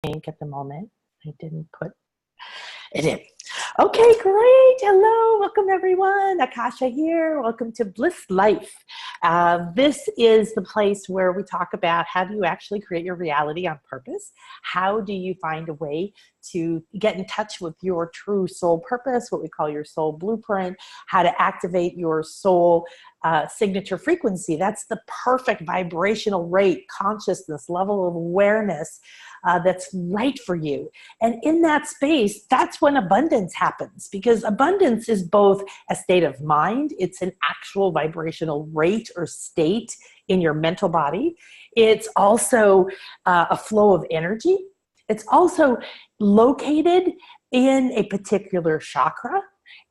Pink at the moment. I didn't put it in. Okay, great. Hello, welcome everyone. Akasha here. Welcome to Bliss Life. This is the place where we talk about how do you actually create your reality on purpose? How do you find a way to get in touch with your true soul purpose, what we call your soul blueprint, how to activate your soul signature frequency. That's the perfect vibrational rate, consciousness, level of awareness that's right for you. And in that space, that's when abundance happens, because abundance is both a state of mind, it's an actual vibrational rate or state in your mental body. It's also a flow of energy. It's also located in a particular chakra.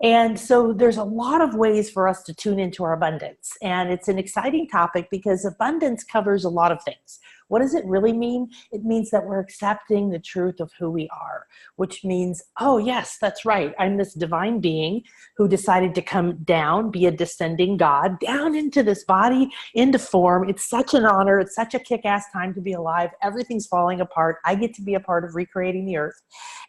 And so there's a lot of ways for us to tune into our abundance. And it's an exciting topic because abundance covers a lot of things. What does it really mean? It means that we're accepting the truth of who we are, which means, oh yes, that's right. I'm this divine being who decided to come down, be a descending God, down into this body, into form. It's such an honor. It's such a kick-ass time to be alive. Everything's falling apart. I get to be a part of recreating the earth.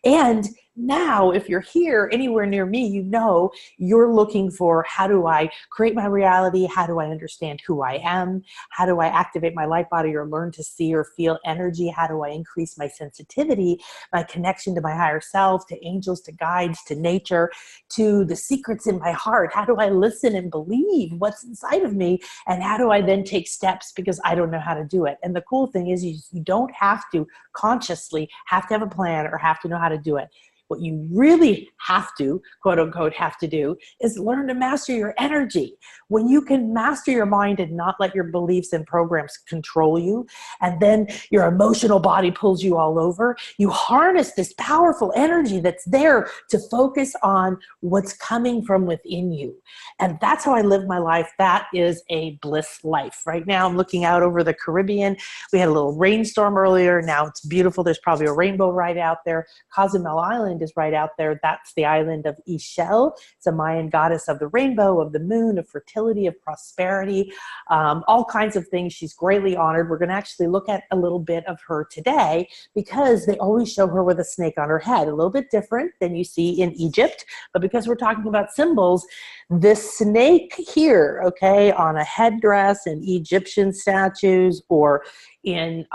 And now, if you're here anywhere near me, you know you're looking for, how do I create my reality? How do I understand who I am? How do I activate my light body or learn to see or feel energy? How do I increase my sensitivity, my connection to my higher self, to angels, to guides, to nature, to the secrets in my heart? How do I listen and believe what's inside of me? And how do I then take steps because I don't know how to do it? And the cool thing is you don't have to consciously have to have a plan or have to know how to do it. What you really have to, quote unquote, have to do is learn to master your energy. When you can master your mind and not let your beliefs and programs control you, and then your emotional body pulls you all over, you harness this powerful energy that's there to focus on what's coming from within you. And that's how I live my life. That is a bliss life. Right now I'm looking out over the Caribbean. We had a little rainstorm earlier. Now it's beautiful. There's probably a rainbow right out there. Cozumel Island is right out there. That's the island of Ixchel. It's a Mayan goddess of the rainbow, of the moon, of fertility, of prosperity, all kinds of things. She's greatly honored. We're going to actually look at a little bit of her today because they always show her with a snake on her head, a little bit different than you see in Egypt. But because we're talking about symbols, this snake here, okay, on a headdress in Egyptian statues or in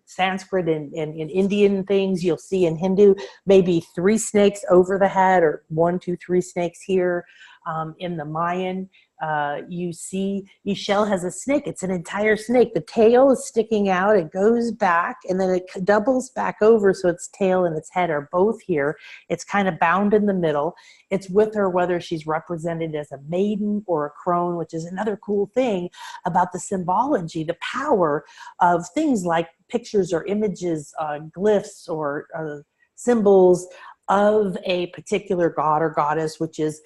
Sanskrit and in Indian things, you'll see in Hindu, maybe 3 snakes over the head or 1, 2, 3 snakes here. In the Mayan, you see Ixchel has a snake. It's an entire snake. The tail is sticking out. It goes back and then it doubles back over. So its tail and its head are both here. It's kind of bound in the middle. It's with her whether she's represented as a maiden or a crone, which is another cool thing about the symbology, the power of things like pictures or images, glyphs or symbols of a particular god or goddess, which is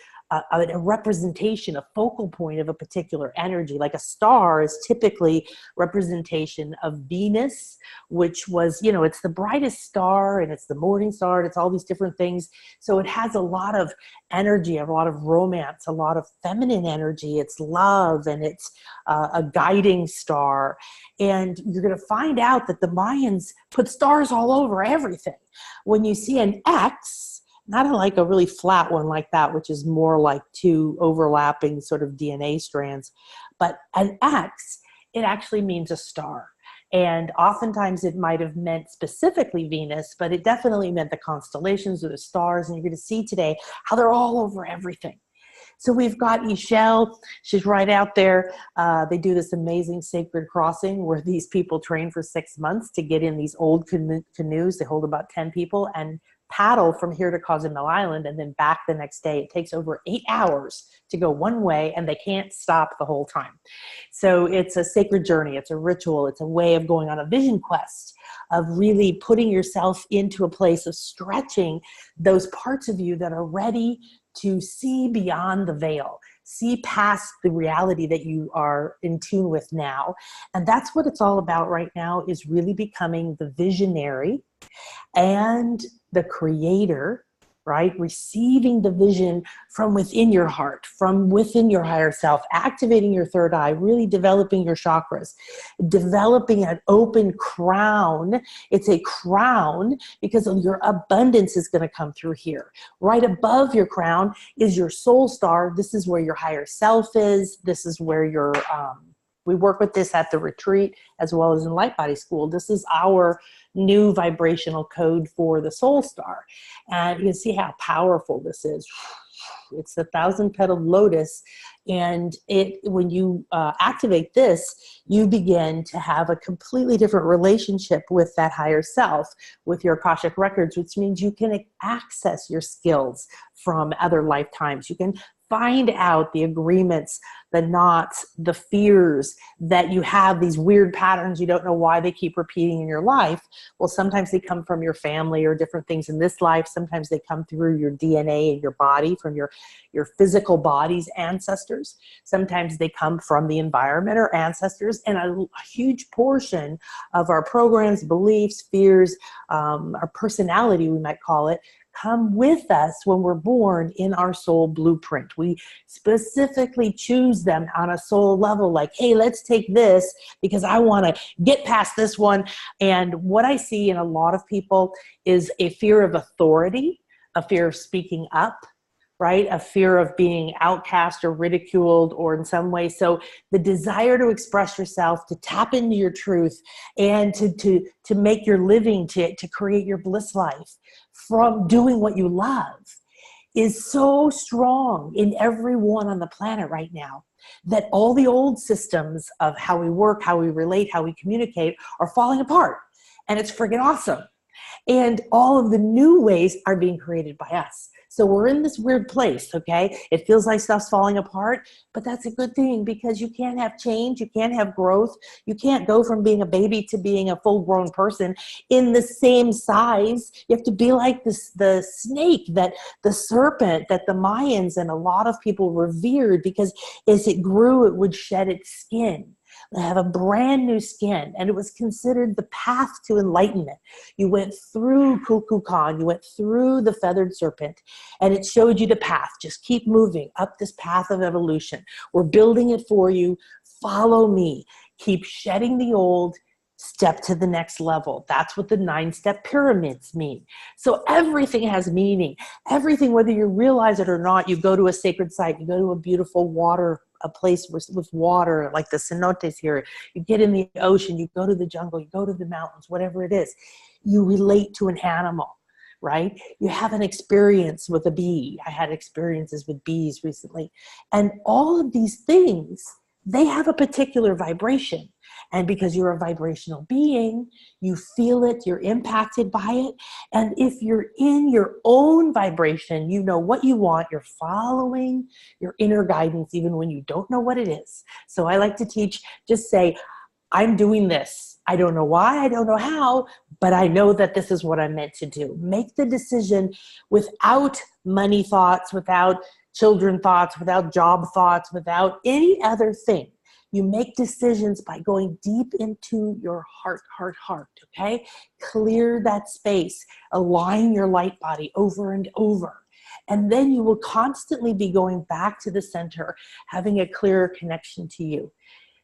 a representation, a focal point of a particular energy. Like a star is typically representation of Venus, which was, you know, it's the brightest star and it's the morning star and it's all these different things. So it has a lot of energy, a lot of romance, a lot of feminine energy. It's love and it's a guiding star. And you're going to find out that the Mayans put stars all over everything. When you see an X, not like a really flat one like that, which is more like 2 overlapping sort of DNA strands, but an X, it actually means a star. And oftentimes it might have meant specifically Venus, but it definitely meant the constellations or the stars. And you're going to see today how they're all over everything. So we've got Ixchel. She's right out there. They do this amazing sacred crossing where these people train for 6 months to get in these old canoes. They hold about 10 people and paddle from here to Cozumel Island and then back the next day. It takes over 8 hours to go one way and they can't stop the whole time. So it's a sacred journey. It's a ritual. It's a way of going on a vision quest, of really putting yourself into a place of stretching those parts of you that are ready to see beyond the veil, see past the reality that you are in tune with now. And that's what it's all about right now, is really becoming the visionary and the creator right? Receiving the vision from within your heart, from within your higher self, activating your third eye, really developing your chakras, developing an open crown. It's a crown because your abundance is going to come through here. Right above your crown is your soul star. This is where your higher self is. This is where your, we work with this at the retreat as well as in Light Body School. This is our new vibrational code for the soul star. And you can see how powerful this is. It's the 1,000-petaled lotus. And when you activate this, you begin to have a completely different relationship with that higher self, with your Akashic records, which means you can access your skills from other lifetimes. You can find out the agreements, the knots, the fears that you have, these weird patterns. You don't know why they keep repeating in your life. Well, sometimes they come from your family or different things in this life. Sometimes they come through your DNA and your body, from your physical body's ancestors. Sometimes they come from the environment or ancestors. And a huge portion of our programs, beliefs, fears, our personality, we might call it, come with us when we're born in our soul blueprint. We specifically choose them on a soul level, like, hey, let's take this because I want to get past this one. And what I see in a lot of people is a fear of authority, a fear of speaking up, right? A fear of being outcast or ridiculed or in some way. So the desire to express yourself, to tap into your truth, and to make your living, to create your bliss life from doing what you love is so strong in everyone on the planet right now that all the old systems of how we work, how we relate, how we communicate are falling apart. And it's friggin' awesome. And all of the new ways are being created by us. So we're in this weird place, okay? It feels like stuff's falling apart, but that's a good thing because you can't have change, you can't have growth, you can't go from being a baby to being a full-grown person in the same size. You have to be like this, the snake, the serpent that the Mayans and a lot of people revered, because as it grew, it would shed its skin. They have a brand new skin, and it was considered the path to enlightenment. You went through Kukulkan, you went through the feathered serpent, and it showed you the path. Just keep moving up this path of evolution. We're building it for you. Follow me. Keep shedding the old, step to the next level. That's what the 9-step pyramids mean. So everything has meaning. Everything, whether you realize it or not, you go to a sacred site, you go to a beautiful water, a place with water, like the cenotes here, you get in the ocean, you go to the jungle, you go to the mountains, whatever it is, you relate to an animal, right? You have an experience with a bee. I had experiences with bees recently. And all of these things, they have a particular vibration. And because you're a vibrational being, you feel it, you're impacted by it. And if you're in your own vibration, you know what you want, you're following your inner guidance, even when you don't know what it is. So I like to teach, just say, I'm doing this. I don't know why, I don't know how, but I know that this is what I'm meant to do. Make the decision without money thoughts, without children thoughts, without job thoughts, without any other thing. You make decisions by going deep into your heart, okay? Clear that space, align your light body over and over. And then you will constantly be going back to the center, having a clearer connection to you.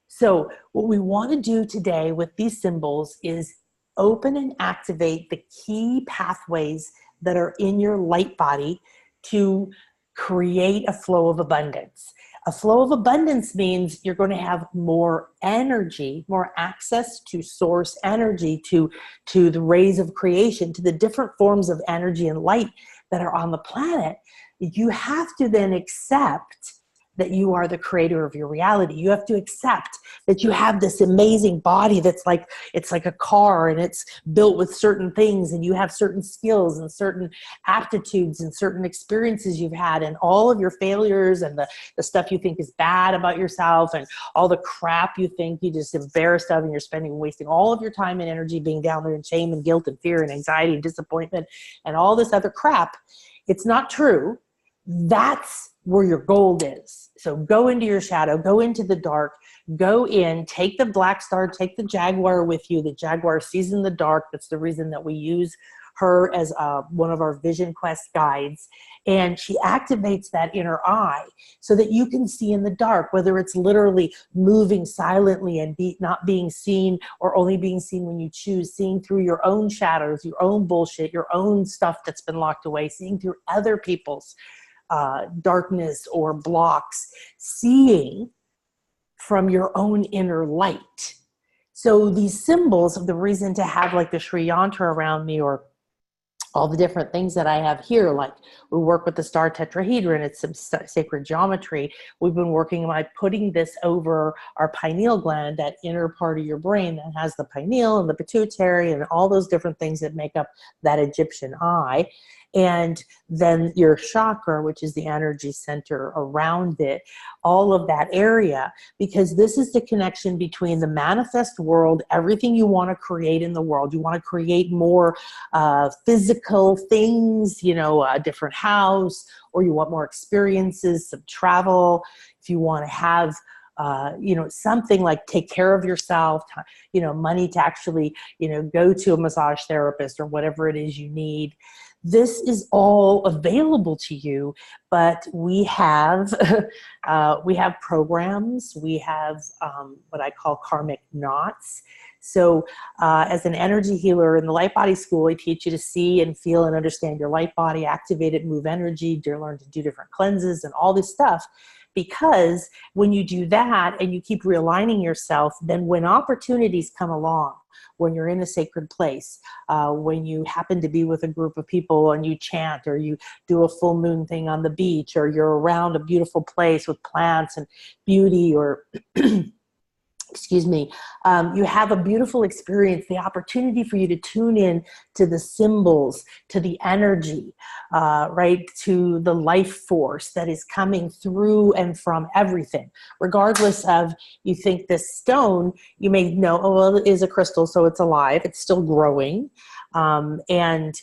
So what we want to do today with these symbols is open and activate the key pathways that are in your light body to create a flow of abundance. A flow of abundance means you're going to have more energy, more access to source energy, to the rays of creation, to the different forms of energy and light that are on the planet. You have to then accept that you are the creator of your reality. You have to accept that you have this amazing body that's like, it's like a car and it's built with certain things, and you have certain skills and certain aptitudes and certain experiences you've had, and all of your failures and the stuff you think is bad about yourself and all the crap you think you just embarrassed of, and you're wasting all of your time and energy being down there in shame and guilt and fear and anxiety and disappointment and all this other crap. It's not true. That's where your gold is. So go into your shadow, go into the dark, go in, take the black star, take the jaguar with you. The jaguar sees in the dark. That's the reason that we use her as one of our vision quest guides. And she activates that inner eye so that you can see in the dark, whether it's literally moving silently and not being seen, or only being seen when you choose, seeing through your own shadows, your own bullshit, your own stuff that's been locked away, seeing through other people's darkness or blocks, seeing from your own inner light. So these symbols of the reason to have like the Sri Yantra around me, or all the different things that I have here, like we work with the star tetrahedron, it's some sacred geometry. We've been working by putting this over our pineal gland, that inner part of your brain that has the pineal and the pituitary and all those different things that make up that Egyptian eye. And then your chakra, which is the energy center around it, all of that area, because this is the connection between the manifest world, everything you want to create in the world. You want to create more physical things, you know, a different house, or you want more experiences, some travel. If you want to have you know, something like take care of yourself, you know, money to actually, you know, go to a massage therapist or whatever it is you need. This is all available to you, but we have programs. We have what I call karmic knots. So as an energy healer in the Light Body School, I teach you to see and feel and understand your light body, activate it, move energy, learn to do different cleanses and all this stuff. Because when you do that and you keep realigning yourself, then when opportunities come along, when you're in a sacred place, when you happen to be with a group of people and you chant, or you do a full moon thing on the beach, or you're around a beautiful place with plants and beauty, or excuse me, you have a beautiful experience, the opportunity for you to tune in to the symbols, to the energy, right, to the life force that is coming through and from everything. Regardless of, you think this stone, you may know, oh, well, it is a crystal, so it's alive, it's still growing. And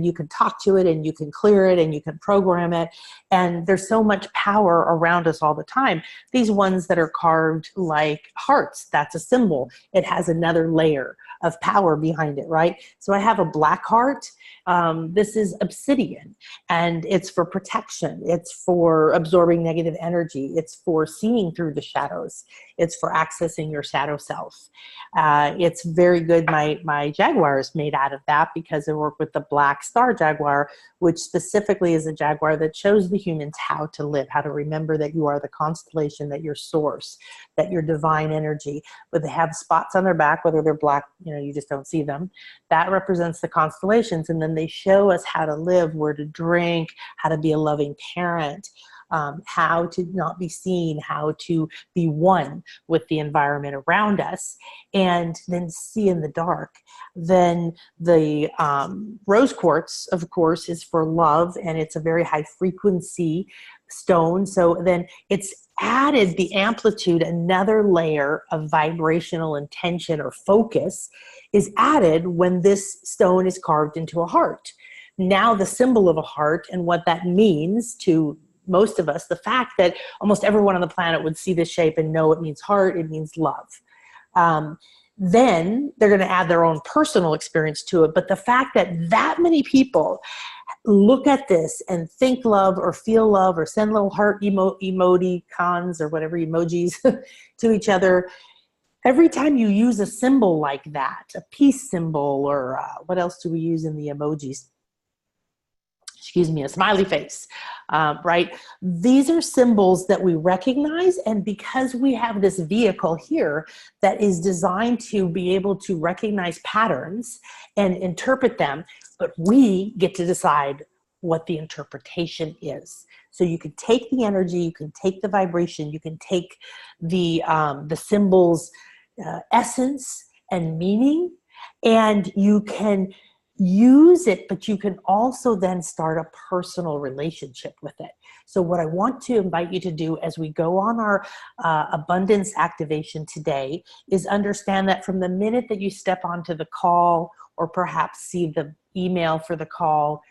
you can talk to it, and you can clear it, and you can program it. And there's so much power around us all the time. These ones that are carved like hearts, that's a symbol. It has another layer of power behind it, right? So I have a black heart. This is obsidian, and it's for protection. It's for absorbing negative energy. It's for seeing through the shadows. It's for accessing your shadow self. It's very good. My jaguar is made out of that, because I work with the black star jaguar, which specifically is a jaguar that shows the humans how to live, how to remember that you are the constellation, that you're source, that you're divine energy. But they have spots on their back, whether they're black, you know, you just don't see them. That represents the constellations. And then they show us how to live, where to drink, how to be a loving parent, how to not be seen, how to be one with the environment around us, and then see in the dark. Then the rose quartz, of course, is for love, and it's a very high frequency stone. So then it's added the amplitude, another layer of vibrational intention or focus is added when this stone is carved into a heart. Now the symbol of a heart and what that means to most of us, the fact that almost everyone on the planet would see this shape and know it means heart, it means love. Then they're going to add their own personal experience to it. But the fact that that many people look at this and think love or feel love or send little heart emoticons or whatever emojis to each other, every time you use a symbol like that, a peace symbol, or what else do we use in the emojis? Excuse me, a smiley face, right? These are symbols that we recognize, and because we have this vehicle here that is designed to be able to recognize patterns and interpret them, but we get to decide what the interpretation is. So you can take the energy, you can take the vibration, you can take the symbol's essence and meaning, and you can use it, but you can also then start a personal relationship with it. So what I want to invite you to do as we go on our abundance activation today is understand that from the minute that you step onto the call, or perhaps see the email for the call,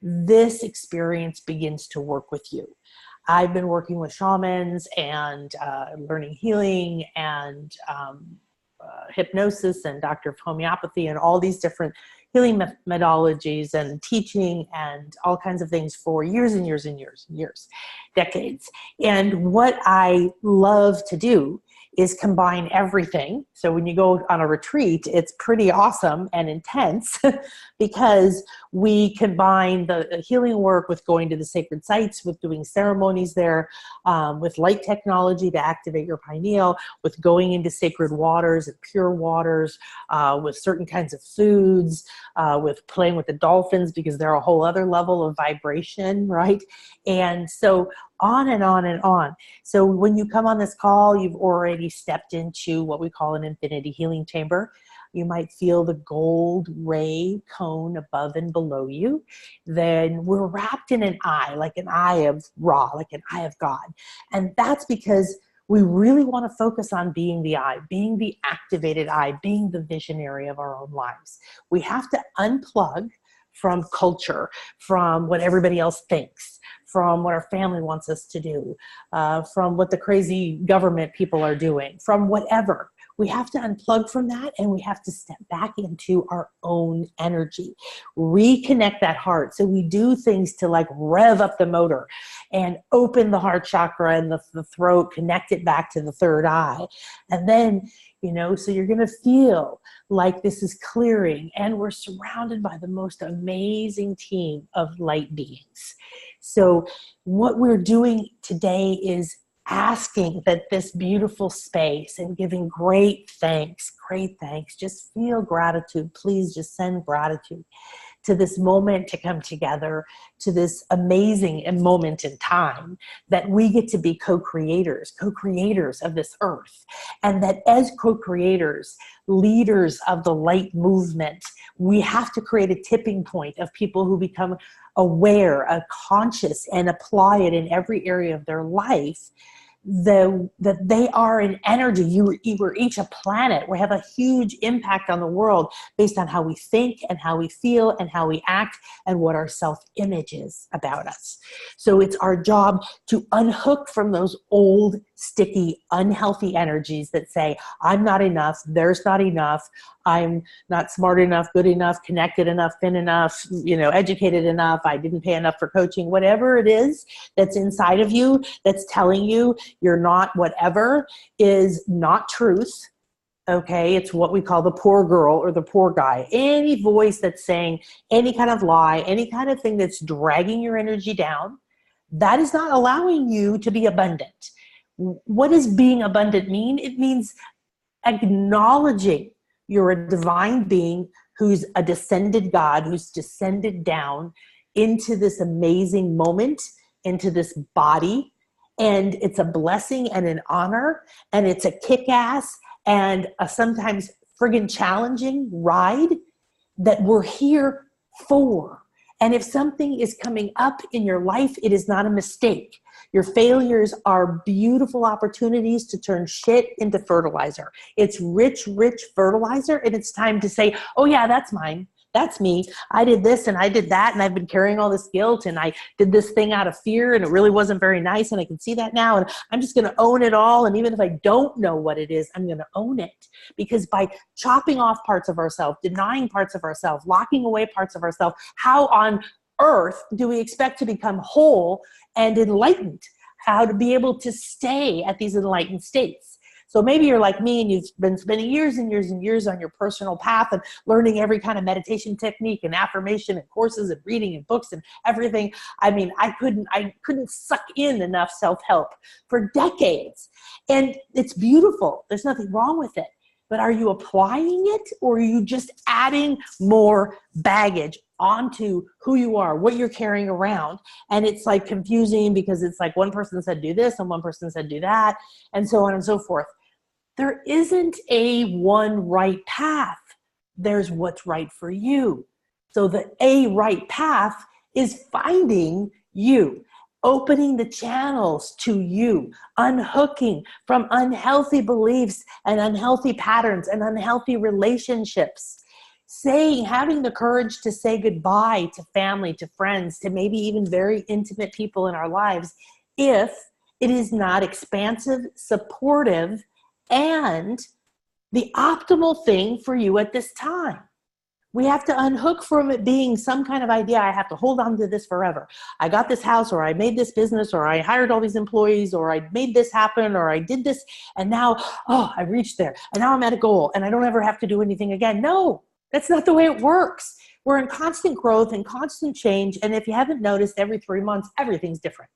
this experience begins to work with you. I've been working with shamans and learning healing and hypnosis and doctor of homeopathy and all these different healing methodologies and teaching and all kinds of things for years and years and years and years, decades. And what I love to do is combine everything. So when you go on a retreat, it's pretty awesome and intense because we combine the healing work with going to the sacred sites, with doing ceremonies there, with light technology to activate your pineal, with going into sacred waters and pure waters, with certain kinds of foods, with playing with the dolphins because they're a whole other level of vibration, right? And so on and on and on. So when you come on this call, you've already stepped into what we call an infinity healing chamber. You might feel the gold ray cone above and below you. Then we're wrapped in an eye, like an eye of Ra, like an eye of God. And that's because we really want to focus on being the eye, being the activated eye, being the visionary of our own lives. We have to unplug from culture, from what everybody else thinks, from what our family wants us to do, from what the crazy government people are doing, from whatever. We have to unplug from that and we have to step back into our own energy, reconnect that heart. So we do things to like rev up the motor and open the heart chakra and the throat, connect it back to the third eye. And then, you know, so you're going to feel like this is clearing and we're surrounded by the most amazing team of light beings. So what we're doing today is asking that this beautiful space and giving great thanks, just feel gratitude. Please just send gratitude to this moment to come together, to this amazing moment in time that we get to be co-creators of this earth. And that as co-creators, leaders of the light movement, we have to create a tipping point of people who become aware, conscious, and apply it in every area of their life. That they are an energy. We're each a planet. We have a huge impact on the world based on how we think and how we feel and how we act and what our self-image is about us. So it's our job to unhook from those old, sticky, unhealthy energies that say, I'm not enough, there's not enough, I'm not smart enough, good enough, connected enough, thin enough, you know, educated enough, I didn't pay enough for coaching, whatever it is that's inside of you that's telling you you're not whatever is not truth. Okay, it's what we call the poor girl or the poor guy. Any voice that's saying any kind of lie, any kind of thing that's dragging your energy down, that is not allowing you to be abundant. What does being abundant mean? It means acknowledging you're a divine being who's a descended God, who's descended down into this amazing moment, into this body. And it's a blessing and an honor, and it's a kick-ass and a sometimes friggin' challenging ride that we're here for. And if something is coming up in your life, it is not a mistake. Your failures are beautiful opportunities to turn shit into fertilizer. It's rich, rich fertilizer, and it's time to say, oh yeah, that's mine. That's me. I did this and I did that and I've been carrying all this guilt and I did this thing out of fear and it really wasn't very nice and I can see that now and I'm just going to own it all. And even if I don't know what it is, I'm going to own it, because by chopping off parts of ourselves, denying parts of ourselves, locking away parts of ourselves, how on earth do we expect to become whole and enlightened? How to be able to stay at these enlightened states? So maybe you're like me and you've been spending years and years and years on your personal path and learning every kind of meditation technique and affirmation and courses and reading and books and everything. I mean, I couldn't suck in enough self-help for decades. And it's beautiful. There's nothing wrong with it. But are you applying it, or are you just adding more baggage onto who you are, what you're carrying around? And it's like confusing because it's like one person said do this and one person said do that, and so on and so forth. There isn't a one right path. There's what's right for you. So the right path is finding you, opening the channels to you, unhooking from unhealthy beliefs and unhealthy patterns and unhealthy relationships. Having the courage to say goodbye to family, to friends, to maybe even very intimate people in our lives if it is not expansive, supportive, and the optimal thing for you at this time. We have to unhook from it being some kind of idea. I have to hold on to this forever. I got this house, or I made this business, or I hired all these employees, or I made this happen, or I did this, and now, oh, I reached there, and now I'm at a goal, and I don't ever have to do anything again. No, that's not the way it works. We're in constant growth and constant change, and if you haven't noticed, every 3 months, everything's different.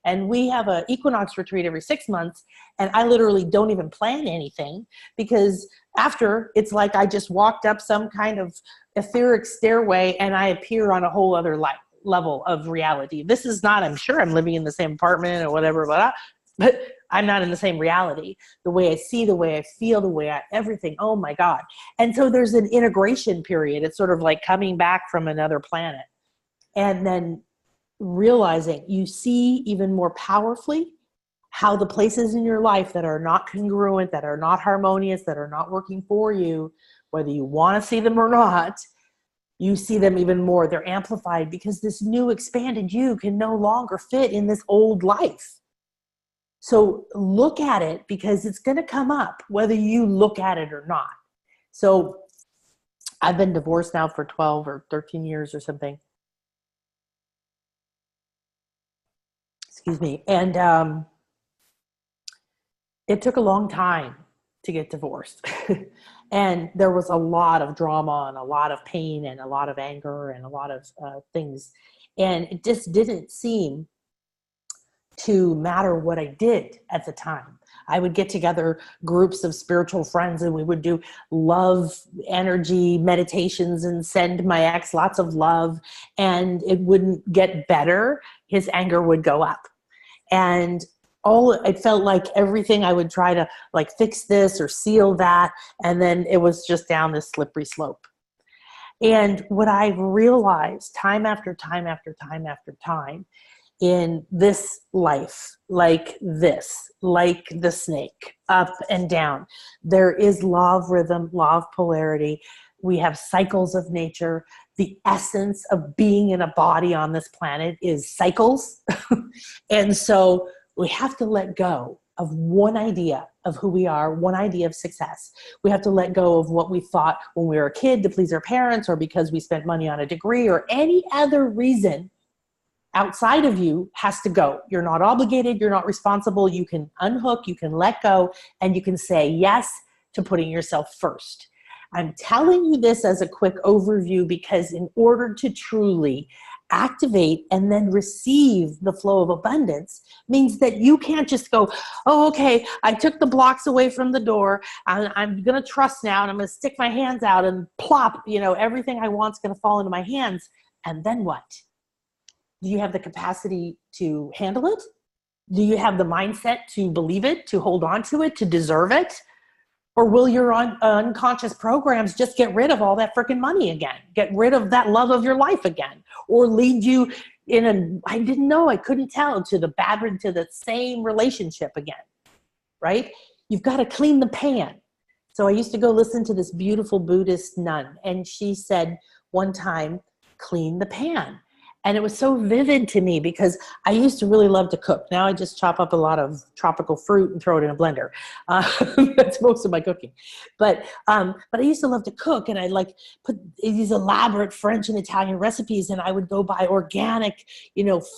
And we have an equinox retreat every 6 months, and I literally don't even plan anything, because after, it's like I just walked up some kind of etheric stairway and I appear on a whole other level of reality. This is not, I'm sure I'm living in the same apartment or whatever, but I'm not in the same reality. The way I see, the way I feel, the way everything, oh my God. And so there's an integration period. It's sort of like coming back from another planet. And then realizing you see even more powerfully how the places in your life that are not congruent, that are not harmonious, that are not working for you, whether you want to see them or not, you see them even more. They're amplified because this new expanded you can no longer fit in this old life. So look at it, because it's going to come up whether you look at it or not. So I've been divorced now for 12 or 13 years or something. Excuse me. And it took a long time to get divorced. And there was a lot of drama and a lot of pain and a lot of anger and a lot of things. And it just didn't seem to matter what I did at the time. I would get together groups of spiritual friends and we would do love energy meditations and send my ex lots of love, and it wouldn't get better. His anger would go up. And it felt like everything I would try to like fix this or seal that, and then it was just down this slippery slope. And what I've realized time after time after time after time in this life, like the snake, up and down, there is law of rhythm, law of polarity. We have cycles of nature. The essence of being in a body on this planet is cycles. And so we have to let go of one idea of who we are, one idea of success. We have to let go of what we thought when we were a kid to please our parents, or because we spent money on a degree, or any other reason outside of you has to go. You're not obligated. You're not responsible. You can unhook, you can let go, and you can say yes to putting yourself first. I'm telling you this as a quick overview because in order to truly activate and then receive the flow of abundance means that you can't just go, oh, okay, I took the blocks away from the door. I'm going to trust now, and I'm going to stick my hands out and plop, everything I want is going to fall into my hands. And then what? Do you have the capacity to handle it? Do you have the mindset to believe it, to hold on to it, to deserve it? Or will your unconscious programs just get rid of all that freaking money again? Get rid of that love of your life again? Or lead you I didn't know, I couldn't tell, to the same relationship again, right? You've got to clean the pan. So I used to go listen to this beautiful Buddhist nun, and she said one time, clean the pan. And it was so vivid to me because I used to really love to cook. Now I just chop up a lot of tropical fruit and throw it in a blender. That's most of my cooking. But I used to love to cook, and I like put these elaborate French and Italian recipes, and I would go buy organic,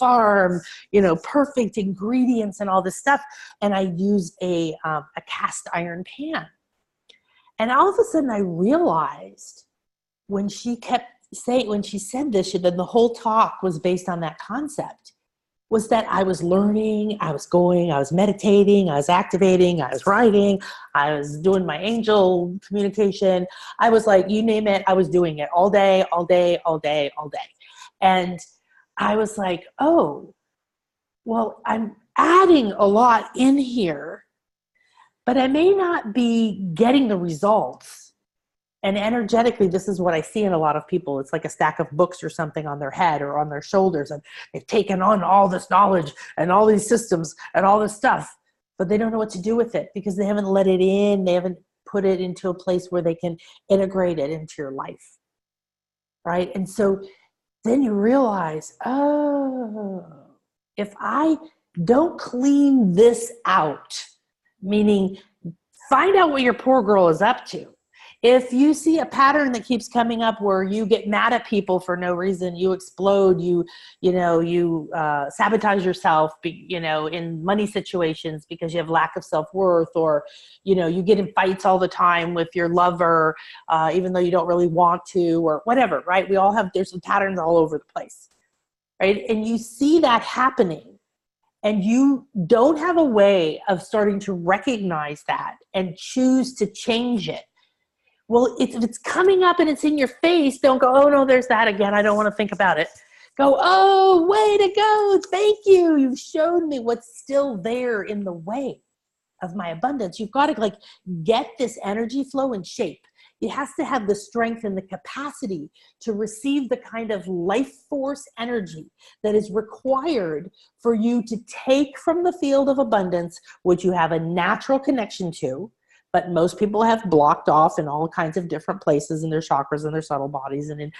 farm, perfect ingredients and all this stuff. And I used a cast iron pan. And all of a sudden I realized when she said this, then the whole talk was based on that concept, was that I was learning, I was meditating, I was activating, I was writing, I was doing my angel communication. I was like, you name it, I was doing it all day, all day, all day, all day. And I was like, oh, well, I'm adding a lot in here, but I may not be getting the results. And energetically, this is what I see in a lot of people. It's like a stack of books or something on their head or on their shoulders. And they've taken on all this knowledge and all these systems and all this stuff, but they don't know what to do with it because they haven't let it in. They haven't put it into a place where they can integrate it into your life, right? And so then you realize, oh, if I don't clean this out, meaning find out what your poor girl is up to. If you see a pattern that keeps coming up where you get mad at people for no reason, you explode, you sabotage yourself, in money situations because you have lack of self-worth, or, you get in fights all the time with your lover, even though you don't really want to, or whatever, right? There's some patterns all over the place, right? And you see that happening, and you don't have a way of starting to recognize that and choose to change it. Well, if it's coming up and it's in your face, don't go, oh no, there's that again. I don't want to think about it. Go, oh, way to go. Thank you. You've shown me what's still there in the way of my abundance. You've got to get this energy flow in shape. It has to have the strength and the capacity to receive the kind of life force energy that is required for you to take from the field of abundance, which you have a natural connection to, but most people have blocked off in all kinds of different places in their chakras and their subtle bodies, and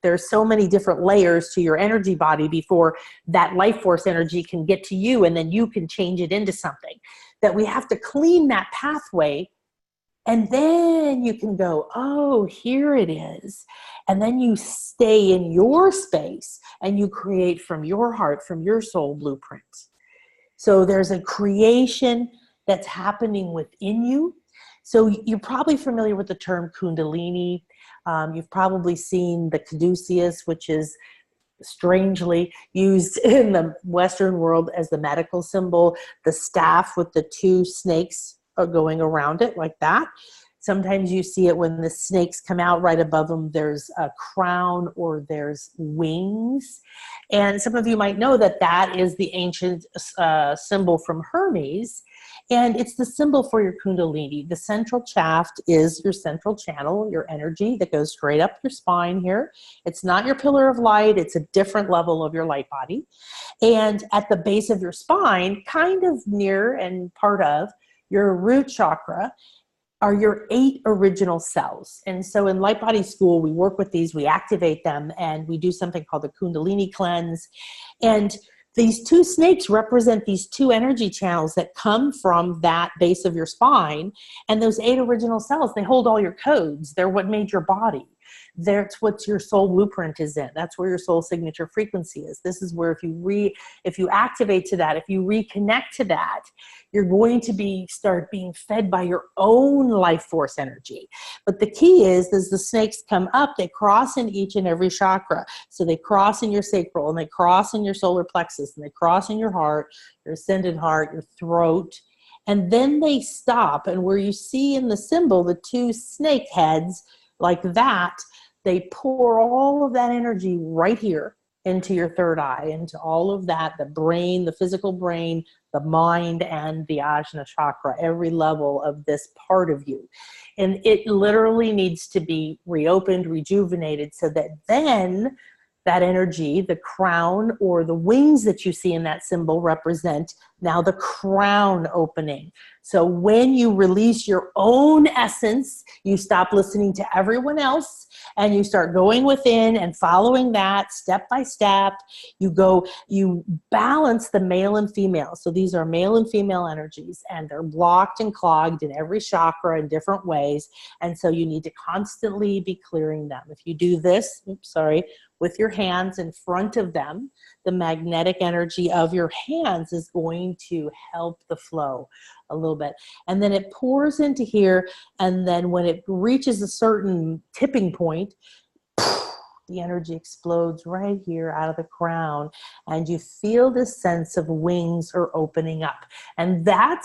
there's so many different layers to your energy body before that life force energy can get to you, and then you can change it into something. That we have to clean that pathway, and then you can go, oh, here it is. And then you stay in your space and you create from your heart, from your soul blueprint. So there's a creation that's happening within you. So you're probably familiar with the term Kundalini. You've probably seen the caduceus, which is strangely used in the Western world as the medical symbol, the staff with the two snakes going around it like that. Sometimes you see it when the snakes come out right above them, there's a crown or there's wings. And some of you might know that that is the ancient symbol from Hermes. And it's the symbol for your Kundalini. The central shaft is your central channel, your energy that goes straight up your spine here. It's not your pillar of light. It's a different level of your light body. And at the base of your spine, kind of near and part of your root chakra, are your 8 original cells. And so in Light Body School, we work with these, we activate them, and we do something called the Kundalini cleanse. And these 2 snakes represent these 2 energy channels that come from that base of your spine. And those 8 original cells, they hold all your codes. They're what made your body. That's what your soul blueprint is in. That's where your soul signature frequency is. This is where if you activate to that, if you reconnect to that, you're going to start being fed by your own life force energy. But the key is, as the snakes come up, they cross in each and every chakra. So they cross in your sacral, and they cross in your solar plexus, and they cross in your heart, your ascended heart, your throat. And then they stop. And where you see in the symbol, the 2 snake heads like that, they pour all of that energy right here into your third eye, into all of that, the brain, the physical brain, the mind, and the Ajna chakra, every level of this part of you. And it literally needs to be reopened, rejuvenated, so that then that energy, the crown or the wings that you see in that symbol represent now the crown opening. So when you release your own essence, you stop listening to everyone else and you start going within and following that step by step. You balance the male and female. So these are male and female energies, and they're blocked and clogged in every chakra in different ways. And so you need to constantly be clearing them. If you do this, with your hands in front of them, the magnetic energy of your hands is going to help the flow a little bit. And then it pours into here, and then when it reaches a certain tipping point, the energy explodes right here out of the crown, and you feel this sense of wings are opening up. And that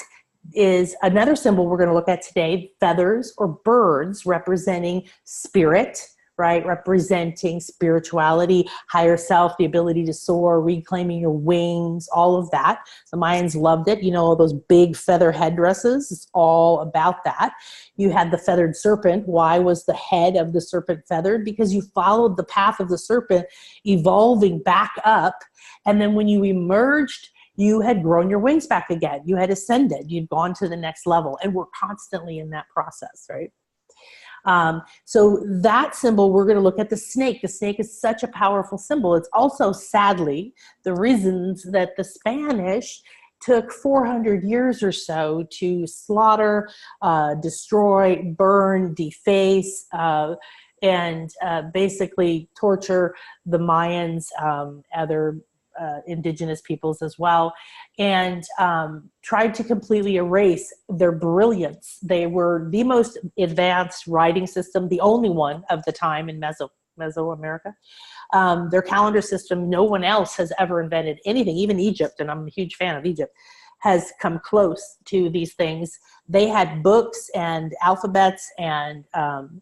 is another symbol we're going to look at today, feathers or birds representing spirit, right? Representing spirituality, higher self, the ability to soar, reclaiming your wings, all of that. The Mayans loved it. All those big feather headdresses, it's all about that. You had the feathered serpent. Why was the head of the serpent feathered? Because you followed the path of the serpent evolving back up. And then when you emerged, you had grown your wings back again. You had ascended. You'd gone to the next level. And we're constantly in that process, right? So that symbol, we're going to look at the snake. The snake is such a powerful symbol. It's also, sadly, the reasons that the Spanish took 400 years or so to slaughter, destroy, burn, deface, and basically torture the Mayans, other indigenous peoples as well, and tried to completely erase their brilliance. They were the most advanced writing system, the only one of the time in Mesoamerica. Their calendar system, no one else has ever invented anything. Even Egypt, and I'm a huge fan of Egypt, has come close to these things. They had books and alphabets and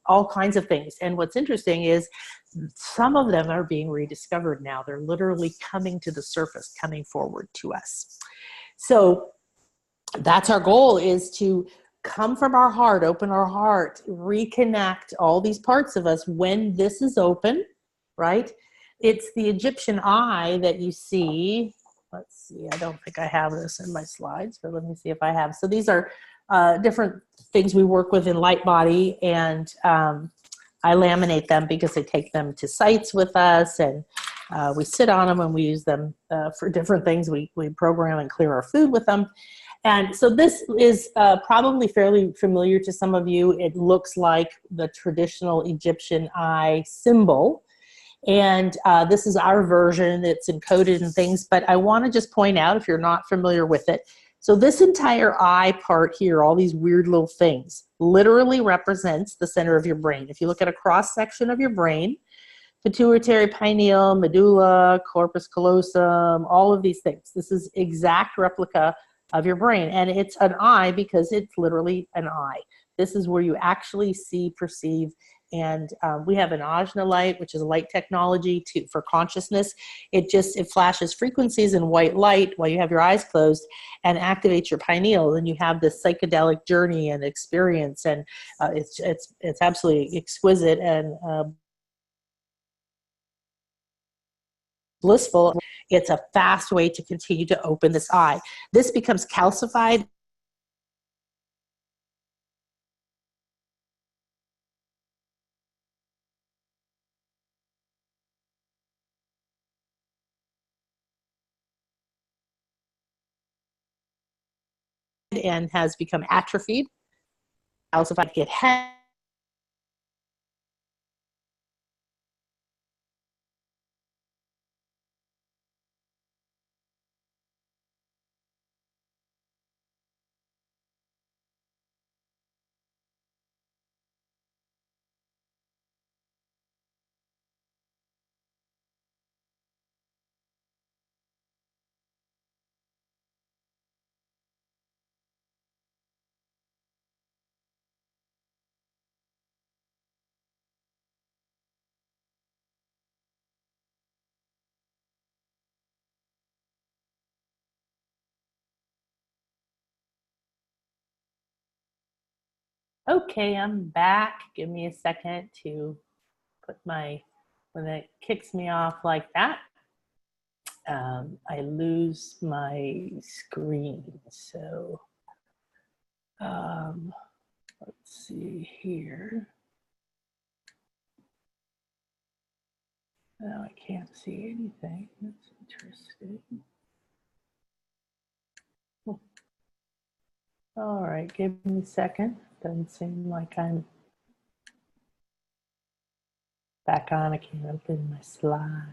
all kinds of things. And what's interesting is some of them are being rediscovered now. They're literally coming to the surface, coming forward to us. So that's our goal, is to come from our heart, open our heart, reconnect all these parts of us when this is open, right? It's the Egyptian eye that you see. Let's see, I don't think I have this in my slides, but let me see if I have. So these are different things we work with in Light Body, and I laminate them because I take them to sites with us, and we sit on them and we use them for different things. We program and clear our food with them. And so this is probably fairly familiar to some of you. It looks like the traditional Egyptian eye symbol. And this is our version. It's encoded in things, but I want to just point out, if you're not familiar with it, so this entire eye part here, all these weird little things, literally represents the center of your brain. If you look at a cross section of your brain, pituitary, pineal, medulla, corpus callosum, all of these things, this is exact replica of your brain. And it's an eye because it's literally an eye. This is where you actually see, perceive, and we have an ajna light, which is a light technology for consciousness. It flashes frequencies in white light while you have your eyes closed and activates your pineal, and you have this psychedelic journey and experience, and it's absolutely exquisite and blissful. It's a fast way to continue to open this eye. This becomes calcified and has become atrophied, calcified, get head, Okay, I'm back. Give me a second to put when it kicks me off like that, I lose my screen. So let's see here. Now I can't see anything. That's interesting. All right, give me a second. Doesn't seem like I'm back on. I can't open my slides.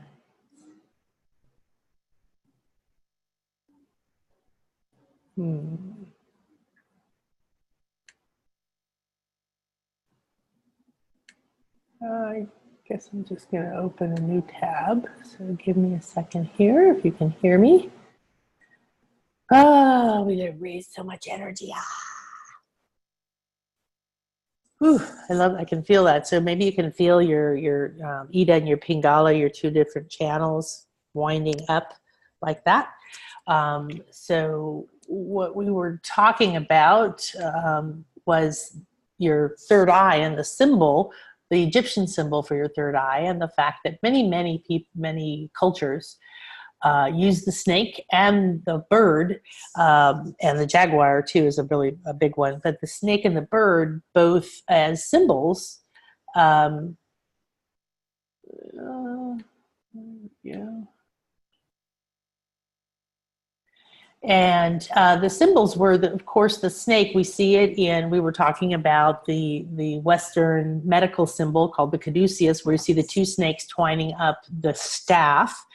I guess I'm just going to open a new tab. So give me a second here, if you can hear me. Oh, we didn't raise so much energy. Whew, I can feel that. So maybe you can feel your Ida and your Pingala, your two different channels winding up like that. So what we were talking about was your third eye and the symbol, the Egyptian symbol for your third eye, and the fact that many cultures use the snake and the bird, and the jaguar too is a big one, but the snake and the bird both as symbols Um, yeah. And the symbols were, of course, the snake. We see it in, we were talking about the Western medical symbol called the caduceus, where you see the two snakes twining up the staff.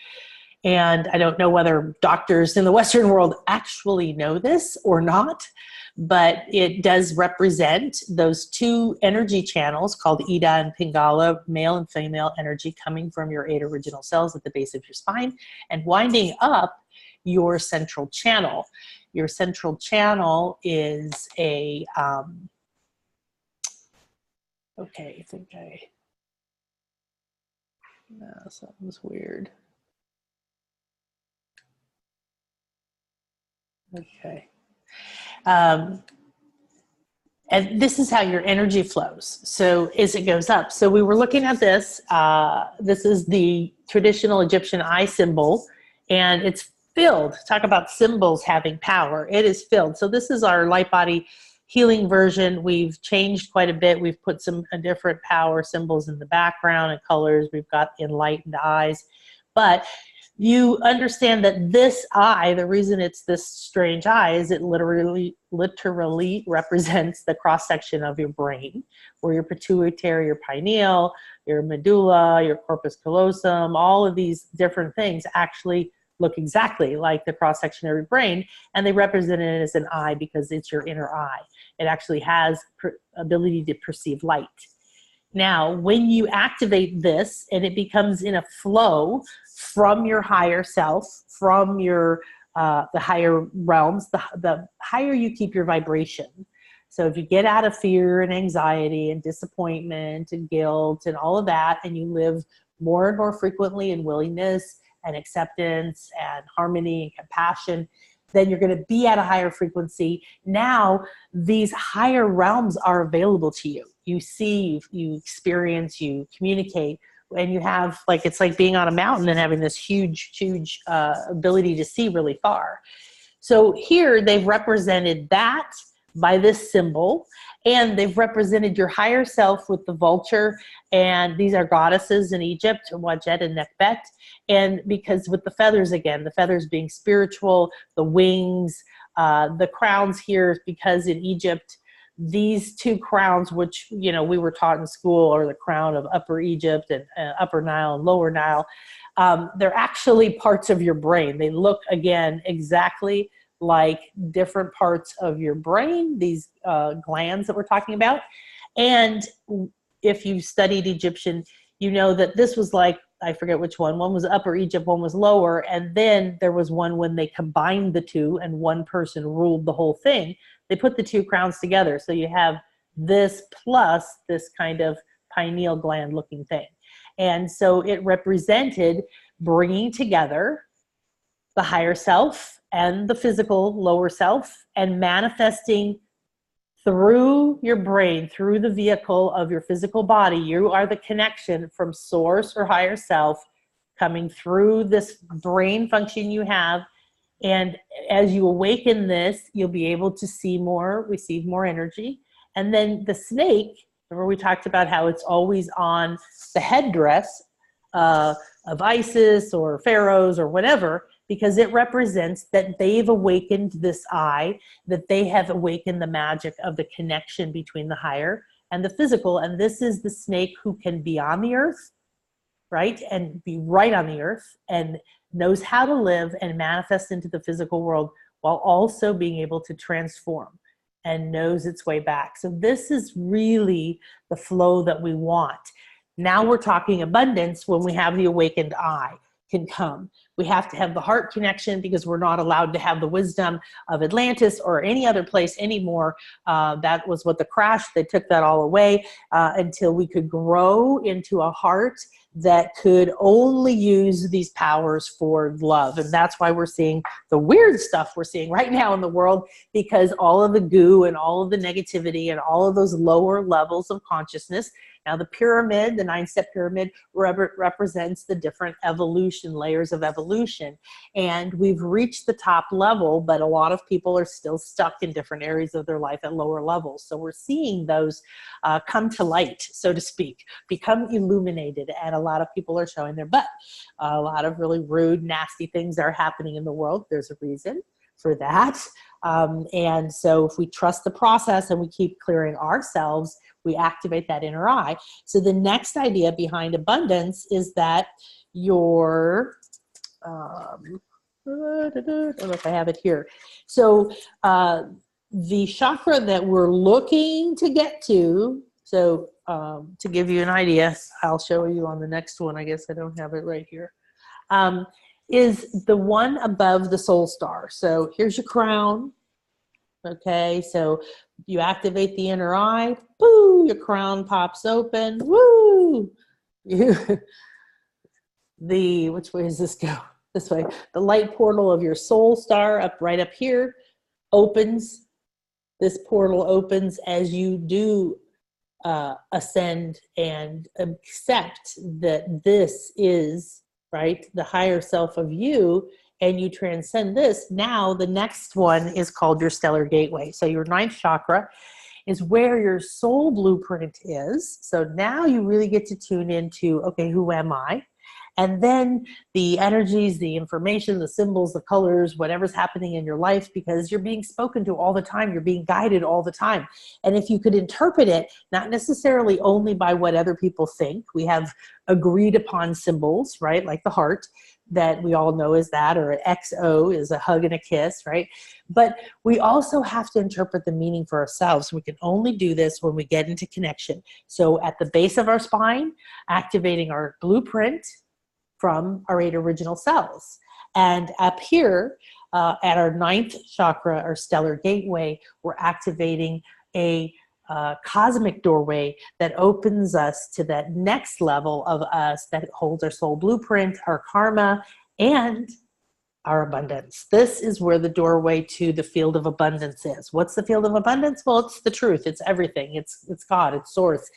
And I don't know whether doctors in the Western world actually know this or not, but it does represent those two energy channels called Ida and Pingala, male and female energy coming from your 8 original cells at the base of your spine and winding up your central channel. Your central channel is a, okay, I think no, something's weird. Okay. And this is how your energy flows. So as it goes up. So we were looking at this. This is the traditional Egyptian eye symbol, and it's filled. Talk about symbols having power. It is filled. So this is our light body healing version. We've changed quite a bit. We've put some different power symbols in the background and colors. We've got enlightened eyes. But you understand that this eye, the reason it's this strange eye is it literally represents the cross-section of your brain, where your pituitary, your pineal, your medulla, your corpus callosum, all of these different things actually look exactly like the cross-section of your brain, and they represent it as an eye because it's your inner eye. It actually has ability to perceive light. Now, when you activate this and it becomes in a flow from your higher self, from your the higher realms, the higher you keep your vibration. So if you get out of fear and anxiety and disappointment and guilt and all of that, and you live more and more frequently in willingness and acceptance and harmony and compassion, then you're going to be at a higher frequency. Now, these higher realms are available to you. You see, you experience, you communicate, and you have, like, it's like being on a mountain and having this huge ability to see really far. So here they've represented that by this symbol, and they've represented your higher self with the vulture, and these are goddesses in Egypt, Wajet and Nekbet, and because with the feathers again, the feathers being spiritual, the wings, the crowns here, because in Egypt, these two crowns, which, you know, we were taught in school, are the crown of Upper Egypt and Upper Nile and Lower Nile. They're actually parts of your brain. They look, again, exactly like different parts of your brain, these glands that we're talking about. And if you studied Egyptian, you know that this was like, I forget which one was Upper Egypt, one was Lower, and then there was one when they combined the two and one person ruled the whole thing. They put the two crowns together. So you have this plus this kind of pineal gland looking thing. And so it represented bringing together the higher self and the physical lower self and manifesting through your brain, through the vehicle of your physical body. You are the connection from source or higher self coming through this brain function you have. And as you awaken this, you'll be able to see more, receive more energy. And then the snake, remember we talked about how it's always on the headdress of Isis or pharaohs or whatever, because it represents that they've awakened this eye, that they have awakened the magic of the connection between the higher and the physical. And this is the snake who can be on the earth, right? And be right on the earth and knows how to live and manifest into the physical world while also being able to transform and knows its way back. So this is really the flow that we want. Now we're talking abundance when we have the awakened eye can come. We have to have the heart connection because we're not allowed to have the wisdom of Atlantis or any other place anymore. That was what the crash, they took that all away until we could grow into a heart that could only use these powers for love. And that's why we're seeing the weird stuff we're seeing right now in the world, because all of the goo and all of the negativity and all of those lower levels of consciousness. Now the pyramid, the 9-step pyramid, represents the different evolution, layers of evolution. And we've reached the top level, but a lot of people are still stuck in different areas of their life at lower levels. So we're seeing those come to light, so to speak, become illuminated, and a lot of people are showing their butt. A lot of really rude, nasty things are happening in the world. There's a reason for that. And so if we trust the process and we keep clearing ourselves, we activate that inner eye. So the next idea behind abundance is that your, I don't know if I have it here. So the chakra that we're looking to get to, so to give you an idea, I'll show you on the next one. I guess I don't have it right here. Is the one above the soul star. So here's your crown. Okay, so you activate the inner eye, boo, your crown pops open, woo. Which way does this go? This way. The light portal of your soul star right up here opens. This portal opens as you do ascend and accept that this is, right, the higher self of you, and you transcend this. Now the next one is called your stellar gateway. So your 9th chakra is where your soul blueprint is. So now you really get to tune into, okay, who am I? And then the energies, the information, the symbols, the colors, whatever's happening in your life, because you're being spoken to all the time, you're being guided all the time. And if you could interpret it, not necessarily only by what other people think, we have agreed upon symbols, right? Like the heart, that we all know is that, or XO is a hug and a kiss, right? But we also have to interpret the meaning for ourselves. We can only do this when we get into connection. So at the base of our spine, activating our blueprint from our 8 original cells. And up here at our 9th chakra, our stellar gateway, we're activating a cosmic doorway that opens us to that next level of us that holds our soul blueprint, our karma, and our abundance. This is where the doorway to the field of abundance is. What's the field of abundance? Well, it's the truth. It's everything. It's God. It's source.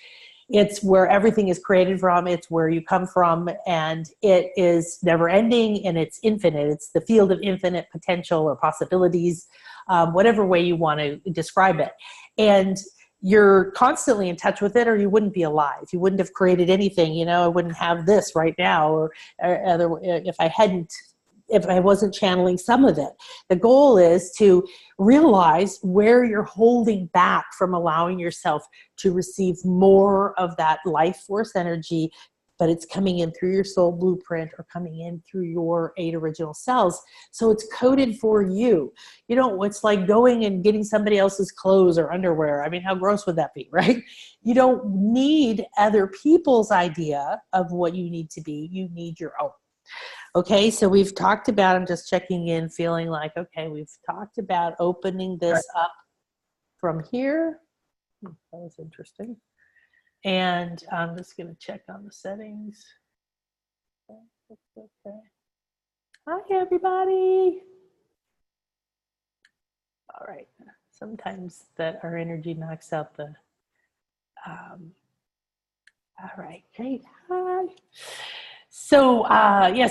It's where everything is created from. It's where you come from, and it is never ending, and it's infinite. It's the field of infinite potential or possibilities, whatever way you want to describe it. And you're constantly in touch with it, or you wouldn't be alive. You wouldn't have created anything. You know, I wouldn't have this right now, or if I wasn't channeling some of it. The goal is to realize where you're holding back from allowing yourself to receive more of that life force energy, but it's coming in through your soul blueprint or coming in through your 8 original cells. So it's coded for you. You know, it's like going and getting somebody else's clothes or underwear. I mean, how gross would that be, right? You don't need other people's idea of what you need to be. You need your own. Okay, so we've talked about, I'm just checking in, feeling like, okay, we've talked about opening this up from here. That was interesting. And I'm just going to check on the settings. Okay. Hi, everybody. All right. Sometimes our energy knocks out the... all right, great. Hi. So,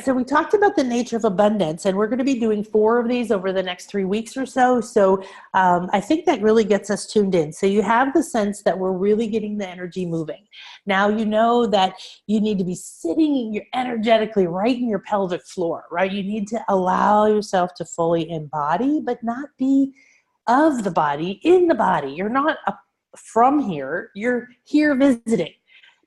so we talked about the nature of abundance, and we're going to be doing 4 of these over the next 3 weeks or so. So I think that really gets us tuned in. So you have the sense that we're really getting the energy moving. Now, you know that you need to be sitting energetically right in your pelvic floor, right? You need to allow yourself to fully embody, but not be of the body, in the body. You're not from here. You're here visiting.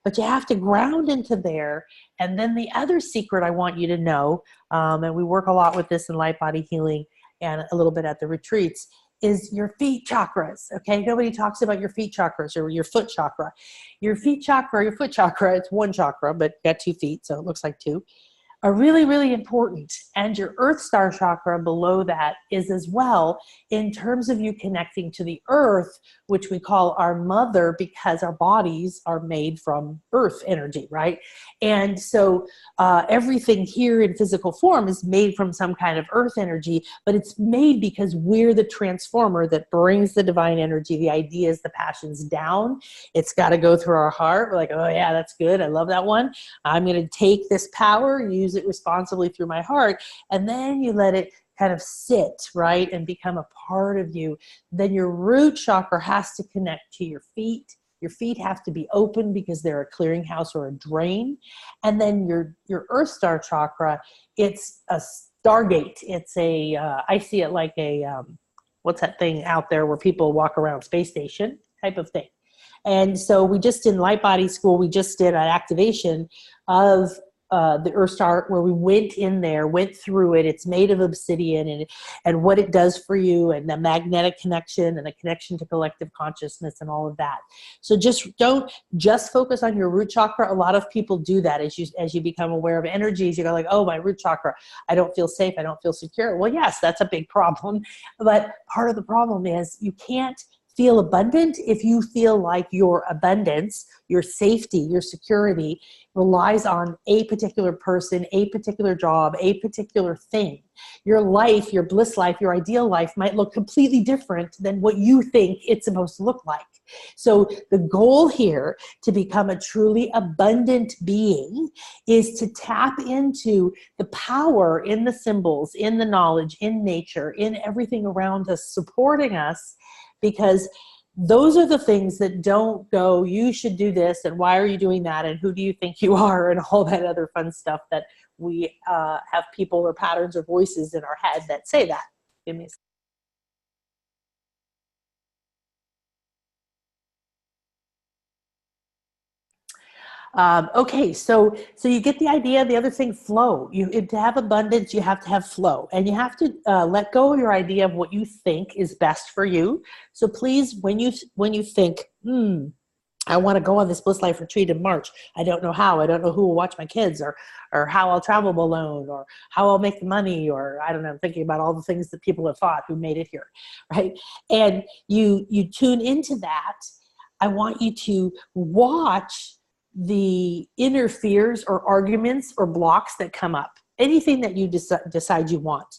But you have to ground into there. And then the other secret I want you to know, and we work a lot with this in light body healing and a little bit at the retreats, is your feet chakras, okay? Nobody talks about your feet chakras or your foot chakra. Your feet chakra, your foot chakra, it's one chakra, but you got 2 feet, so it looks like 2. are really, really important. And your earth star chakra below that is as well, in terms of you connecting to the earth, which we call our mother, because our bodies are made from earth energy, right? And so everything here in physical form is made from some kind of earth energy, but it's made because we're the transformer that brings the divine energy, the ideas, the passions down. It's got to go through our heart. We're like, oh yeah, that's good. I love that one. I'm going to take this power, use it responsibly through my heart, and then you let it kind of sit, right, and become a part of you. Then your root chakra has to connect to your feet. Your feet have to be open because they're a clearinghouse or a drain. And then your earth star chakra, it's a stargate. It's a, I see it like a, what's that thing out there where people walk around, space station type of thing. And so we just, in Light Body School, we just did an activation of the Earth Star, where we went in there, went through it. It's made of obsidian, and what it does for you, and the magnetic connection, and the connection to collective consciousness, and all of that. So just don't just focus on your root chakra. A lot of people do that as you become aware of energies. You go like, oh, my root chakra, I don't feel safe, I don't feel secure. Well, yes, that's a big problem. But part of the problem is you can't feel abundant if you feel like your abundance, your safety, your security relies on a particular person, a particular job, a particular thing. Your life, your bliss life, your ideal life might look completely different than what you think it's supposed to look like. So the goal here to become a truly abundant being is to tap into the power in the symbols, in the knowledge, in nature, in everything around us, supporting us, because those are the things that don't go, you should do this, and why are you doing that, and who do you think you are, and all that other fun stuff that we have people or patterns or voices in our head that say that. Give me a second. Okay, so you get the idea. The other thing, flow. To have abundance, you have to have flow, and you have to let go of your idea of what you think is best for you. So please, when you think, I want to go on this Bliss Life retreat in March, I don't know how. I don't know who will watch my kids, or how I'll travel alone, or how I'll make the money, or I don't know. I'm thinking about all the things that people have thought who made it here, right? And you tune into that. I want you to watch the inner fears or arguments or blocks that come up, anything that you decide you want.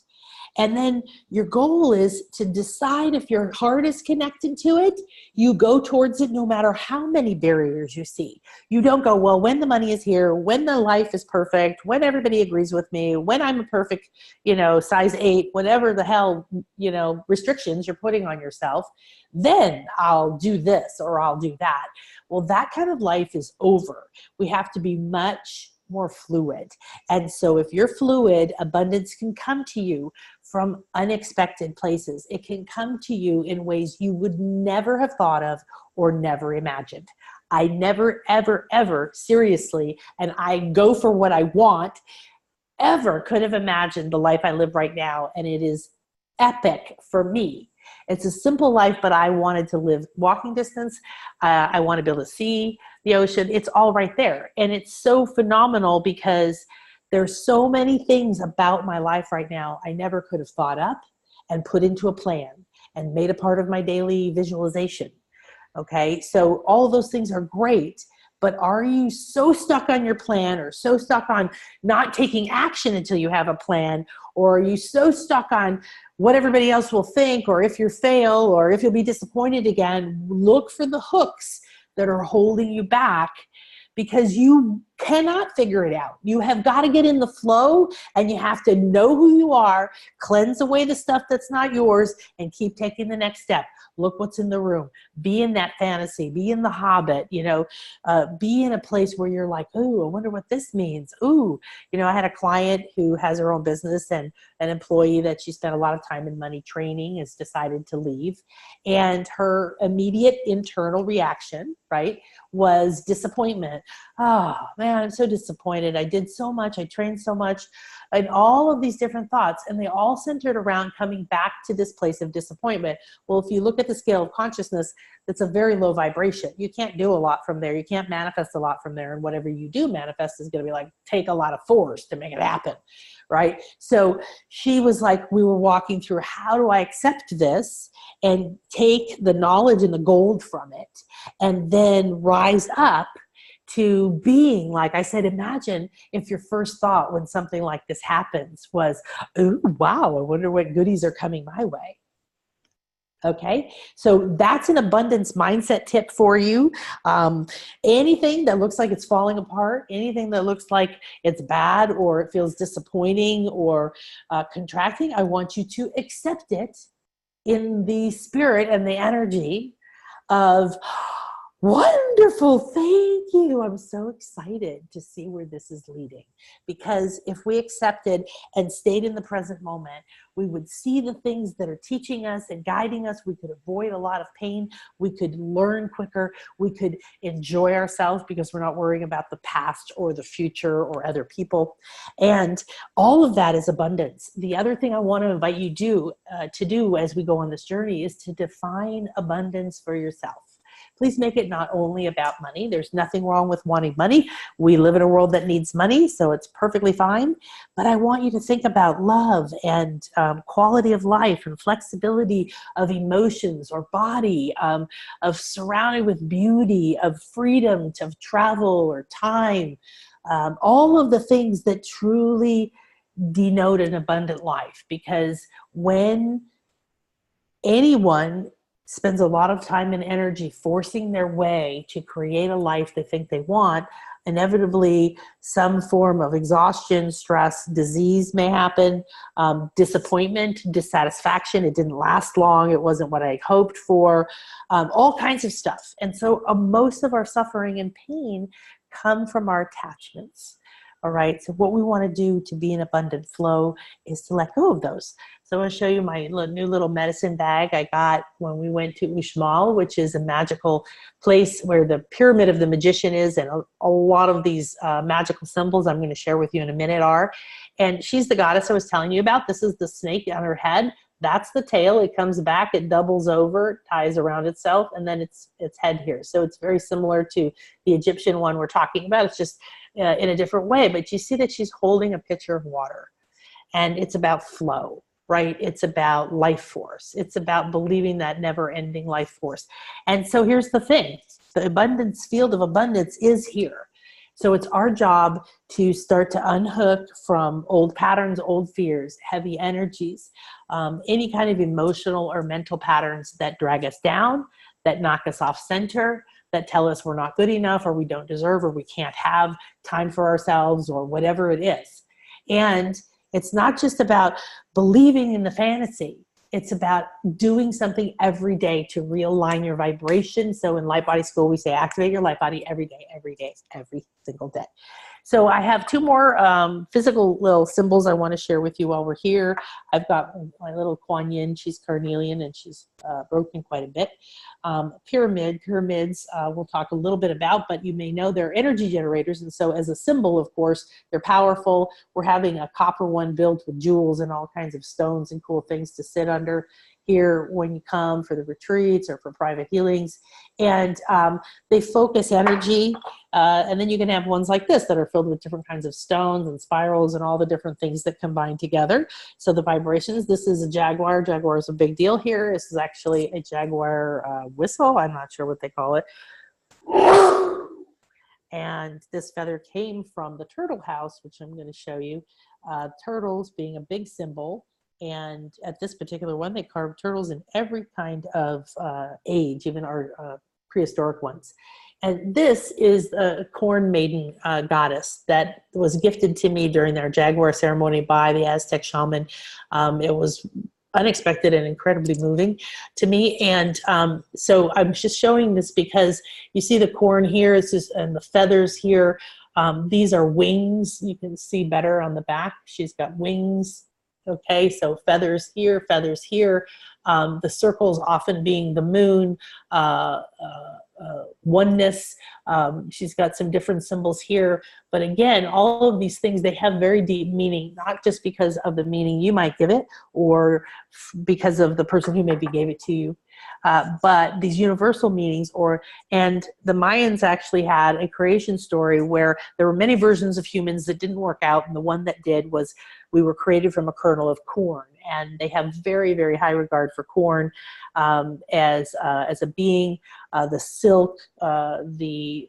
And then your goal is to decide if your heart is connected to it, you go towards it no matter how many barriers you see. You don't go, well, when the money is here, when the life is perfect, when everybody agrees with me, when I'm a perfect, size 8, whatever the hell, restrictions you're putting on yourself, then I'll do this or I'll do that. Well, that kind of life is over. We have to be much more fluid. And so if you're fluid, abundance can come to you from unexpected places. It can come to you in ways you would never have thought of or never imagined. I never, ever, ever, seriously, and I go for what I want, ever could have imagined the life I live right now. And it is epic for me. It's a simple life, but I wanted to live walking distance. I want to be able to see the ocean. It's all right there. And it's so phenomenal because there's so many things about my life right now I never could have thought up and put into a plan and made a part of my daily visualization. Okay, so all of those things are great. But are you so stuck on your plan, or so stuck on not taking action until you have a plan? Or are you so stuck on what everybody else will think, or if you fail, or if you'll be disappointed again? Look for the hooks that are holding you back, because you cannot figure it out. You have got to get in the flow, and you have to know who you are, cleanse away the stuff that's not yours, and keep taking the next step. Look what's in the room. Be in that fantasy. Be in the Hobbit, be in a place where you're like, ooh, I wonder what this means. Ooh, I had a client who has her own business, and an employee that she spent a lot of time and money training has decided to leave. And her immediate internal reaction, right, was disappointment. oh man, I'm so disappointed. I did so much. I trained so much, and all of these different thoughts, and they all centered around coming back to this place of disappointment. Well, if you look at the scale of consciousness, it's a very low vibration. You can't do a lot from there. You can't manifest a lot from there. And whatever you do manifest is going to be like, take a lot of force to make it happen. Right? So she was like, we were walking through, how do I accept this and take the knowledge and the gold from it and then rise up to being, like I said, imagine if your first thought when something like this happens was, ooh, wow, I wonder what goodies are coming my way. Okay, so that's an abundance mindset tip for you. Anything that looks like it's falling apart, anything that looks like it's bad or it feels disappointing or contracting, I want you to accept it in the spirit and the energy of, wonderful, thank you. I'm so excited to see where this is leading. Because if we accepted and stayed in the present moment, we would see the things that are teaching us and guiding us. We could avoid a lot of pain. We could learn quicker. We could enjoy ourselves because we're not worrying about the past or the future or other people. And all of that is abundance. The other thing I want to invite you to do as we go on this journey is to define abundance for yourself. Please make it not only about money. There's nothing wrong with wanting money. We live in a world that needs money, so it's perfectly fine. But I want you to think about love and quality of life and flexibility of emotions or body, of surrounding with beauty, of freedom to travel or time, all of the things that truly denote an abundant life. Because when anyone spends a lot of time and energy forcing their way to create a life they think they want, inevitably some form of exhaustion, stress, disease may happen, disappointment, dissatisfaction. It didn't last long. It wasn't what I hoped for, all kinds of stuff. And so most of our suffering and pain come from our attachments. All right. So what we want to do to be in abundant flow is to let go of those. So I'm going to show you my new little medicine bag I got when we went to Uxmal, which is a magical place where the pyramid of the magician is, and a lot of these magical symbols I'm going to share with you in a minute are. And she's the goddess I was telling you about. This is the snake on her head. That's the tail. It comes back, it doubles over, ties around itself, and then its head here. So it's very similar to the Egyptian one we're talking about. It's just in a different way. But you see that she's holding a pitcher of water. And it's about flow, right? It's about life force. It's about believing that never-ending life force. And so here's the thing. The abundance field of abundance is here. So it's our job to start to unhook from old patterns, old fears, heavy energies, any kind of emotional or mental patterns that drag us down, that knock us off center, that tell us we're not good enough or we don't deserve or we can't have time for ourselves or whatever it is. And it's not just about believing in the fantasy. It's about doing something every day to realign your vibration. So in Light Body School, we say activate your light body every day, every single day. So I have two more physical little symbols I want to share with you while we're here. I've got my little Kuan Yin. She's carnelian and she's broken quite a bit. Pyramids we'll talk a little bit about, but you may know they're energy generators. And so as a symbol, of course, they're powerful. We're having a copper one built with jewels and all kinds of stones and cool things to sit under here when you come for the retreats or for private healings. And they focus energy. And then you can have ones like this that are filled with different kinds of stones and spirals and all the different things that combine together. So the vibrations, this is a jaguar. Jaguar is a big deal here. This is actually a jaguar whistle. I'm not sure what they call it. And this feather came from the turtle house, which I'm going to show you. Turtles being a big symbol. And at this particular one, they carved turtles in every kind of age, even our prehistoric ones. And this is a corn maiden goddess that was gifted to me during their jaguar ceremony by the Aztec shaman. It was unexpected and incredibly moving to me. And so I'm just showing this because you see the corn here, it's just, and the feathers here. These are wings. You can see better on the back. She's got wings. Okay, so feathers here, feathers here. The circles often being the moon, oneness. She's got some different symbols here. But again, all of these things, they have very deep meaning, not just because of the meaning you might give it or because of the person who maybe gave it to you. But these universal meanings, and the Mayans actually had a creation story where there were many versions of humans that didn't work out, and the one that did was we were created from a kernel of corn, and they have very, very high regard for corn as a being. The silk, the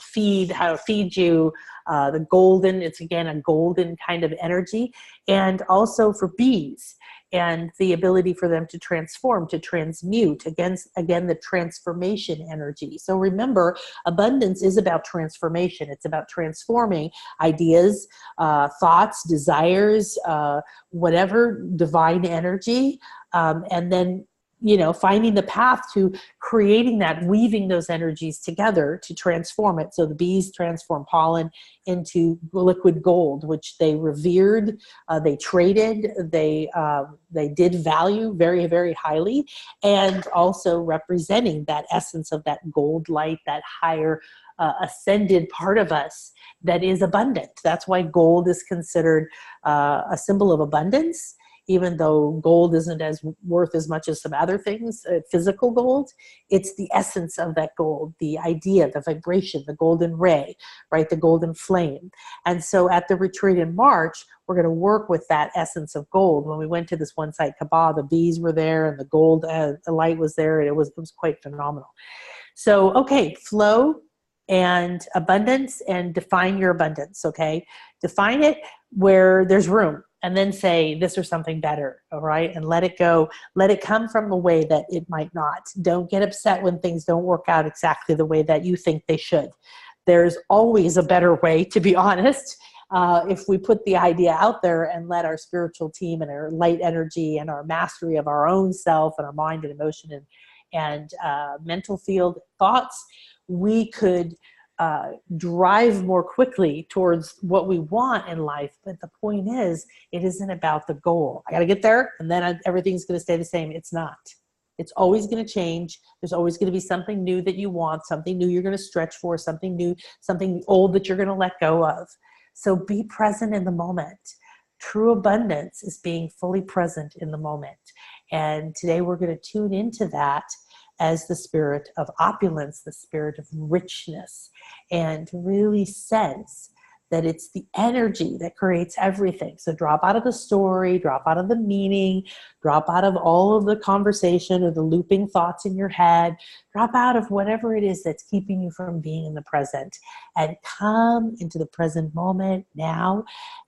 feed, how to feed you, the golden, it's again a golden kind of energy, and also for bees and the ability for them to transform, to transmute, again the transformation energy. So remember, abundance is about transformation. It's about transforming ideas, thoughts, desires, whatever divine energy, and then finding the path to creating that, weaving those energies together to transform it. So the bees transform pollen into liquid gold, which they revered, they traded, they did value very, very highly, and also representing that essence of that gold light, that higher ascended part of us that is abundant. That's why gold is considered a symbol of abundance. Even though gold isn't as worth as much as some other things, physical gold, it's the essence of that gold, the idea, the vibration, the golden ray, right? The golden flame. And so at the retreat in March, we're going to work with that essence of gold. When we went to this one site, Kabah, the bees were there and the gold, the light was there, and it was quite phenomenal. So, okay, flow and abundance, and define your abundance, okay? Define it where there's room. And then say this or something better, all right? And let it go. Let it come from a way that it might not. Don't get upset when things don't work out exactly the way that you think they should. There's always a better way, to be honest. If we put the idea out there and let our spiritual team and our light energy and our mastery of our own self and our mind and emotion and mental field thoughts, we could drive more quickly towards what we want in life. But the point is, it isn't about the goal. I got to get there and then everything's going to stay the same. It's not. It's always going to change. There's always going to be something new that you want, something new you're going to stretch for, something new, something old that you're going to let go of. So be present in the moment. True abundance is being fully present in the moment. And today we're going to tune into that as the spirit of opulence, the spirit of richness, and really sense that it's the energy that creates everything. So drop out of the story, drop out of the meaning, drop out of all of the conversation or the looping thoughts in your head, drop out of whatever it is that's keeping you from being in the present, and come into the present moment now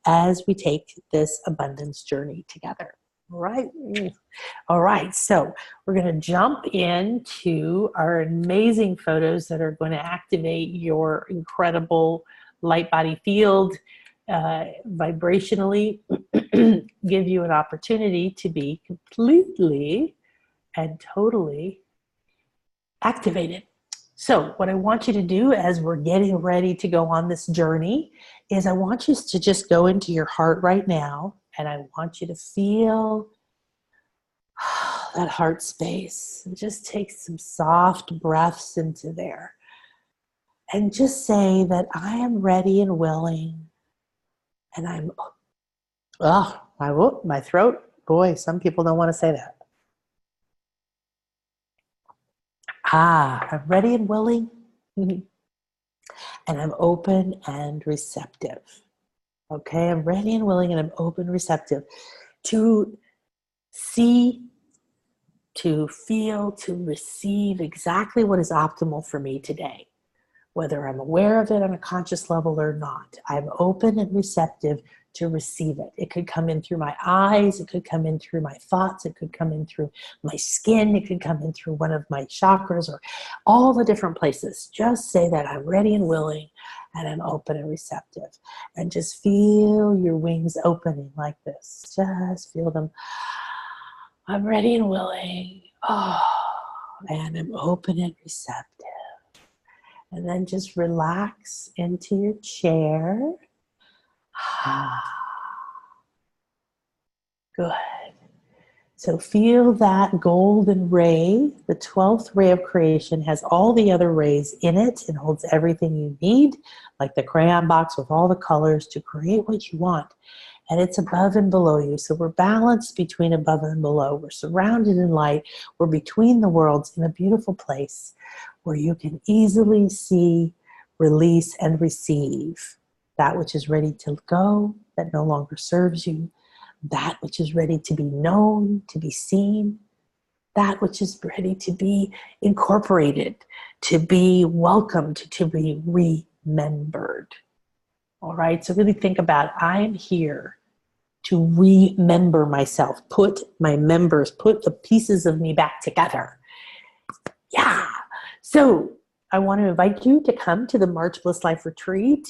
as we take this abundance journey together. All right. All right. So we're going to jump into our amazing photos that are going to activate your incredible light body field vibrationally, give you an opportunity to be completely and totally activated. So what I want you to do as we're getting ready to go on this journey is I want you to just go into your heart right now. And I want you to feel that heart space. And just take some soft breaths into there. And just say that I am ready and willing. And I'm, my throat. Boy, some people don't want to say that. I'm ready and willing. And I'm open and receptive. Okay, I'm ready and willing, and I'm open and receptive to see, to feel, to receive exactly what is optimal for me today. Whether I'm aware of it on a conscious level or not, I'm open and receptive to receive it. It could come in through my eyes, it could come in through my thoughts, it could come in through my skin, it could come in through one of my chakras, or all the different places. Just say that I'm ready and willing, and I'm open and receptive. And just feel your wings opening like this. Just feel them. I'm ready and willing. And I'm open and receptive. And then just relax into your chair. Good. So feel that golden ray. The 12th ray of creation has all the other rays in it and holds everything you need, like the crayon box with all the colors to create what you want. And it's above and below you. So we're balanced between above and below. We're surrounded in light. We're between the worlds in a beautiful place where you can easily see, release, and receive that which is ready to go, that no longer serves you, that which is ready to be known, to be seen, that which is ready to be incorporated, to be welcomed, to be remembered. All right, so really think about, I'm here to remember myself, put my members, put the pieces of me back together. Yeah, so I want to invite you to come to the March Bliss Life Retreat.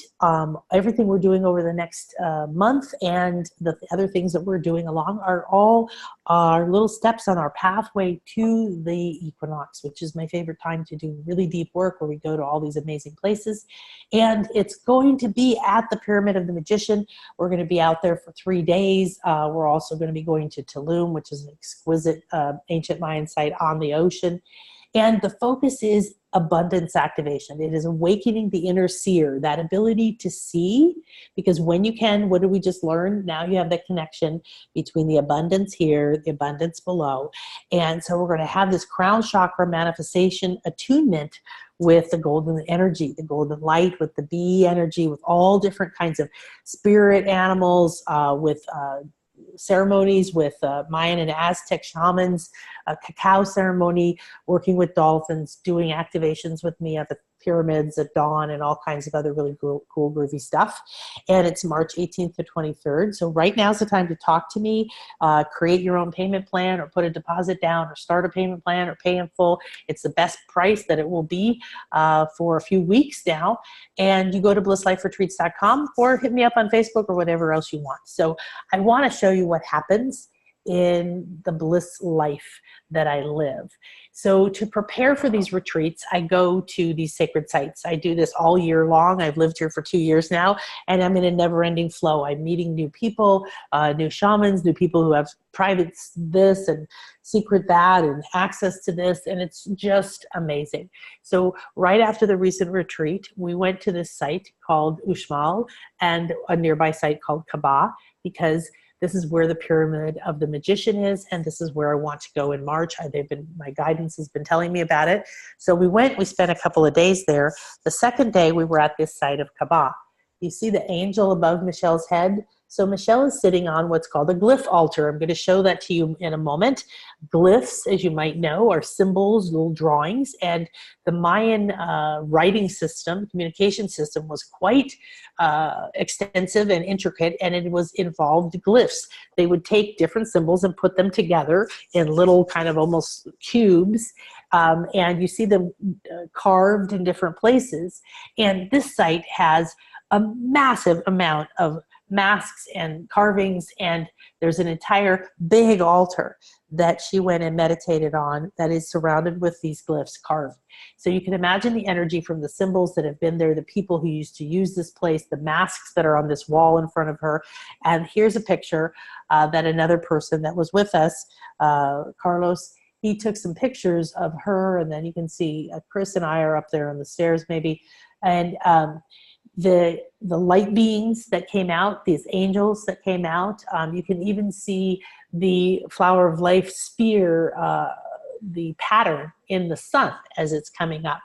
Everything we're doing over the next month and the other things that we're doing along are all our little steps on our pathway to the equinox, which is my favorite time to do really deep work, where we go to all these amazing places. And it's going to be at the Pyramid of the Magician. We're going to be out there for 3 days. We're also going to be going to Tulum, which is an exquisite ancient Mayan site on the ocean. And the focus is abundance activation. It is awakening the inner seer, that ability to see, because when you can, what did we just learn? Now you have the connection between the abundance here, the abundance below. And so we're going to have this crown chakra manifestation attunement with the golden energy, the golden light, with the bee energy, with all different kinds of spirit animals, with ceremonies with Mayan and Aztec shamans, a cacao ceremony, working with dolphins, doing activations with me at the pyramids at dawn, and all kinds of other really cool, groovy stuff. And it's March 18th to 23rd. So right now is the time to talk to me, create your own payment plan, or put a deposit down, or start a payment plan, or pay in full. It's the best price that it will be for a few weeks now. And you go to blissliferetreats.com or hit me up on Facebook or whatever else you want. So I want to show you what happens in the bliss life that I live. So to prepare for these retreats, I go to these sacred sites. I do this all year long. I've lived here for 2 years now, and I'm in a never-ending flow. I'm meeting new people, new shamans, new people who have private this and secret that and access to this, and it's just amazing. So right after the recent retreat, we went to this site called Uxmal and a nearby site called Kaaba, because this is where the Pyramid of the Magician is, and this is where I want to go in March. My guidance has been telling me about it. So we spent a couple of days there. The second day we were at this site of Kaaba. You see the angel above Michelle's head? So Michelle is sitting on what's called a glyph altar. I'm going to show that to you in a moment. Glyphs, as you might know, are symbols, little drawings, and the Mayan writing system, communication system, was quite extensive and intricate, and it was involved glyphs. They would take different symbols and put them together in little kind of almost cubes, and you see them carved in different places. And this site has a massive amount of masks and carvings, and there's an entire big altar that she went and meditated on that is surrounded with these glyphs carved. So you can imagine the energy from the symbols that have been there, the people who used to use this place, the masks that are on this wall in front of her. And here's a picture that another person that was with us, Carlos, he took some pictures of her, and then you can see Chris and I are up there on the stairs maybe, and the light beings that came out, these angels that came out. You can even see the flower of life spear, the pattern in the sun as it's coming up.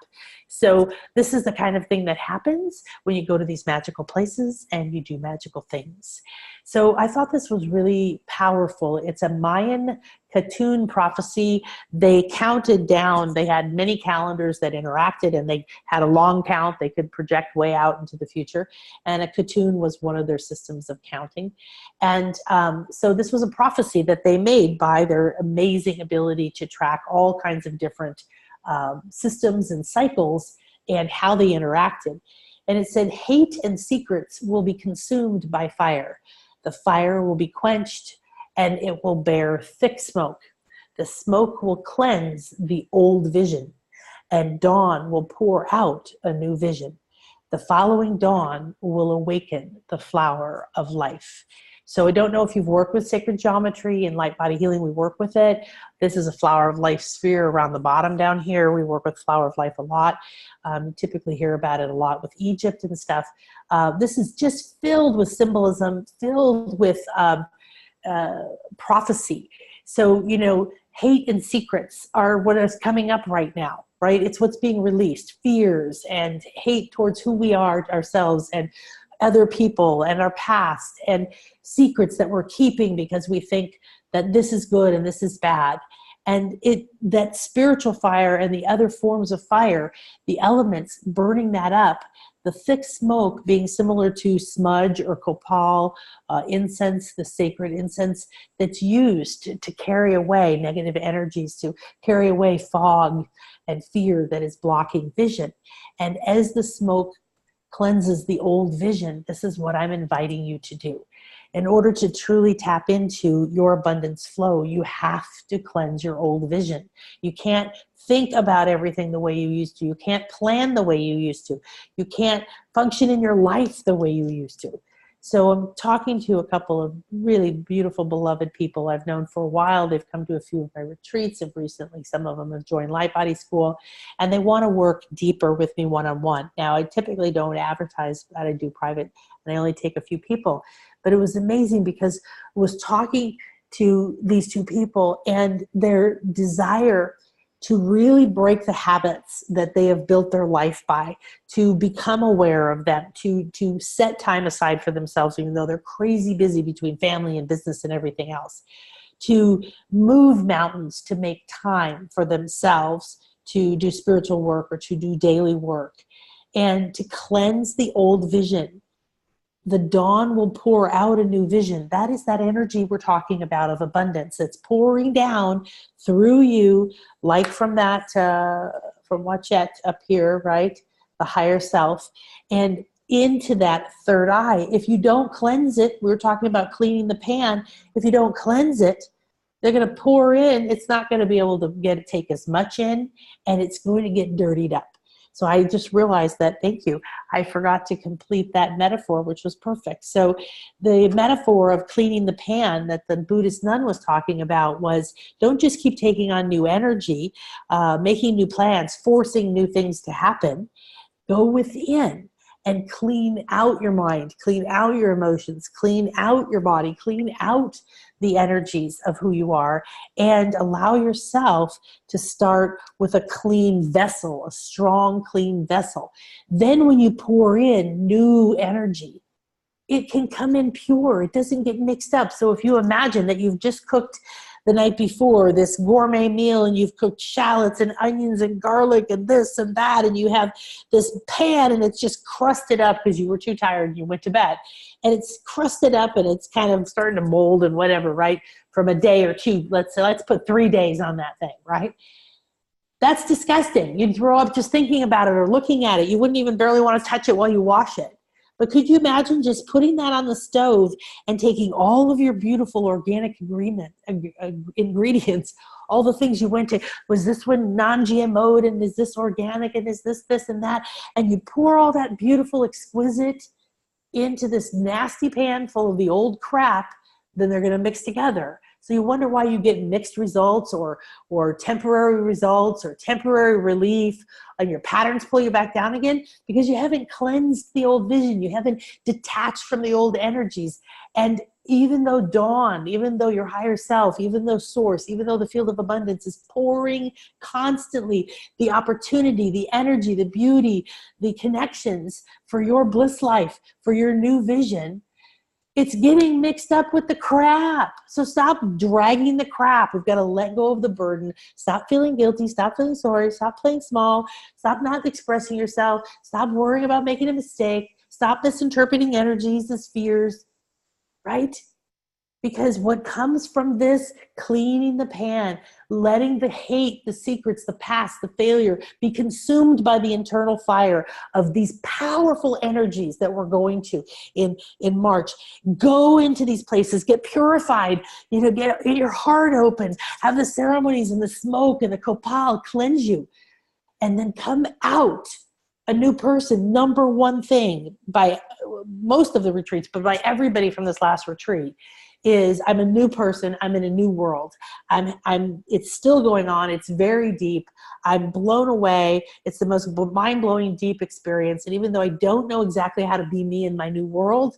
So this is the kind of thing that happens when you go to these magical places and you do magical things. So I thought this was really powerful. It's a Mayan Katun prophecy. They counted down. They had many calendars that interacted, and they had a long count. They could project way out into the future. And a Katun was one of their systems of counting. And so this was a prophecy that they made by their amazing ability to track all kinds of different systems and cycles and how they interacted. And it said, hate and secrets will be consumed by fire. The fire will be quenched, and it will bear thick smoke. The smoke will cleanse the old vision, and dawn will pour out a new vision. The following dawn will awaken the flower of life. So I don't know if you've worked with sacred geometry and light body healing. We work with it. This is a flower of life sphere around the bottom down here. We work with flower of life a lot. Typically hear about it a lot with Egypt and stuff. This is just filled with symbolism, filled with prophecy. So, you know, hate and secrets are what is coming up right now, right? It's what's being released. Fears and hate towards who we are ourselves and other people and our past, and secrets that we're keeping because we think that this is good and this is bad. And that spiritual fire and the other forms of fire, the elements burning that up, the thick smoke being similar to smudge or copal, incense, the sacred incense that's used to carry away negative energies, to carry away fog and fear that is blocking vision. And as the smoke cleanses the old vision, this is what I'm inviting you to do. In order to truly tap into your abundance flow, you have to cleanse your old vision. You can't think about everything the way you used to. You can't plan the way you used to. You can't function in your life the way you used to. So I'm talking to a couple of really beautiful, beloved people I've known for a while. They've come to a few of my retreats, and recently some of them have joined Light Body School, and they want to work deeper with me one-on-one. Now, I typically don't advertise that. I do private, and I only take a few people. But it was amazing because I was talking to these two people and their desire to really break the habits that they have built their life by, to become aware of them, to set time aside for themselves, even though they're crazy busy between family and business and everything else, to move mountains, to make time for themselves, to do spiritual work or to do daily work, and to cleanse the old vision. The dawn will pour out a new vision. That is that energy we're talking about of abundance. It's pouring down through you, like from that, from Wachet up here, right? The higher self, and into that third eye. If you don't cleanse it, we were talking about cleaning the pan. If you don't cleanse it, they're going to pour in. It's not going to be able to take as much in, and it's going to get dirtied up. So I just realized that, thank you, I forgot to complete that metaphor, which was perfect. So the metaphor of cleaning the pan that the Buddhist nun was talking about was, don't just keep taking on new energy, making new plans, forcing new things to happen. Go within and clean out your mind, clean out your emotions, clean out your body, clean out the energies of who you are, and allow yourself to start with a clean vessel, a strong, clean vessel. Then when you pour in new energy, it can come in pure. It doesn't get mixed up. So if you imagine that you've just cooked the night before this gourmet meal, and you've cooked shallots and onions and garlic and this and that, and you have this pan and it's just crusted up because you were too tired and you went to bed, and it's crusted up and it's kind of starting to mold and whatever, right? From a day or two, let's put 3 days on that thing, right? That's disgusting. You'd throw up just thinking about it or looking at it. You wouldn't even barely want to touch it while you wash it. But could you imagine just putting that on the stove and taking all of your beautiful organic ingredients, all the things you went to, was this one non-GMO'd, and is this organic, and is this and that, and you pour all that beautiful, exquisite into this nasty pan full of the old crap, then they're going to mix together. So you wonder why you get mixed results or temporary results or temporary relief, and your patterns pull you back down again, because you haven't cleansed the old vision. You haven't detached from the old energies. And even though dawn, even though your higher self, even though source, even though the field of abundance is pouring constantly the opportunity, the energy, the beauty, the connections for your bliss life, for your new vision, it's getting mixed up with the crap. So stop dragging the crap. We've got to let go of the burden. Stop feeling guilty. Stop feeling sorry. Stop playing small. Stop not expressing yourself. Stop worrying about making a mistake. Stop misinterpreting energies as fears, right? Because what comes from this cleaning the pan, letting the hate, the secrets, the past, the failure be consumed by the internal fire of these powerful energies that we're going to in March. Go into these places, get purified, get your heart open, have the ceremonies and the smoke and the copal cleanse you, and then come out a new person, number one thing by most of the retreats, but by everybody from this last retreat, is I'm a new person. I'm in a new world. It's still going on. It's very deep. I'm blown away. It's the most mind-blowing, deep experience. And even though I don't know exactly how to be me in my new world,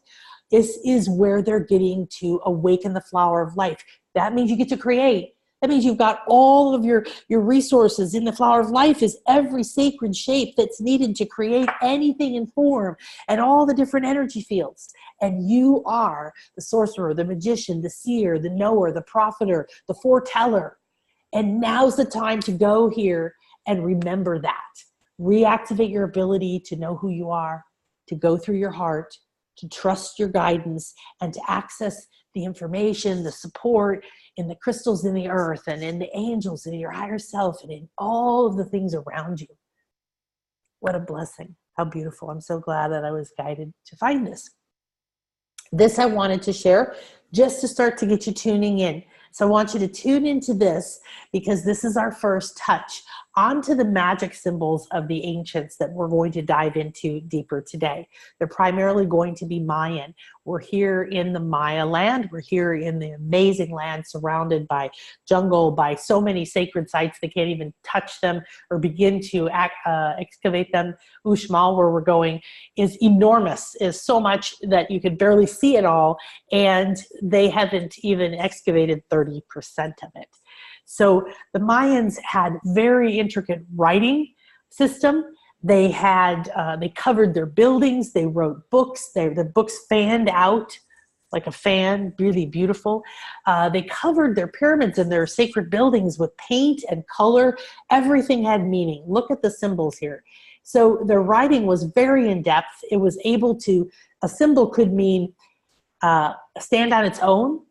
this is where they're getting to awaken the flower of life. That means you get to create. That means you've got all of your resources in the flower of life is every sacred shape that's needed to create anything in form and all the different energy fields. And you are the sorcerer, the magician, the seer, the knower, the propheter, the foreteller. And now's the time to go here and remember that. Reactivate your ability to know who you are, to go through your heart, to trust your guidance, and to access the information, the support in the crystals in the earth and in the angels and in your higher self and in all of the things around you. What a blessing. How beautiful. I'm so glad that I was guided to find this. This I wanted to share just to start to get you tuning in. So I want you to tune into this because this is our first touch onto the magic symbols of the ancients that we're going to dive into deeper today. They're primarily going to be Mayan. We're here in the Maya land. We're here in the amazing land surrounded by jungle, by so many sacred sites they can't even touch them or begin to excavate them. Uxmal, where we're going, is enormous, is so much that you could barely see it all, and they haven't even excavated 30% of it. So the Mayans had very intricate writing system. They had, they covered their buildings. They wrote books. The books fanned out like a fan, really beautiful. They covered their pyramids and their sacred buildings with paint and color. Everything had meaning. Look at the symbols here. So their writing was very in depth. It was able to, a symbol could mean stand on its own,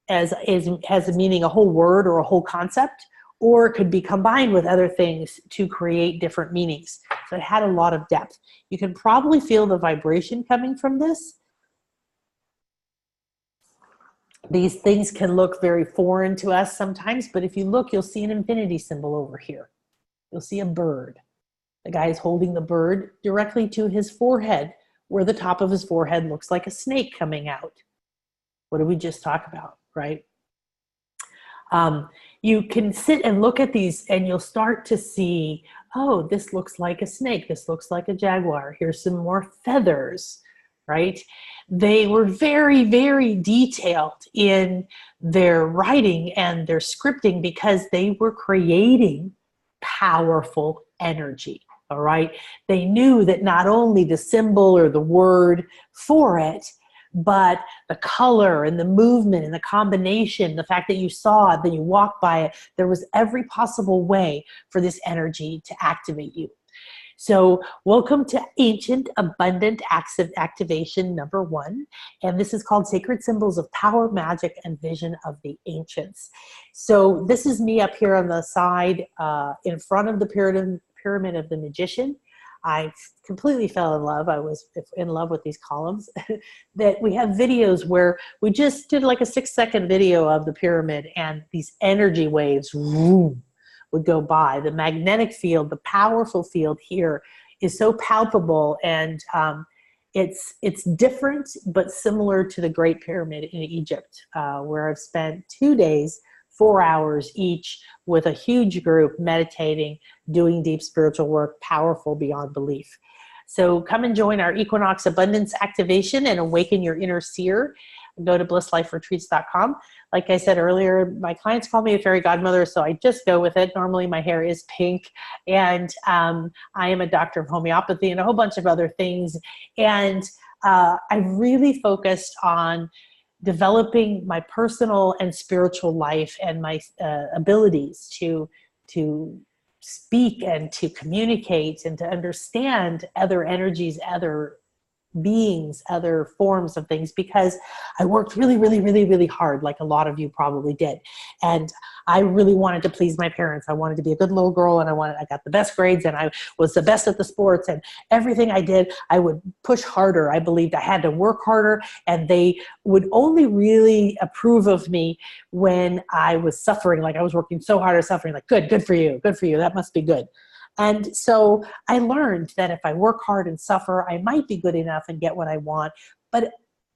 has a meaning, a whole word or a whole concept, or it could be combined with other things to create different meanings. So it had a lot of depth. You can probably feel the vibration coming from this. These things can look very foreign to us sometimes, but if you look, you'll see an infinity symbol over here. You'll see a bird. The guy is holding the bird directly to his forehead, where the top of his forehead looks like a snake coming out. What did we just talk about, right? You can sit and look at these and you'll start to see, oh, this looks like a snake. This looks like a jaguar. Here's some more feathers, right? They were very, very detailed in their writing and their scripting because they were creating powerful energy, all right? They knew that not only the symbol or the word for it, but the color and the movement and the combination, the fact that you saw it, that you walked by it, there was every possible way for this energy to activate you. So welcome to Ancient Abundant Activation number 1. And this is called Sacred Symbols of Power, Magic, and Vision of the Ancients. So this is me up here on the side in front of the pyramid of the magician. I completely fell in love. I was in love with these columns. That we have videos where we just did like a 6-second video of the pyramid and these energy waves would go by. The magnetic field, the powerful field here is so palpable, and it's different but similar to the Great Pyramid in Egypt, where I've spent 2 days, 4 hours each with a huge group meditating, doing deep spiritual work, powerful beyond belief. So come and join our Equinox Abundance Activation and awaken your inner seer. Go to blissliferetreats.com. Like I said earlier, my clients call me a fairy godmother, so I just go with it. Normally my hair is pink, and I am a doctor of homeopathy and a whole bunch of other things. And I really focused on developing my personal and spiritual life and my abilities to speak and to communicate and to understand other energies, other beings, other forms of things, because I worked really, really, really, really hard, like a lot of you probably did. And I really wanted to please my parents. I wanted to be a good little girl, and I got the best grades, and I was the best at the sports, and everything I did, I would push harder. I believed I had to work harder, and they would only really approve of me when I was suffering, like I was working so hard or suffering, like good for you, that must be good. And so I learned that if I work hard and suffer, I might be good enough and get what I want. But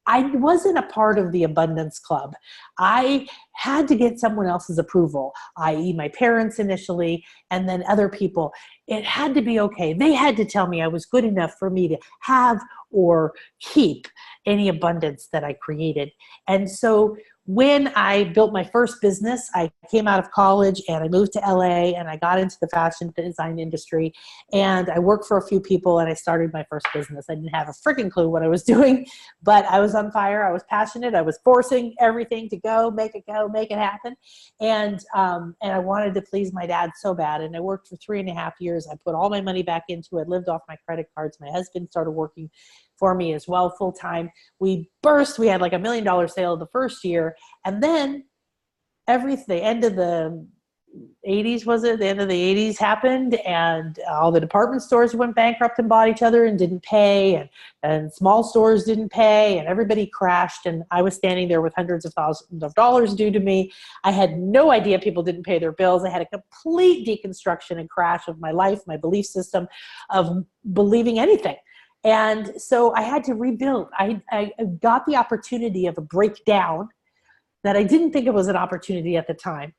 I wasn't a part of the abundance club. I had to get someone else's approval, i.e. my parents initially, and then other people. It had to be okay. They had to tell me I was good enough for me to have or keep any abundance that I created. And so when I built my first business, I came out of college and I moved to LA and I got into the fashion design industry, and I worked for a few people and I started my first business. I didn't have a freaking clue what I was doing, but I was on fire. I was passionate. I was forcing everything to go, make it happen. And I wanted to please my dad so bad. And I worked for 3.5 years. I put all my money back into it, lived off my credit cards. My husband started working for me as well, full time. We had like $1 million sale the first year. And then the end of the 80s, was it? The end of the 80s happened, and all the department stores went bankrupt and bought each other and didn't pay, and small stores didn't pay, and everybody crashed, and I was standing there with hundreds of thousands of dollars due to me. I had no idea people didn't pay their bills. I had a complete deconstruction and crash of my life, my belief system of believing anything. And so I had to rebuild. I got the opportunity of a breakdown that I didn't think it was an opportunity at the time.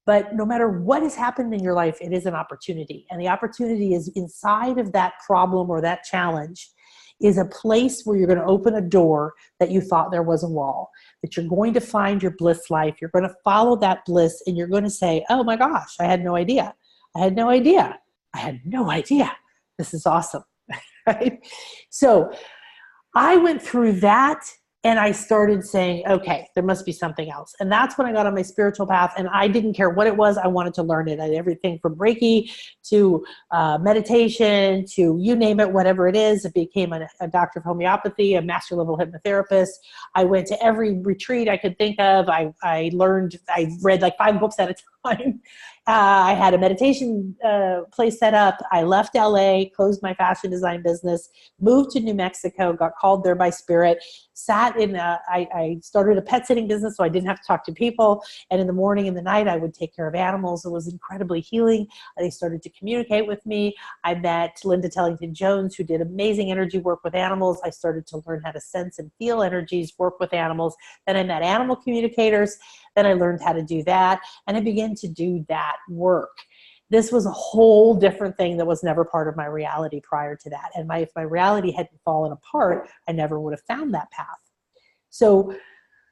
But no matter what has happened in your life, it is an opportunity. And the opportunity is inside of that problem or that challenge is a place where you're going to open a door that you thought there was a wall, that you're going to find your bliss life. You're going to follow that bliss, and you're going to say, oh my gosh, I had no idea. I had no idea. I had no idea. This is awesome. Right? So I went through that, and I started saying, okay, there must be something else. And that's when I got on my spiritual path, and I didn't care what it was. I wanted to learn it. I had everything from Reiki to meditation to you name it, whatever it is. I became a doctor of homeopathy, a master level hypnotherapist. I went to every retreat I could think of. I read like 5 books at a time. I had a meditation place set up. I left LA, closed my fashion design business, moved to New Mexico, got called there by spirit, I started a pet sitting business so I didn't have to talk to people. And in the morning and the night, I would take care of animals. It was incredibly healing. They started to communicate with me. I met Linda Tellington-Jones, who did amazing energy work with animals. I started to learn how to sense and feel energies, work with animals. Then I met animal communicators. Then I learned how to do that. And I began to do that work. This was a whole different thing that was never part of my reality prior to that. And if my reality hadn't fallen apart, I never would have found that path. So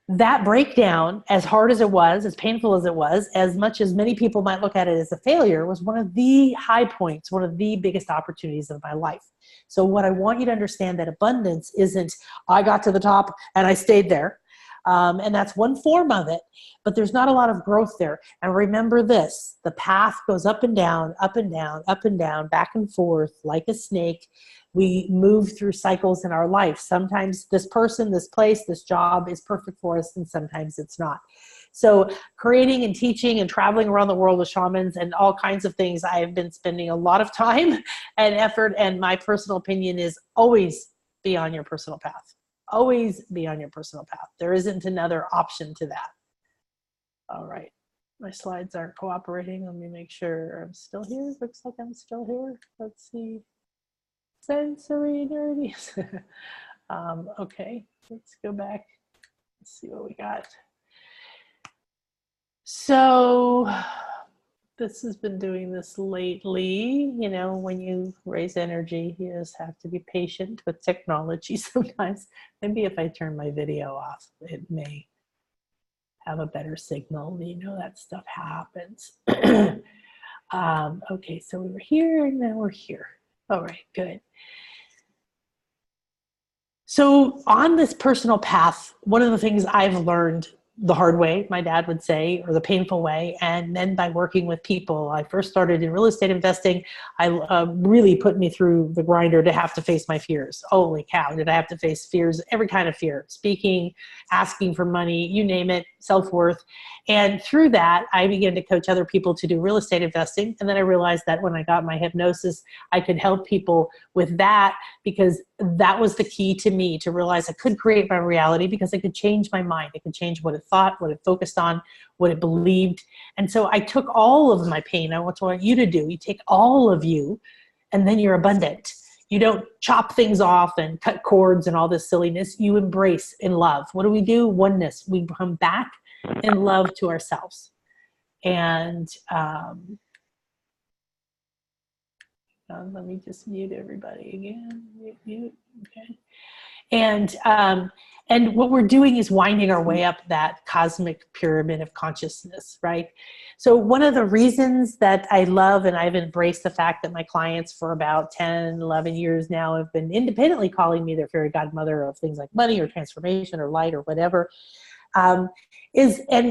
that breakdown, as hard as it was, as painful as it was, as much as many people might look at it as a failure, was one of the high points, one of the biggest opportunities of my life. So what I want you to understand, that abundance isn't, I got to the top and I stayed there. And that's one form of it, but there's not a lot of growth there. And remember this, the path goes up and down, up and down, up and down, back and forth like a snake. We move through cycles in our life. Sometimes this person, this place, this job is perfect for us, and sometimes it's not. So creating and teaching and traveling around the world with shamans and all kinds of things, I have been spending a lot of time and effort, and my personal opinion is always be on your personal path. Always be on your personal path. There isn't another option to that. All right. My slides aren't cooperating. Let me make sure I'm still here. Looks like I'm still here. Let's see. Sensory nerdies. Okay. Let's go back. Let's see what we got. So this has been doing this lately. You know, when you raise energy, you just have to be patient with technology sometimes. Maybe if I turn my video off, it may have a better signal. You know, that stuff happens. Okay, so we were here and now we're here. All right, good. So on this personal path, one of the things I've learned the hard way, my dad would say, or the painful way, and then by working with people. I first started in real estate investing. I really put me through the grinder to have to face my fears. Holy cow, did I have to face fears, every kind of fear, speaking, asking for money, you name it. self-worth. And through that, I began to coach other people to do real estate investing. And then I realized that when I got my hypnosis, I could help people with that, because that was the key to me, to realize I could create my reality because I could change my mind. I could change what it thought, what it focused on, what it believed. And so I took all of my pain. I want you to do. You take all of you, and then you're abundant. You don't chop things off and cut cords and all this silliness. You embrace in love. What do? Oneness. We come back in love to ourselves. And let me just mute everybody again. Mute. Okay. And what we're doing is winding our way up that cosmic pyramid of consciousness, right? So one of the reasons that I love, and I've embraced the fact that my clients for about 10, 11 years now have been independently calling me their fairy godmother of things like money or transformation or light or whatever, and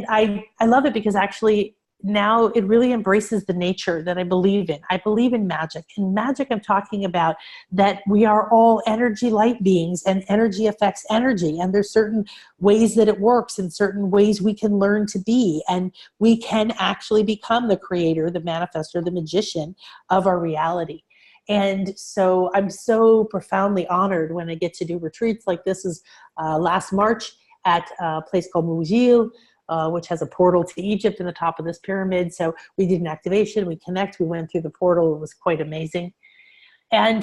I love it because actually now it really embraces the nature that I believe in. I believe in magic. In magic, I'm talking about that we are all energy light beings, and energy affects energy. And there's certain ways that it works and certain ways we can learn to be. And we can actually become the creator, the manifestor, the magician of our reality. And so I'm so profoundly honored when I get to do retreats like this. Is last March at a place called Mujil, which has a portal to Egypt in the top of this pyramid. So we did an activation, we we went through the portal. It was quite amazing. And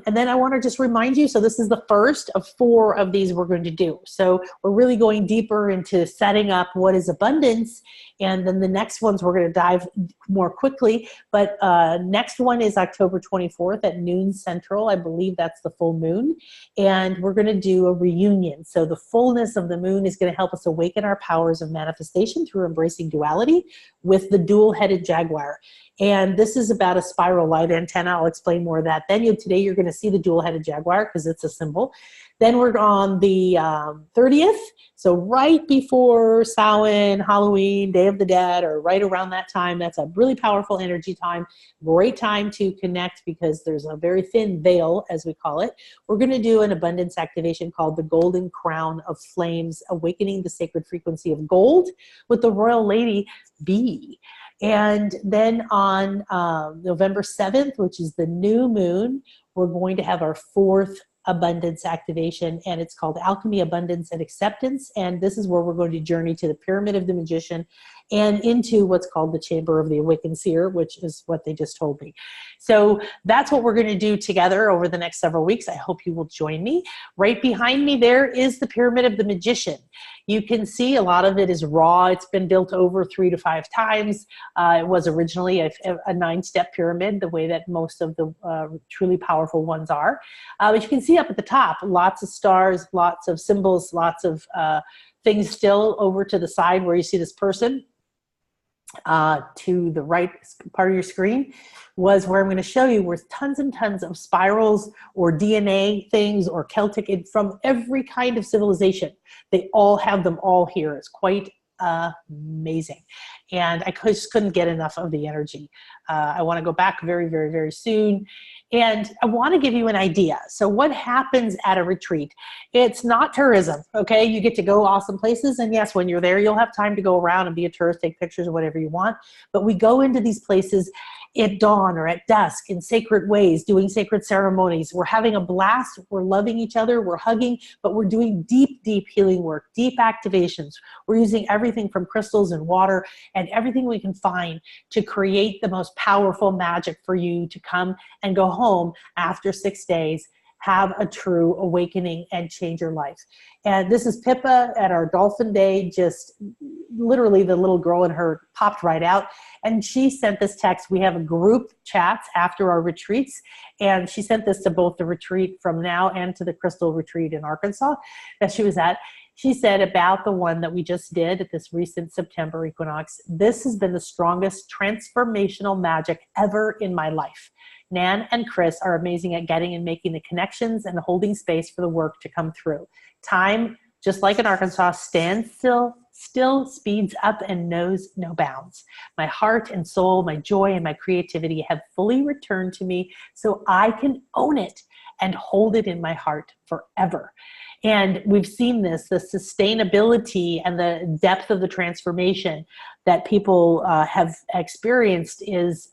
then I want to just remind you, so this is the first of 4 of these we're going to do. So we're really going deeper into setting up what is abundance. And then the next ones we're going to dive more quickly. But next one is October 24th at noon Central. I believe that's the full moon. And we're going to do a reunion. So the fullness of the moon is going to help us awaken our powers of manifestation through embracing duality with the dual-headed jaguar. And this is about a spiral light antenna. I'll explain more of that. Then today you're going to see the dual-headed jaguar because it's a symbol. Then we're on the 30th, so right before Samhain, Halloween, Day of the Dead, or right around that time. That's a really powerful energy time. Great time to connect because there's a very thin veil, as we call it. We're going to do an abundance activation called the Golden Crown of Flames, awakening the sacred frequency of gold with the Royal Lady Bee. And then on November 7th, which is the new moon, we're going to have our 4th abundance activation, and it's called Alchemy, Abundance, and Acceptance. And this is where we're going to journey to the Pyramid of the Magician and into what's called the Chamber of the Awakened Seer, which is what they just told me. So that's what we're going to do together over the next several weeks. I hope you will join me. Right behind me there is the Pyramid of the Magician. You can see a lot of it is raw. It's been built over 3 to 5 times. It was originally a 9-step pyramid, the way that most of the truly powerful ones are. But you can see up at the top, lots of stars, lots of symbols, lots of things still over to the side where you see this person. To the right part of your screen was where I'm going to show you where tons and tons of spirals or DNA things or Celtic from every kind of civilization. They all have them all here. It's quite amazing. And I just couldn't get enough of the energy. I want to go back very, very, very soon. And I want to give you an idea. So what happens at a retreat? It's not tourism, okay? You get to go awesome places. And yes, when you're there, you'll have time to go around and be a tourist, take pictures or whatever you want. But we go into these places at dawn or at dusk in sacred ways, doing sacred ceremonies. We're having a blast. We're loving each other. We're hugging, but we're doing deep, deep healing work, deep activations. We're using everything from crystals and water and everything we can find to create the most powerful magic for you to come and go home after 6 days, have a true awakening and change your life. And this is Pippa at our Dolphin Day. Just literally the little girl in her popped right out. And she sent this text. We have a group chats after our retreats. And she sent this to both the retreat from now and to the Crystal Retreat in Arkansas that she was at. She said about the one that we just did at this recent September equinox, this has been the strongest transformational magic ever in my life. Nan and Chris are amazing at getting and making the connections and holding space for the work to come through. Time, just like in Arkansas, stands still, speeds up and knows no bounds. My heart and soul, my joy and my creativity have fully returned to me so I can own it and hold it in my heart forever. And we've seen this, the sustainability and the depth of the transformation that people have experienced is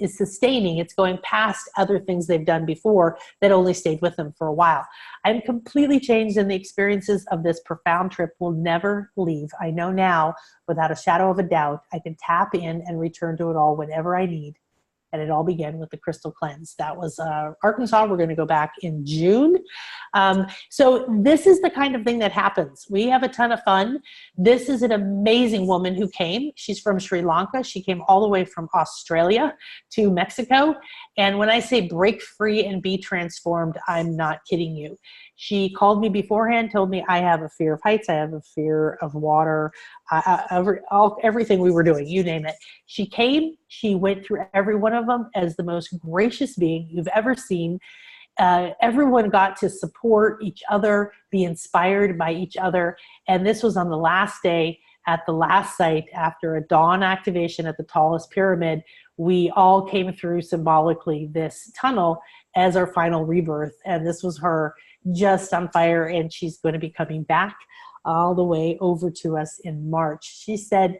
sustaining. It's going past other things they've done before that only stayed with them for a while. I'm completely changed, and the experiences of this profound trip will never leave. I know now, without a shadow of a doubt, I can tap in and return to it all whenever I need. And it all began with the crystal cleanse. That was Arkansas. We're going to go back in June. So this is the kind of thing that happens. We have a ton of fun. This is an amazing woman who came. She's from Sri Lanka. She came all the way from Australia to Mexico. And when I say break free and be transformed, I'm not kidding you. She called me beforehand, told me I have a fear of heights, I have a fear of water, everything we were doing, you name it. She came, she went through every one of them as the most gracious being you've ever seen. Everyone got to support each other, be inspired by each other. And this was on the last day at the last site after a dawn activation at the tallest pyramid. We all came through symbolically this tunnel as our final rebirth. And this was her just on fire, and she's going to be coming back all the way over to us in March. She said,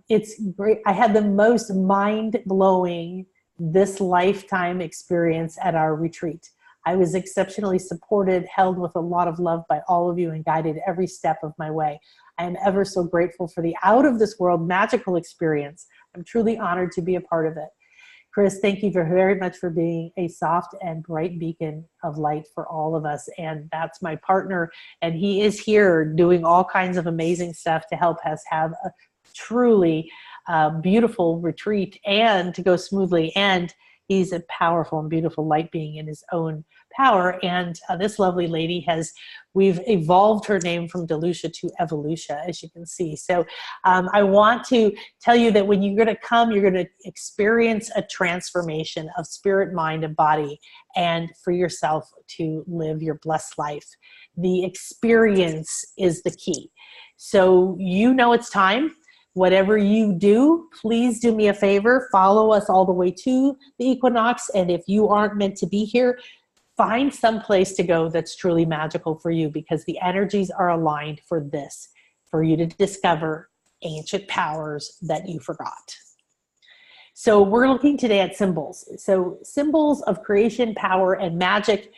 it's great. I had the most mind-blowing this lifetime experience at our retreat. I was exceptionally supported, held with a lot of love by all of you, and guided every step of my way. I am ever so grateful for the out of this world magical experience. I'm truly honored to be a part of it. Chris, thank you very much for being a soft and bright beacon of light for all of us. And that's my partner. And he is here doing all kinds of amazing stuff to help us have a truly beautiful retreat and to go smoothly. And he's a powerful and beautiful light being in his own power. And this lovely lady we've evolved her name from Delucia to Evolucia, as you can see. So I want to tell you that when you're going to come, you're going to experience a transformation of spirit, mind, and body, and for yourself to live your blessed life. The experience is the key. So you know it's time. Whatever you do, please do me a favor. Follow us all the way to the equinox. And if you aren't meant to be here, find some place to go that's truly magical for you, because the energies are aligned for this, for you to discover ancient powers that you forgot. So we're looking today at symbols. So symbols of creation, power, and magic.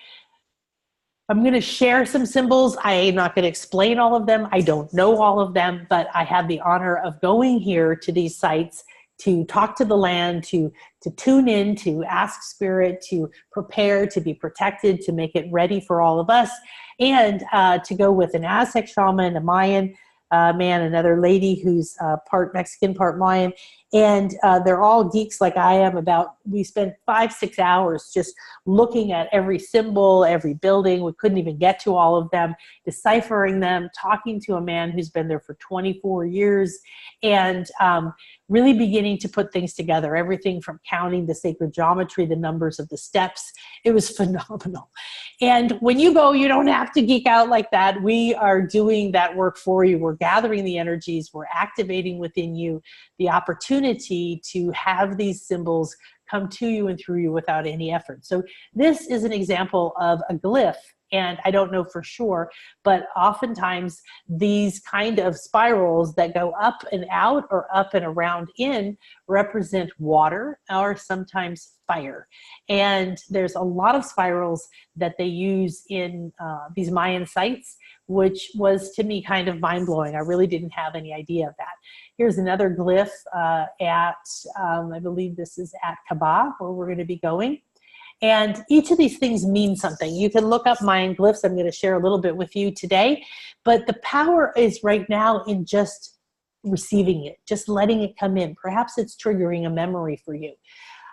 I'm going to share some symbols. I'm not going to explain all of them. I don't know all of them, but I have the honor of going here to these sites to talk to the land, to tune in, to ask spirit, to prepare, to be protected, to make it ready for all of us, and to go with an Aztec shaman, a Mayan man, another lady who's part Mexican, part Mayan, and they're all geeks like I am we spent 5-6 hours just looking at every symbol, every building. We couldn't even get to all of them, deciphering them, talking to a man who's been there for 24 years, and really beginning to put things together, everything from counting the sacred geometry, the numbers of the steps. It was phenomenal. And when you go, you don't have to geek out like that. We are doing that work for you. We're gathering the energies. We're activating within you the opportunity to have these symbols come to you and through you without any effort. So this is an example of a glyph. And I don't know for sure, but oftentimes these kind of spirals that go up and out or up and around in represent water or sometimes fire. And there's a lot of spirals that they use in these Mayan sites, which was to me kind of mind-blowing. I really didn't have any idea of that. Here's another glyph I believe this is at Kaaba, where we're going to be going. And each of these things mean something. You can look up Mayan glyphs. I'm going to share a little bit with you today. But the power is right now in just receiving it, just letting it come in. Perhaps it's triggering a memory for you.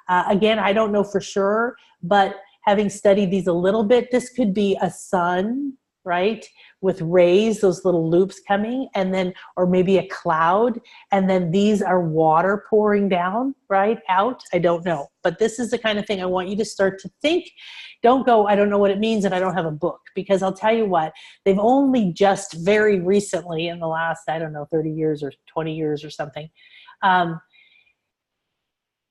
Again, I don't know for sure, but having studied these a little bit, this could be a sun, right, with rays, those little loops coming, and then, or maybe a cloud, and then these are water pouring down, right, out. I don't know, but this is the kind of thing I want you to start to think. Don't go, I don't know what it means and I don't have a book, because I'll tell you what, they've only just very recently in the last, I don't know, 30 years or 20 years or something,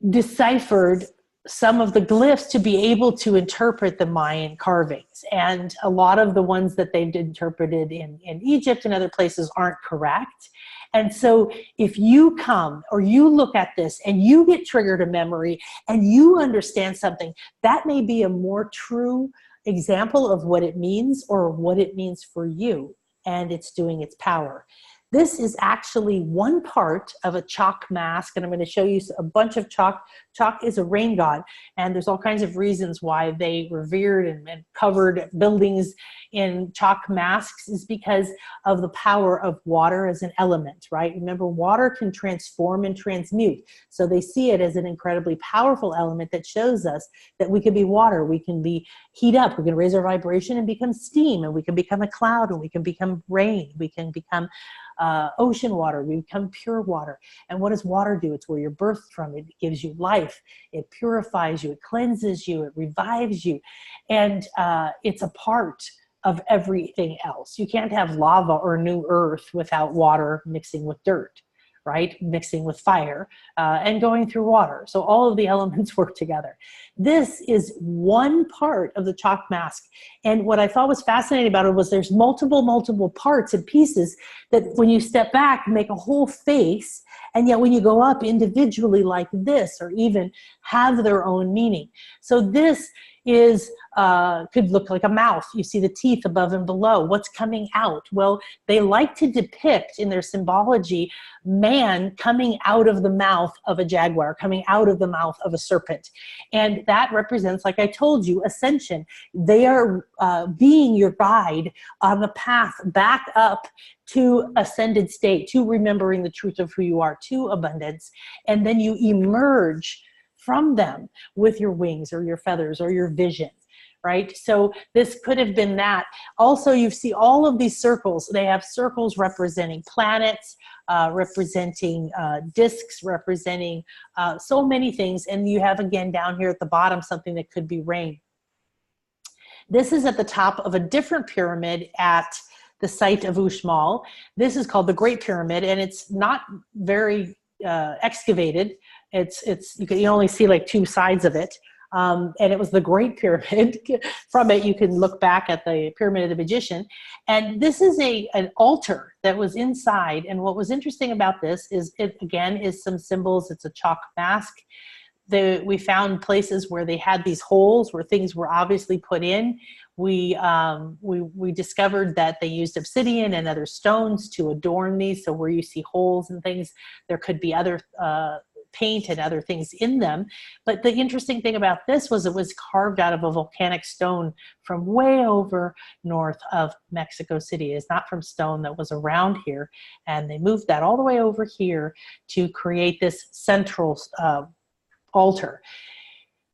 deciphered some of the glyphs to be able to interpret the Mayan carvings. And a lot of the ones that they've interpreted in Egypt and other places aren't correct. And so if you come or you look at this and you get triggered a memory and you understand something, that may be a more true example of what it means or what it means for you, and it's doing its power. This is actually one part of a chalk mask, and I'm going to show you a bunch of chalk. Chalk is a rain god, and there's all kinds of reasons why they revered and covered buildings in chalk masks is because of the power of water as an element, right? Remember, water can transform and transmute, so they see it as an incredibly powerful element that shows us that we can be water, we can be heat up, we can raise our vibration and become steam, and we can become a cloud, and we can become rain, we can become ocean water, we become pure water. And what does water do? It's where you're birthed from. It gives you life, it purifies you, it cleanses you, it revives you, and it's a part of everything else. You can't have lava or new earth without water mixing with dirt, right? Mixing with fire and going through water. So all of the elements work together. This is one part of the chalk mask. And what I thought was fascinating about it was there's multiple parts and pieces that when you step back make a whole face, and yet when you go up individually like this, or even have their own meaning. So this is could look like a mouth. You see the teeth above and below. What's coming out? Well, they like to depict in their symbology man coming out of the mouth of a jaguar, coming out of the mouth of a serpent. And that represents, like I told you, ascension. They are being your guide on the path back up to ascended state, to remembering the truth of who you are, to abundance. And then you emerge from them with your wings or your feathers or your vision, right? So this could have been that. Also, you see all of these circles. They have circles representing planets, representing discs, representing so many things. And you have, again, down here at the bottom, something that could be rain. This is at the top of a different pyramid at the site of Uxmal. This is called the Great Pyramid, and it's not very excavated. You can only see like two sides of it. And it was the Great Pyramid. From it, you can look back at the Pyramid of the Magician. And this is an altar that was inside. And what was interesting about this is it, again, is some symbols. It's a chalk mask. We found places where they had these holes where things were obviously put in. We discovered that they used obsidian and other stones to adorn these. So where you see holes and things, there could be other paint and other things in them. But the interesting thing about this was it was carved out of a volcanic stone from way over north of Mexico City. It's not from stone that was around here. And they moved that all the way over here to create this central altar.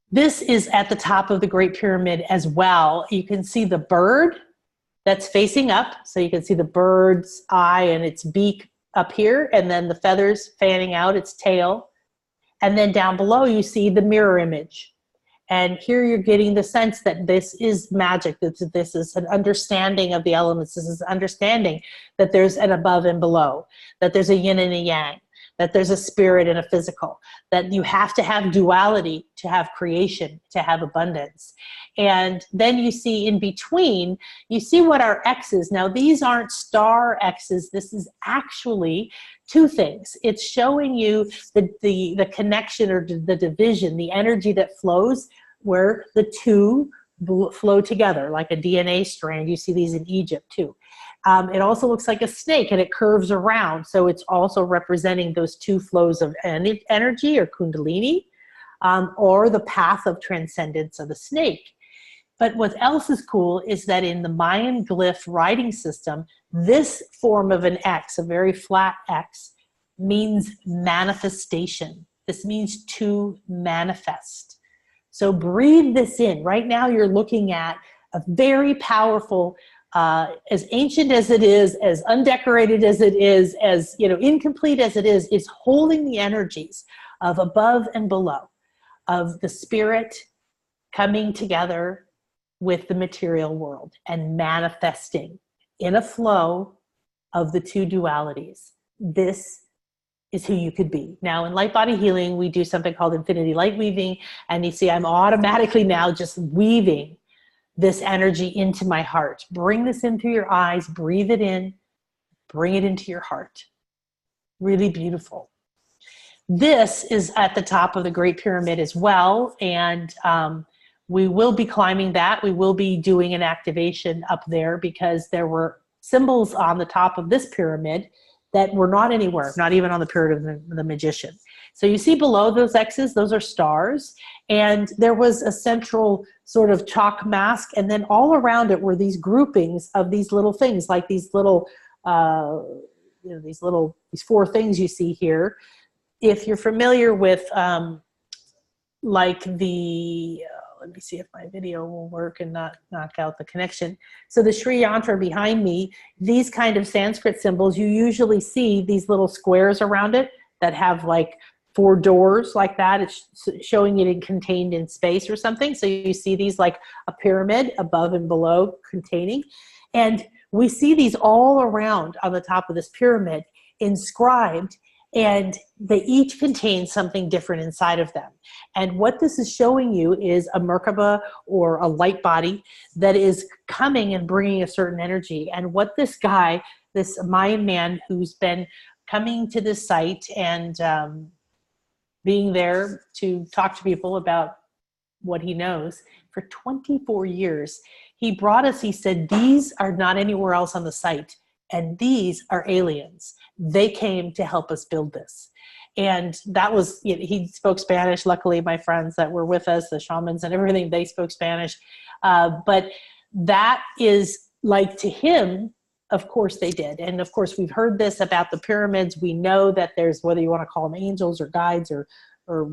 This is at the top of the Great Pyramid as well. You can see the bird that's facing up. So you can see the bird's eye and its beak up here, and then the feathers fanning out its tail. And then down below, you see the mirror image. And here you're getting the sense that this is magic, that this is an understanding of the elements. This is understanding that there's an above and below, that there's a yin and a yang, that there's a spirit and a physical, that you have to have duality to have creation, to have abundance. And then you see in between, you see what our X is. Now, these aren't star X's. This is actually two things. It's showing you the connection or the division, the energy that flows where the two flow together, like a DNA strand. You see these in Egypt too. It also looks like a snake and it curves around. So it's also representing those two flows of energy or Kundalini, or the path of transcendence of the snake. But what else is cool is that in the Mayan glyph writing system, this form of an X, a very flat X, means manifestation. This means to manifest. So breathe this in. Right now you're looking at a very powerful, as ancient as it is, as undecorated as it is, as incomplete as it is holding the energies of above and below, of the spirit coming together with the material world and manifesting in a flow of the two dualities. This is who you could be. Now in light body healing, we do something called infinity light weaving. And you see, I'm automatically now just weaving this energy into my heart. Bring this in through your eyes, breathe it in, bring it into your heart. Really beautiful. This is at the top of the Great Pyramid as well. And we will be climbing that. We will be doing an activation up there because there were symbols on the top of this pyramid that were not anywhere, not even on the pyramid of the magician. So you see below those X's, those are stars. And there was a central sort of chalk mask. And then all around it were these groupings of these little things, like these little, these four things you see here. If you're familiar with like the, let me see if my video will work and not knock out the connection. So the Sri Yantra behind me, these kind of Sanskrit symbols, you usually see these little squares around it that have like 4 doors like that. It's showing it contained in space or something. So you see these like a pyramid above and below containing. And we see these all around on the top of this pyramid inscribed, and they each contain something different inside of them. And what this is showing you is a Merkaba or a light body that is coming and bringing a certain energy. And what this guy, this Mayan man who's been coming to this site and being there to talk to people about what he knows for 24 years, he brought us, he said, these are not anywhere else on the site. And these are aliens. They came to help us build this. And that was, he spoke Spanish. Luckily, my friends that were with us, the shamans and everything, they spoke Spanish. But that is like, to him, of course they did. And of course, we've heard this about the pyramids. We know that there's, whether you want to call them angels or guides or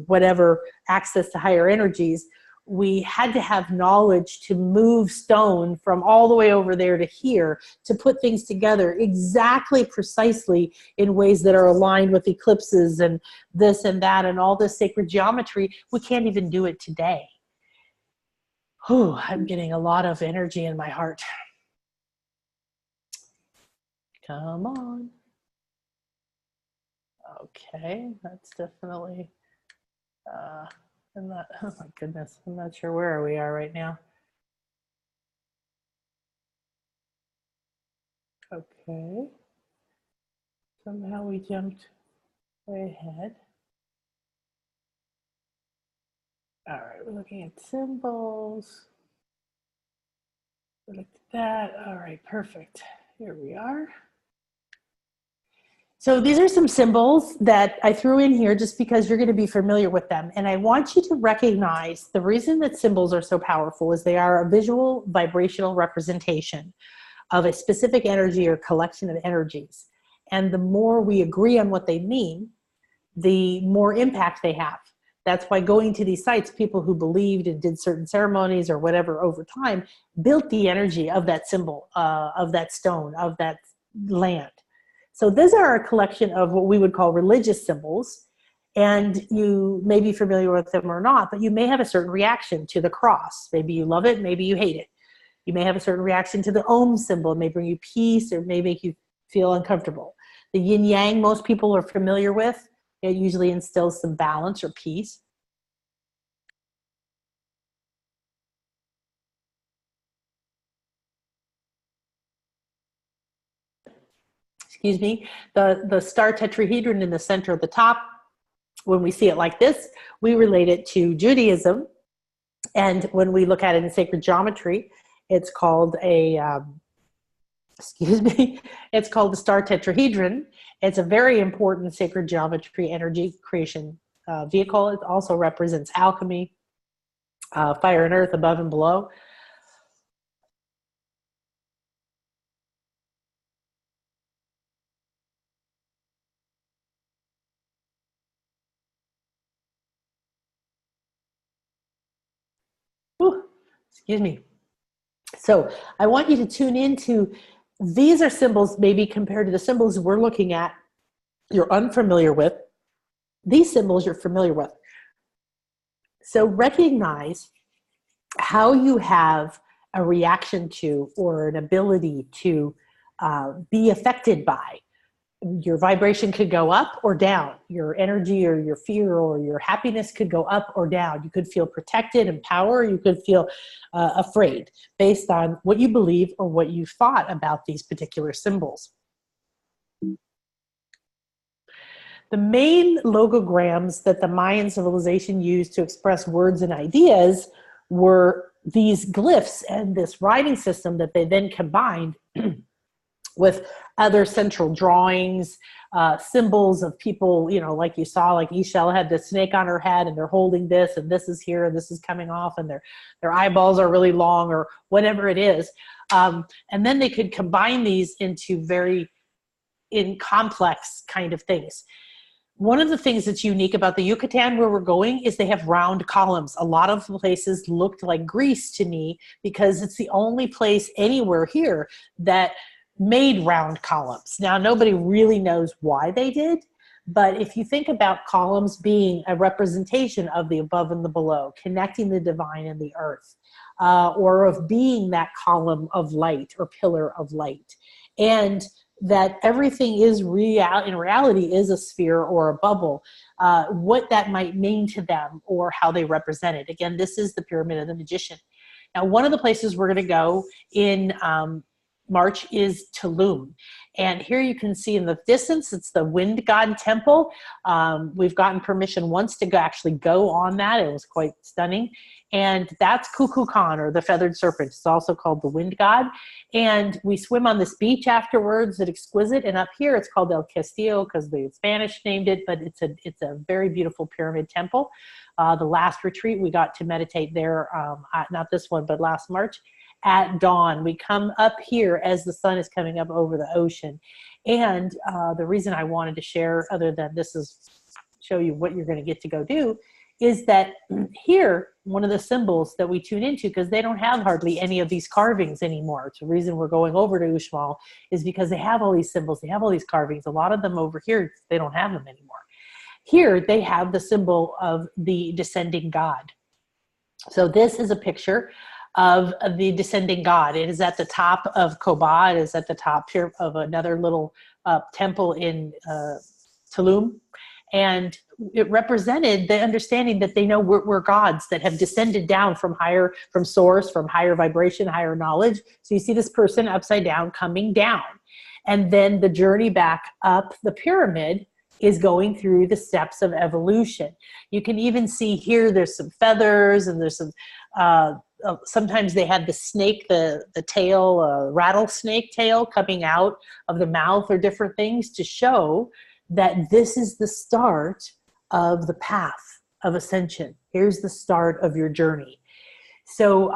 whatever, access to higher energies. We had to have knowledge to move stone from all the way over there to here to put things together exactly, precisely in ways that are aligned with eclipses and this and that and all this sacred geometry. We can't even do it today. Whew, I'm getting a lot of energy in my heart. Come on. Okay, that's definitely... I'm not, oh my goodness, I'm not sure where we are right now. Okay. Somehow we jumped way ahead. All right, we're looking at symbols. We looked at that. All right, perfect. Here we are. So these are some symbols that I threw in here just because you're going to be familiar with them. And I want you to recognize the reason that symbols are so powerful is they are a visual vibrational representation of a specific energy or collection of energies. And the more we agree on what they mean, the more impact they have. That's why going to these sites, people who believed and did certain ceremonies or whatever over time built the energy of that symbol, of that stone, of that land. So these are a collection of what we would call religious symbols, and you may be familiar with them or not, but you may have a certain reaction to the cross. Maybe you love it, maybe you hate it. You may have a certain reaction to the Om symbol. It may bring you peace or may make you feel uncomfortable. The yin yang, most people are familiar with. It usually instills some balance or peace. Excuse me, the star tetrahedron in the center of the top, when we see it like this, we relate it to Judaism. And when we look at it in sacred geometry, it's called a, it's called the star tetrahedron. It's a very important sacred geometry energy creation vehicle. It also represents alchemy, fire and earth above and below. Ooh, excuse me. So I want you to tune into, these are symbols maybe compared to the symbols we're looking at, you're unfamiliar with. These symbols you're familiar with. So recognize how you have a reaction to or an ability to be affected by your vibration could go up or down. Your energy or your fear or your happiness could go up or down. You could feel protected, empowered, you could feel afraid based on what you believe or what you thought about these particular symbols. The main logograms that the Mayan civilization used to express words and ideas were these glyphs and this writing system that they then combined with other central drawings, symbols of people, you know, like you saw, like Ishel had the snake on her head and they're holding this and this is here and this is coming off and their eyeballs are really long or whatever it is. And then they could combine these into very complex kind of things. One of the things that's unique about the Yucatan where we're going is they have round columns. A lot of places looked like Greece to me because it's the only place anywhere here that made round columns. Now, nobody really knows why they did, but if you think about columns being a representation of the above and the below, connecting the divine and the earth, or of being that column of light or pillar of light, and that everything is in reality is a sphere or a bubble, what that might mean to them or how they represent it. Again, this is the Pyramid of the Magician. Now, one of the places we're going to go in March is Tulum. And here you can see in the distance, it's the wind god temple. We've gotten permission once to actually go on that. It was quite stunning. And that's Kukulkan, or the feathered serpent. It's also called the wind god. And we swim on this beach afterwards. It's exquisite. And up here, it's called El Castillo because the Spanish named it, but it's a very beautiful pyramid temple. The last retreat, we got to meditate there, not this one, but last March. At dawn, we come up here as the sun is coming up over the ocean. And the reason I wanted to share, other than this is show you what you're going to get to go do, is that here, one of the symbols that we tune into, because they don't have hardly any of these carvings anymore. It's the reason we're going over to Uxmal is because they have all these symbols, they have all these carvings. A lot of them over here, they don't have them anymore. Here, they have the symbol of the descending god. So this is a picture of the descending god. It is at the top of Koba. It is at the top here of another little temple in Tulum. And it represented the understanding that they know we're gods that have descended down from source, from higher vibration, higher knowledge. So you see this person upside down coming down. And then the journey back up the pyramid is going through the steps of evolution. You can even see here, there's some feathers and there's some, sometimes they had the snake, the tail, rattlesnake tail coming out of the mouth or different things to show that this is the start of the path of ascension. Here's the start of your journey. So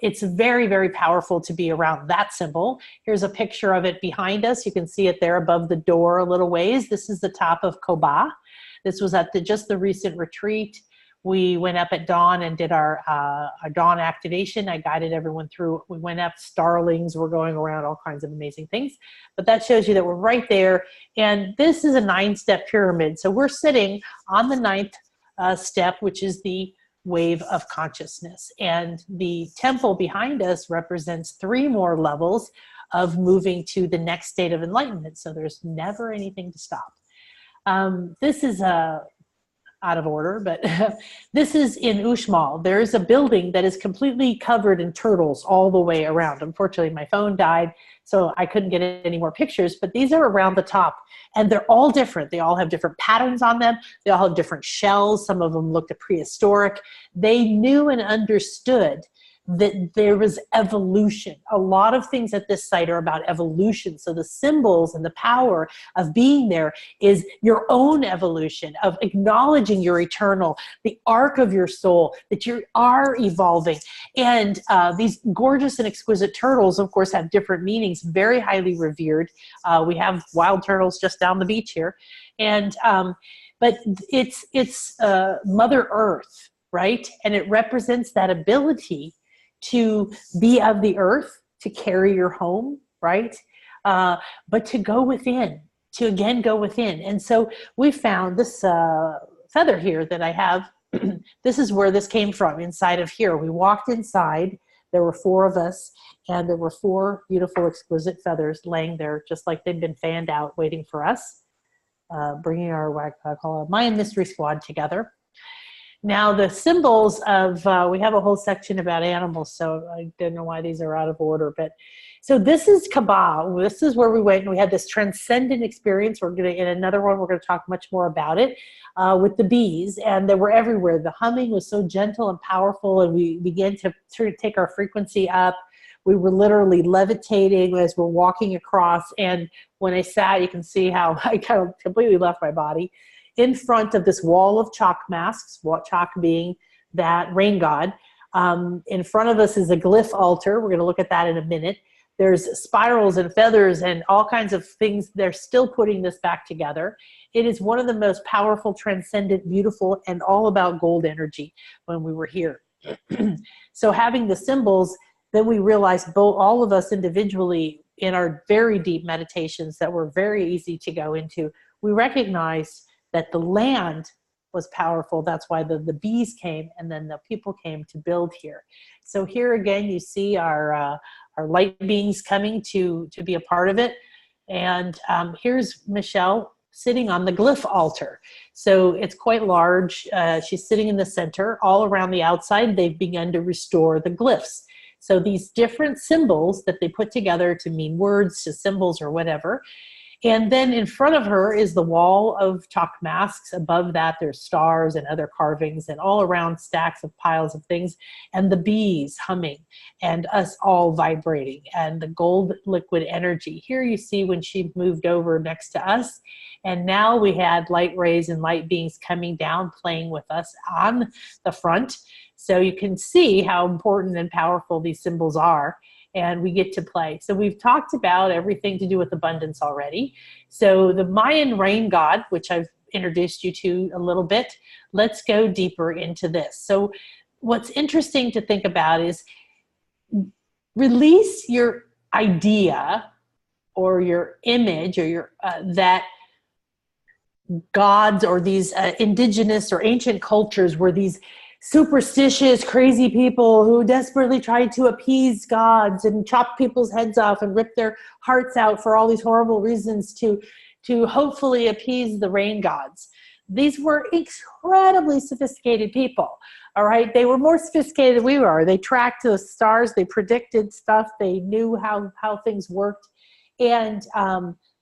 it's very, very powerful to be around that symbol. Here's a picture of it behind us. You can see it there above the door a little ways. This is the top of Koba. This was at just the recent retreat. We went up at dawn and did our dawn activation. I guided everyone through. We went up, starlings were going around, all kinds of amazing things. But that shows you that we're right there. And this is a 9-step pyramid. So we're sitting on the 9th step, which is the wave of consciousness. And the temple behind us represents 3 more levels of moving to the next state of enlightenment. So there's never anything to stop. This is out of order, but this is in Uxmal. There's a building that is completely covered in turtles all the way around. Unfortunately, my phone died, so I couldn't get any more pictures, but these are around the top, and they're all different. They all have different patterns on them. They all have different shells. Some of them looked prehistoric. They knew and understood that there was evolution. A lot of things at this site are about evolution. So the symbols and the power of being there is your own evolution, of acknowledging your eternal, the arc of your soul, that you are evolving. And these gorgeous and exquisite turtles, of course, have different meanings, very highly revered. We have wild turtles just down the beach here. And, but it's Mother Earth, right? And it represents that ability to be of the earth, to carry your home, right? But to go within, to again go within. And so we found this feather here that I have. This is where this came from, inside of here. We walked inside There were 4 of us, and there were 4 beautiful, exquisite feathers laying there, just like they'd been fanned out, waiting for us, bringing our, what I call a Mayan mystery squad together. Now, the symbols of, we have a whole section about animals, so I don't know why these are out of order, but so this is Kabah. This is where we went and we had this transcendent experience. We're going to, in another one, we're going to talk much more about it with the bees, and they were everywhere. The humming was so gentle and powerful, and we began to take our frequency up. We were literally levitating as we're walking across, and when I sat, you can see how I kind of completely left my body in front of this wall of chalk masks, chalk being that rain god. In front of us is a glyph altar. We're going to look at that in a minute. There's spirals and feathers and all kinds of things. They're still putting this back together. It is one of the most powerful, transcendent, beautiful, and all about gold energy when we were here. So having the symbols, then we realized all of us individually in our very deep meditations that were very easy to go into, we recognized that the land was powerful. That's why the bees came, and then the people came to build here. So here again, you see our light beings coming to be a part of it. And here's Michelle sitting on the glyph altar. So it's quite large. She's sitting in the center. All around the outside, they've begun to restore the glyphs. So these different symbols that they put together to mean words, to symbols or whatever. And then in front of her is the wall of chalk masks. Above that, there's stars and other carvings, and all around stacks of piles of things, and the bees humming, and us all vibrating, and the gold liquid energy. Here you see when she moved over next to us, and now we had light rays and light beings coming down, playing with us on the front. So you can see how important and powerful these symbols are. And we get to play. So we've talked about everything to do with abundance already. So the Mayan rain god, which I've introduced you to a little bit, let's go deeper into this. So what's interesting to think about is release your idea or your image or your that gods or these indigenous or ancient cultures were these superstitious, crazy people who desperately tried to appease gods and chop people's heads off and rip their hearts out for all these horrible reasons to hopefully appease the rain gods. These were incredibly sophisticated people, all right? They were more sophisticated than we were. They tracked the stars, they predicted stuff, they knew how things worked, and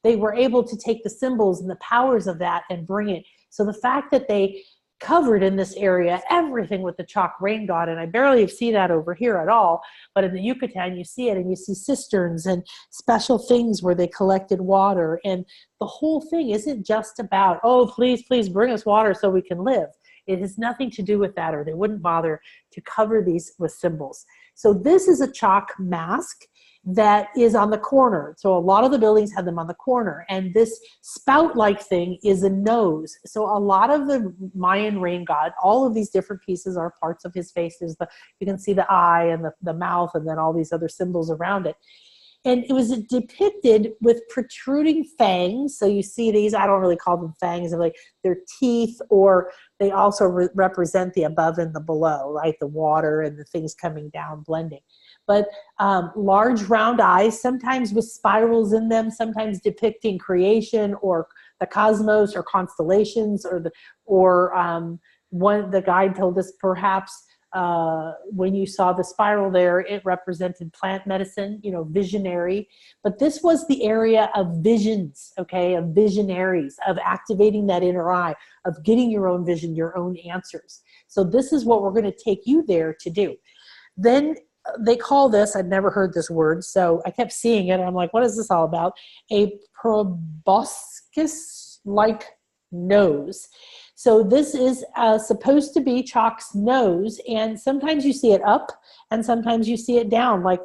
they were able to take the symbols and the powers of that and bring it. So the fact that they covered in this area everything with the chalk rain god, and I barely see that over here at all, but in the Yucatan you see it, and you see cisterns and special things where they collected water, and the whole thing isn't just about, oh, please bring us water so we can live. It has nothing to do with that, or they wouldn't bother to cover these with symbols. So this is a chalk mask that is on the corner. So a lot of the buildings had them on the corner, and this spout-like thing is a nose. So a lot of the Mayan rain god, all of these different pieces are parts of his face. There's you can see the eye and the mouth, and then all these other symbols around it. And it was depicted with protruding fangs. So you see these, I don't really call them fangs, like they're teeth, or they also represent the above and the below, right? The water and the things coming down, blending. But large round eyes, sometimes with spirals in them, sometimes depicting creation or the cosmos or constellations, or the guide told us perhaps when you saw the spiral there, it represented plant medicine, visionary. But this was the area of visions, okay, of visionaries, of activating that inner eye, of getting your own vision, your own answers. So this is what we're going to take you there to do. Then they call this, I'd never heard this word, so I kept seeing it, and I'm like, what is this all about? A proboscis-like nose. So this is supposed to be chalk's nose, and sometimes you see it up, and sometimes you see it down, like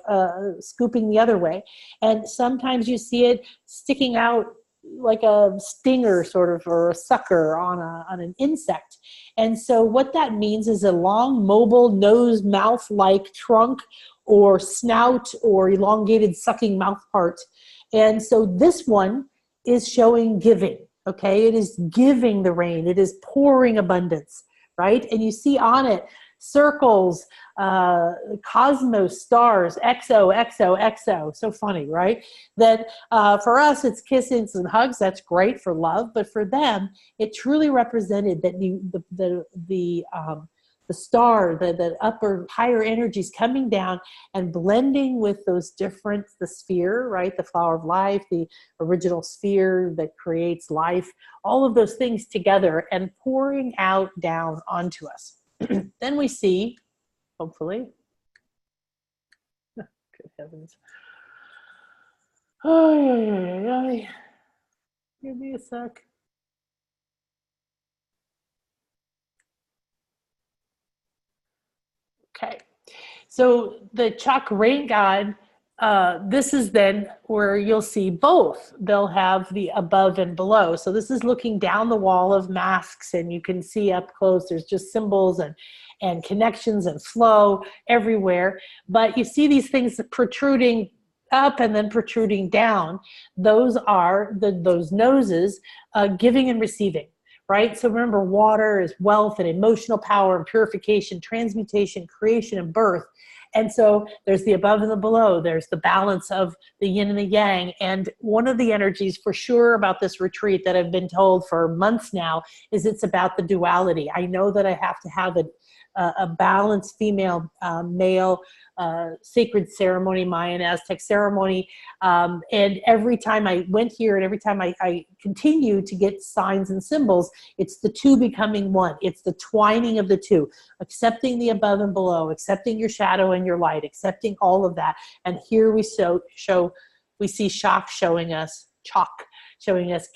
scooping the other way. And sometimes you see it sticking out like a stinger sort of, or a sucker on an insect. And so what that means is a long, mobile, nose, mouth-like trunk or snout or elongated sucking mouth part. And so this one is showing giving, okay? It is giving the rain. It is pouring abundance, right? And you see on it circles, cosmos, stars, XO, XO, XO. So funny, right? That for us, it's kisses and hugs. That's great for love, but for them, it truly represented that the star, the upper, higher energies coming down and blending with those different, the sphere, right? The flower of life, the original sphere that creates life, all of those things together and pouring out down onto us. Then we see, hopefully, good heavens. Oh, yeah. Give me a sec. Okay, so the chakra rain god, this is then where you'll see both. They'll have the above and below. So this is looking down the wall of masks, and you can see up close, there's just symbols and connections and flow everywhere. But you see these things protruding up and then protruding down. Those are those noses, giving and receiving. Right? So remember, water is wealth and emotional power and purification, transmutation, creation, and birth. And so there's the above and the below. There's the balance of the yin and the yang. And one of the energies for sure about this retreat that I've been told for months now is it's about the duality. I know that I have to have a balanced female, male, sacred ceremony, Mayan Aztec ceremony. And every time I went here and every time I continue to get signs and symbols, it's the two becoming one. It's the twining of the two, accepting the above and below, accepting your shadow and your light, accepting all of that. And here we we see chalk showing us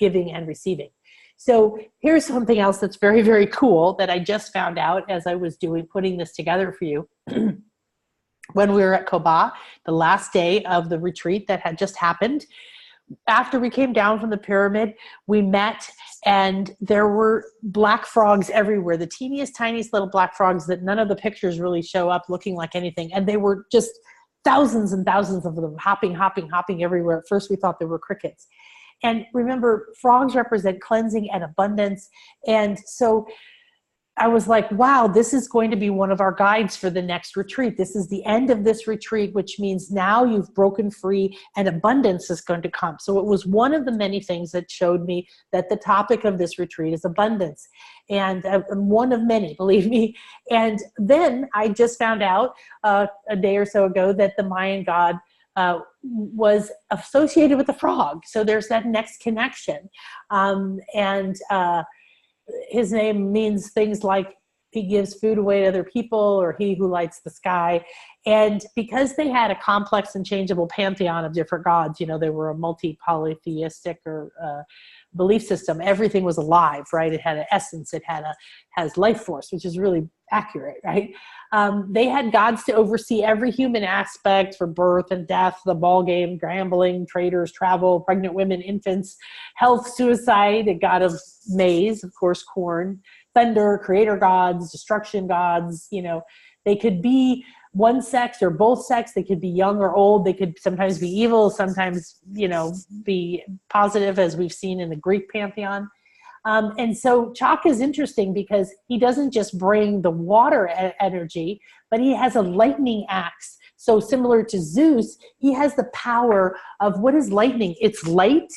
giving and receiving. So here's something else that's very, very cool that I just found out as I was putting this together for you. When we were at Koba, the last day of the retreat that had just happened, after we came down from the pyramid, we met and there were black frogs everywhere, the teeniest, tiniest little black frogs that none of the pictures really show up looking like anything. And they were just thousands and thousands of them hopping everywhere. At first we thought they were crickets. And remember, frogs represent cleansing and abundance. And so I was like, wow, this is going to be one of our guides for the next retreat. This is the end of this retreat, which means now you've broken free and abundance is going to come. So it was one of the many things that showed me that the topic of this retreat is abundance. And one of many, believe me. And then I just found out a day or so ago that the Mayan god was associated with the frog. So there's that next connection. His name means things like he gives food away to other people or he who lights the sky. And because they had a complex and changeable pantheon of different gods, you know, they were a multi-polytheistic or belief system. Everything was alive, right? It had an essence. It has life force, which is really accurate, right? They had gods to oversee every human aspect for birth and death, the ball game, gambling, traders, travel, pregnant women, infants, health, suicide, a god of maize, of course, corn, thunder, creator gods, destruction gods. You know, they could be one sex or both sex. They could be young or old. They could sometimes be evil, sometimes, you know, be positive, as we've seen in the Greek pantheon. And so Chak is interesting because he doesn't just bring the water energy, but he has a lightning axe. So similar to Zeus, he has the power of what is lightning? It's light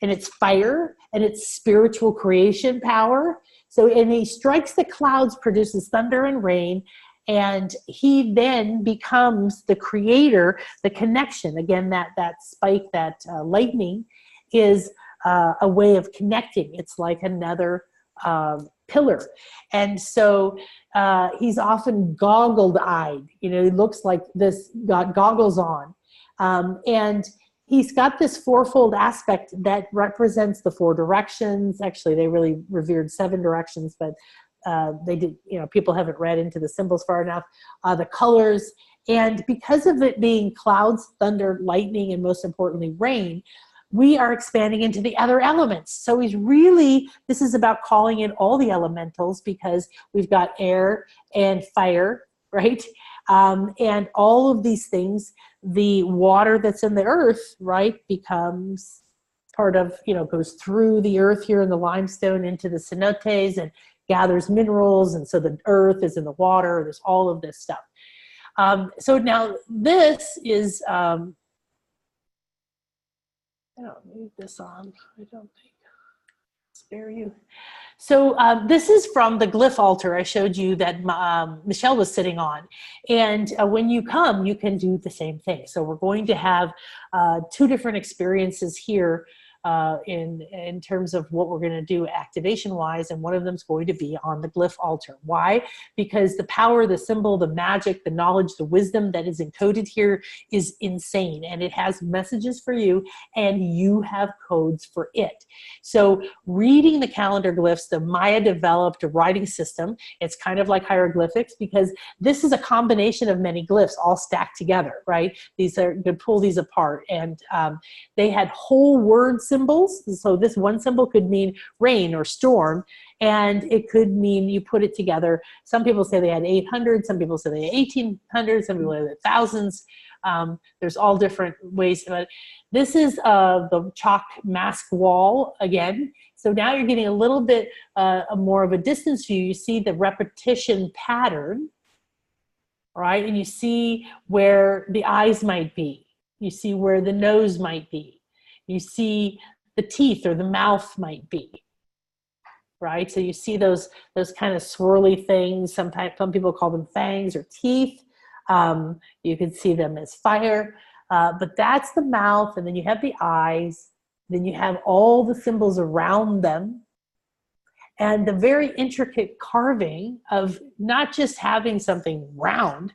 and it's fire and it's spiritual creation power. So, and he strikes the clouds, produces thunder and rain, and he then becomes the creator, the connection. Again, that spike, that lightning is a way of connecting. It's like another pillar. And so he's often goggled-eyed. You know, he looks like this, got goggles on. And he's got this fourfold aspect that represents the four directions. Actually, they really revered 7 directions, but they did, you know, people haven't read into the symbols far enough. The colors. And because of it being clouds, thunder, lightning, and most importantly, rain, we are expanding into the other elements. So this is about calling in all the elementals because we've got air and fire, right? And all of these things, the water that's in the earth, right, becomes part of, you know, goes through the earth here in the limestone into the cenotes and gathers minerals, and so the earth is in the water. There's all of this stuff. So now this is, I don't need this on, I don't think. Spare you. So this is from the glyph altar I showed you that Michelle was sitting on. And when you come, you can do the same thing. So we're going to have 2 different experiences here in terms of what we're going to do activation wise, and one of them is going to be on the glyph altar. Why? Because the power, the symbol, the magic, the knowledge, the wisdom that is encoded here is insane, and it has messages for you, and you have codes for it. So reading the calendar glyphs, the Maya developed a writing system. It's kind of like hieroglyphics, because this is a combination of many glyphs all stacked together, right? These are, you can pull these apart, and they had whole word symbols. So this one symbol could mean rain or storm, and it could mean you put it together. Some people say they had 800, some people say they had 1800, some people had thousands. There's all different ways. But this is the chalk mask wall again. So now you're getting a little bit more of a distance view. You see the repetition pattern, right? And you see where the eyes might be. You see where the nose might be. You see the teeth or the mouth might be, right? So you see those kind of swirly things. Sometimes some people call them fangs or teeth. You can see them as fire, but that's the mouth, and then you have the eyes, then you have all the symbols around them, and the very intricate carving of not just having something round,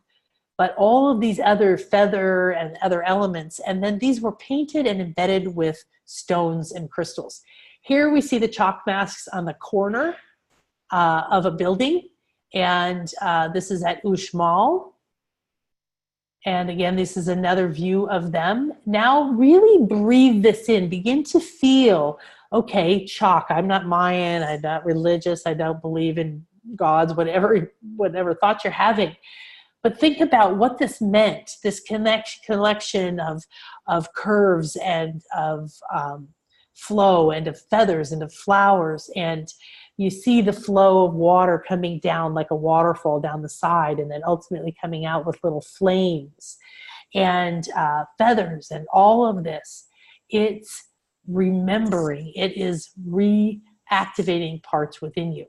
but all of these other feather and other elements. And then these were painted and embedded with stones and crystals. Here we see the chalk masks on the corner of a building. And this is at Uxmal. And again, this is another view of them. Now really breathe this in. Begin to feel, okay, chalk, I'm not Mayan, I'm not religious, I don't believe in gods, whatever thoughts you're having. But think about what this meant, this collection of curves and of flow and of feathers and of flowers. And you see the flow of water coming down like a waterfall down the side, and then ultimately coming out with little flames and feathers and all of this. It's remembering. It is reactivating parts within you.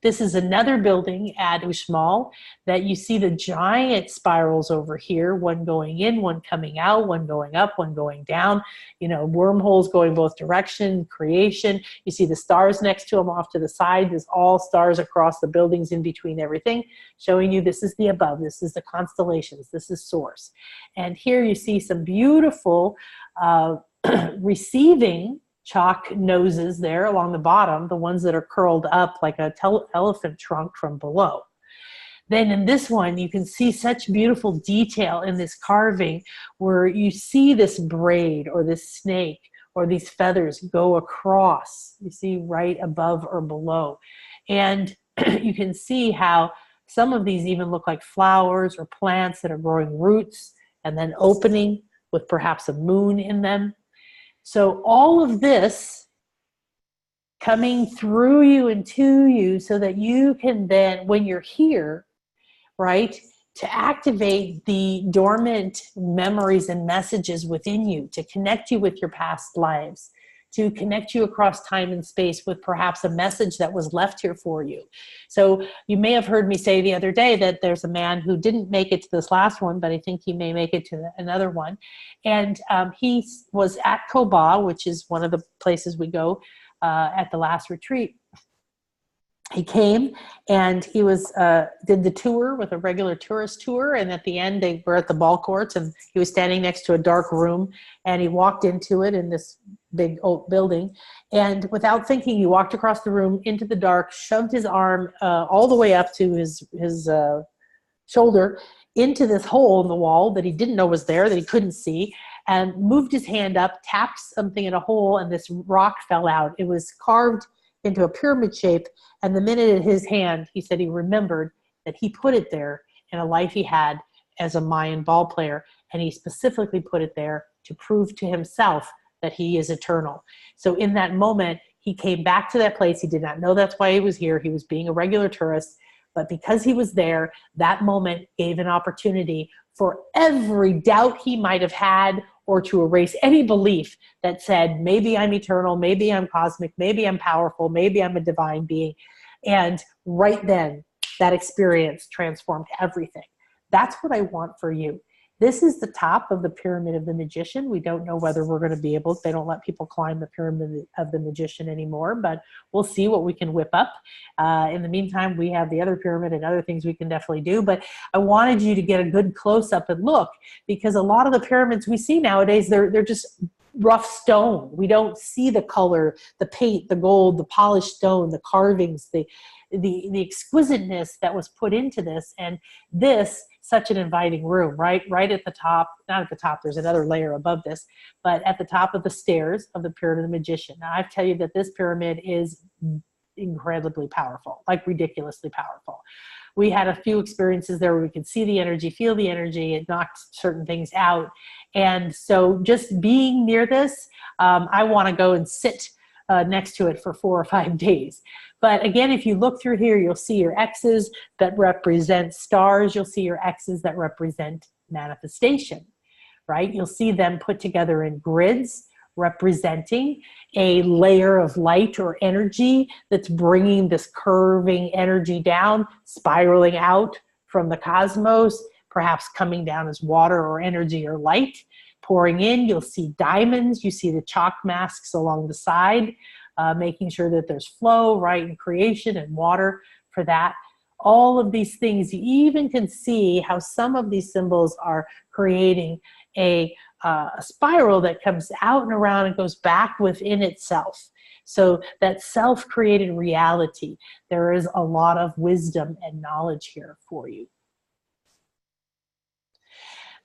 This is another building at Uxmal that you see the giant spirals over here, one going in, one coming out, one going up, one going down, you know, wormholes going both direction, creation. You see the stars next to them off to the side. There's all stars across the buildings in between everything, showing you this is the above, this is the constellations, this is source. And here you see some beautiful receiving chalk noses there along the bottom, the ones that are curled up like a elephant trunk from below. Then in this one, you can see such beautiful detail in this carving where you see this braid or this snake or these feathers go across, you see right above or below. And you can see how some of these even look like flowers or plants that are growing roots and then opening with perhaps a moon in them. So all of this coming through you and to you so that you can then, when you're here, right, to activate the dormant memories and messages within you, to connect you with your past lives, to connect you across time and space with perhaps a message that was left here for you. So you may have heard me say the other day that there's a man who didn't make it to this last one, but I think he may make it to another one. And he was at Koba, which is one of the places we go at the last retreat. He came and he was did the tour with a regular tourist tour, and at the end they were at the ball courts and he was standing next to a dark room, and he walked into it in this big old building, and without thinking he walked across the room into the dark, shoved his arm all the way up to his shoulder into this hole in the wall that he didn't know was there, that he couldn't see, and moved his hand up, tapped something in a hole, and this rock fell out. It was carved into a pyramid shape, and the minute in his hand, he said he remembered that he put it there in a life he had as a Mayan ball player, and he specifically put it there to prove to himself that he is eternal. So in that moment, He came back to that place. He did not know that's why he was here. He was being a regular tourist. But because he was there, that moment gave an opportunity for every doubt he might have had, or to erase any belief that said, maybe I'm eternal, maybe I'm cosmic, maybe I'm powerful, maybe I'm a divine being. And right then, that experience transformed everything. That's what I want for you. This is the top of the pyramid of the magician. We don't know whether we're going to be able, they don't let people climb the pyramid of the magician anymore, but we'll see what we can whip up. In the meantime, we have the other pyramid and other things we can definitely do. But I wanted you to get a good close-up and look, because a lot of the pyramids we see nowadays, they're just rough stone. We don't see the color, the paint, the gold, the polished stone, the carvings, the exquisiteness that was put into this. And this, such an inviting room, right at the top, not at the top, there's another layer above this, but at the top of the stairs of the Pyramid of the Magician. Now I tell you that this pyramid is incredibly powerful, like ridiculously powerful. We had a few experiences there where we could see the energy, feel the energy. It knocked certain things out. And so just being near this, I want to go and sit next to it for 4 or 5 days. But again, if you look through here, you'll see your X's that represent stars. You'll see your X's that represent manifestation, right? You'll see them put together in grids representing a layer of light or energy that's bringing this curving energy down, spiraling out from the cosmos, perhaps coming down as water or energy or light, pouring in. You'll see diamonds. You see the chalk masks along the side, making sure that there's flow, right, and creation and water for that. All of these things, you even can see how some of these symbols are creating a spiral that comes out and around and goes back within itself. So that self-created reality, there is a lot of wisdom and knowledge here for you.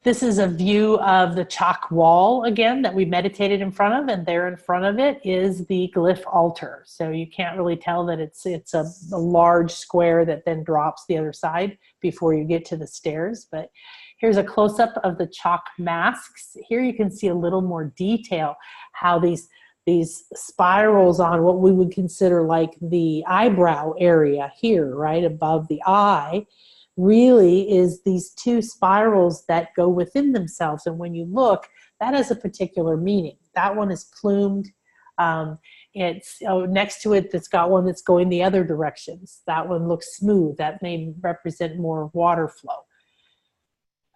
This is a view of the chalk wall, again, that we meditated in front of, and there in front of it is the glyph altar. So you can't really tell that it's a large square that then drops the other side before you get to the stairs. But here's a close-up of the chalk masks. Here you can see a little more detail, how these spirals on what we would consider like the eyebrow area here, right above the eye, really is these two spirals that go within themselves. And when you look, that has a particular meaning. That one is plumed. It's next to it, that's got one that's going the other directions. That one looks smooth. That may represent more water flow.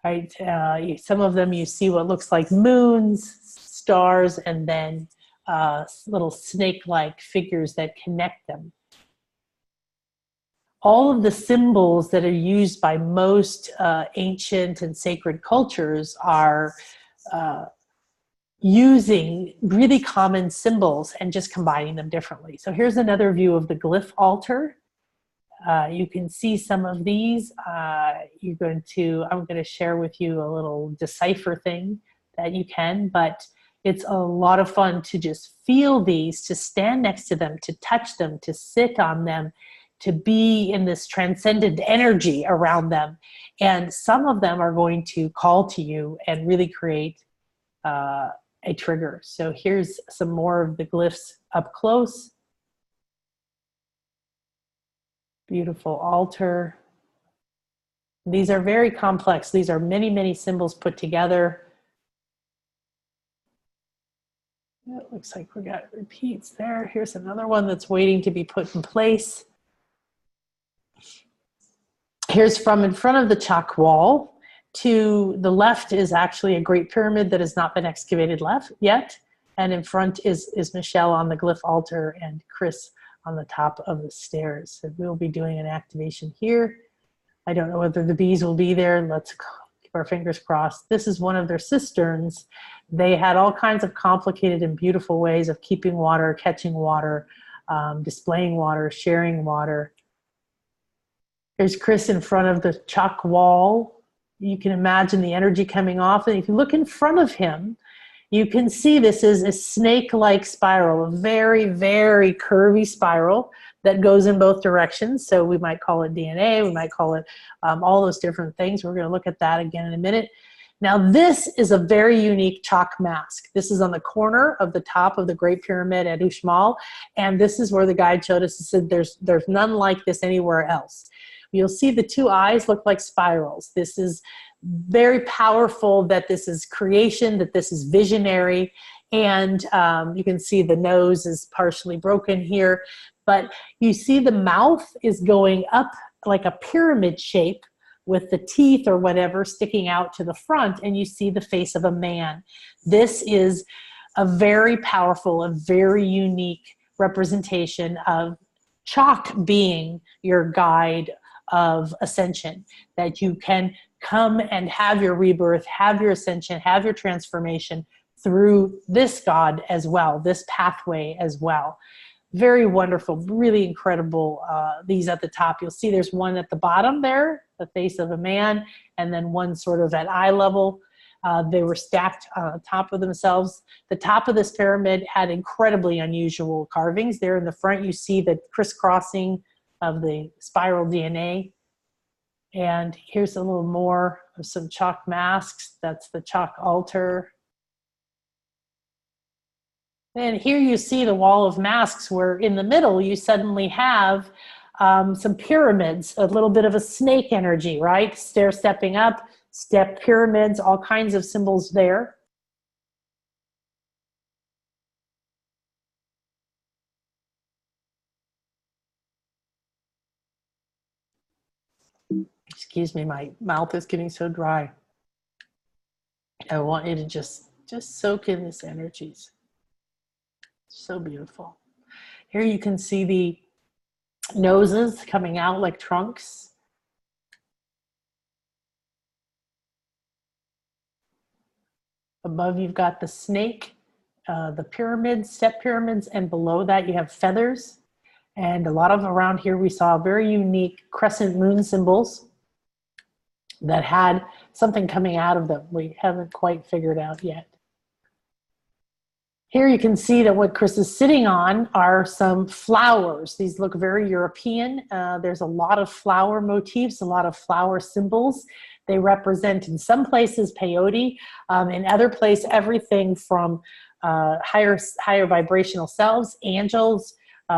Right? Some of them you see what looks like moons, stars, and then little snake-like figures that connect them. All of the symbols that are used by most ancient and sacred cultures are using really common symbols and just combining them differently. So here's another view of the glyph altar. You can see some of these. I'm going to share with you a little decipher thing that you can, but it's a lot of fun to just feel these, to stand next to them, to touch them, to sit on them, to be in this transcendent energy around them. And some of them are going to call to you and really create a trigger. So here's some more of the glyphs up close. Beautiful altar. These are very complex. These are many, many symbols put together. It looks like we got repeats there. Here's another one that's waiting to be put in place. Here's from in front of the chalk wall. To the left is actually a great pyramid that has not been excavated yet. And in front is Michelle on the glyph altar and Chris on the top of the stairs. So we'll be doing an activation here. I don't know whether the bees will be there. Let's keep our fingers crossed. This is one of their cisterns. They had all kinds of complicated and beautiful ways of keeping water, catching water, displaying water, sharing water. There's Chris in front of the chalk wall. You can imagine the energy coming off. And if you look in front of him, you can see this is a snake-like spiral, a very, very curvy spiral that goes in both directions. So we might call it DNA, we might call it all those different things. We're going to look at that again in a minute. Now this is a very unique chalk mask. This is on the corner of the top of the Great Pyramid at Uxmal, and this is where the guide showed us. He said there's none like this anywhere else. You'll see the two eyes look like spirals. This is very powerful, that this is creation, that this is visionary, and you can see the nose is partially broken here, but you see the mouth is going up like a pyramid shape with the teeth or whatever sticking out to the front, and you see the face of a man. This is a very powerful, a very unique representation of chalk being your guide of ascension, that you can come and have your rebirth, have your ascension, have your transformation through this God as well, this pathway as well. Very wonderful, really incredible. These at the top, you'll see there's one at the bottom there, the face of a man, and then one sort of at eye level. They were stacked on top of themselves. The top of this pyramid had incredibly unusual carvings. There in the front, you see the crisscrossing of the spiral DNA. And here's a little more of some chalk masks. That's the chalk altar. And here you see the wall of masks, where in the middle you suddenly have some pyramids, a little bit of a snake energy, right? Stair stepping up, step pyramids, all kinds of symbols there. Excuse me, my mouth is getting so dry. I want you to just soak in this energies. So beautiful. Here you can see the noses coming out like trunks. Above you've got the snake, the pyramids, step pyramids, and below that you have feathers. And a lot of around here we saw very unique crescent moon symbols that had something coming out of them. We haven't quite figured out yet. Here you can see that what Chris is sitting on are some flowers. These look very European. There's a lot of flower motifs, a lot of flower symbols. They represent, in some places, peyote. In other places, everything from higher vibrational selves, angels,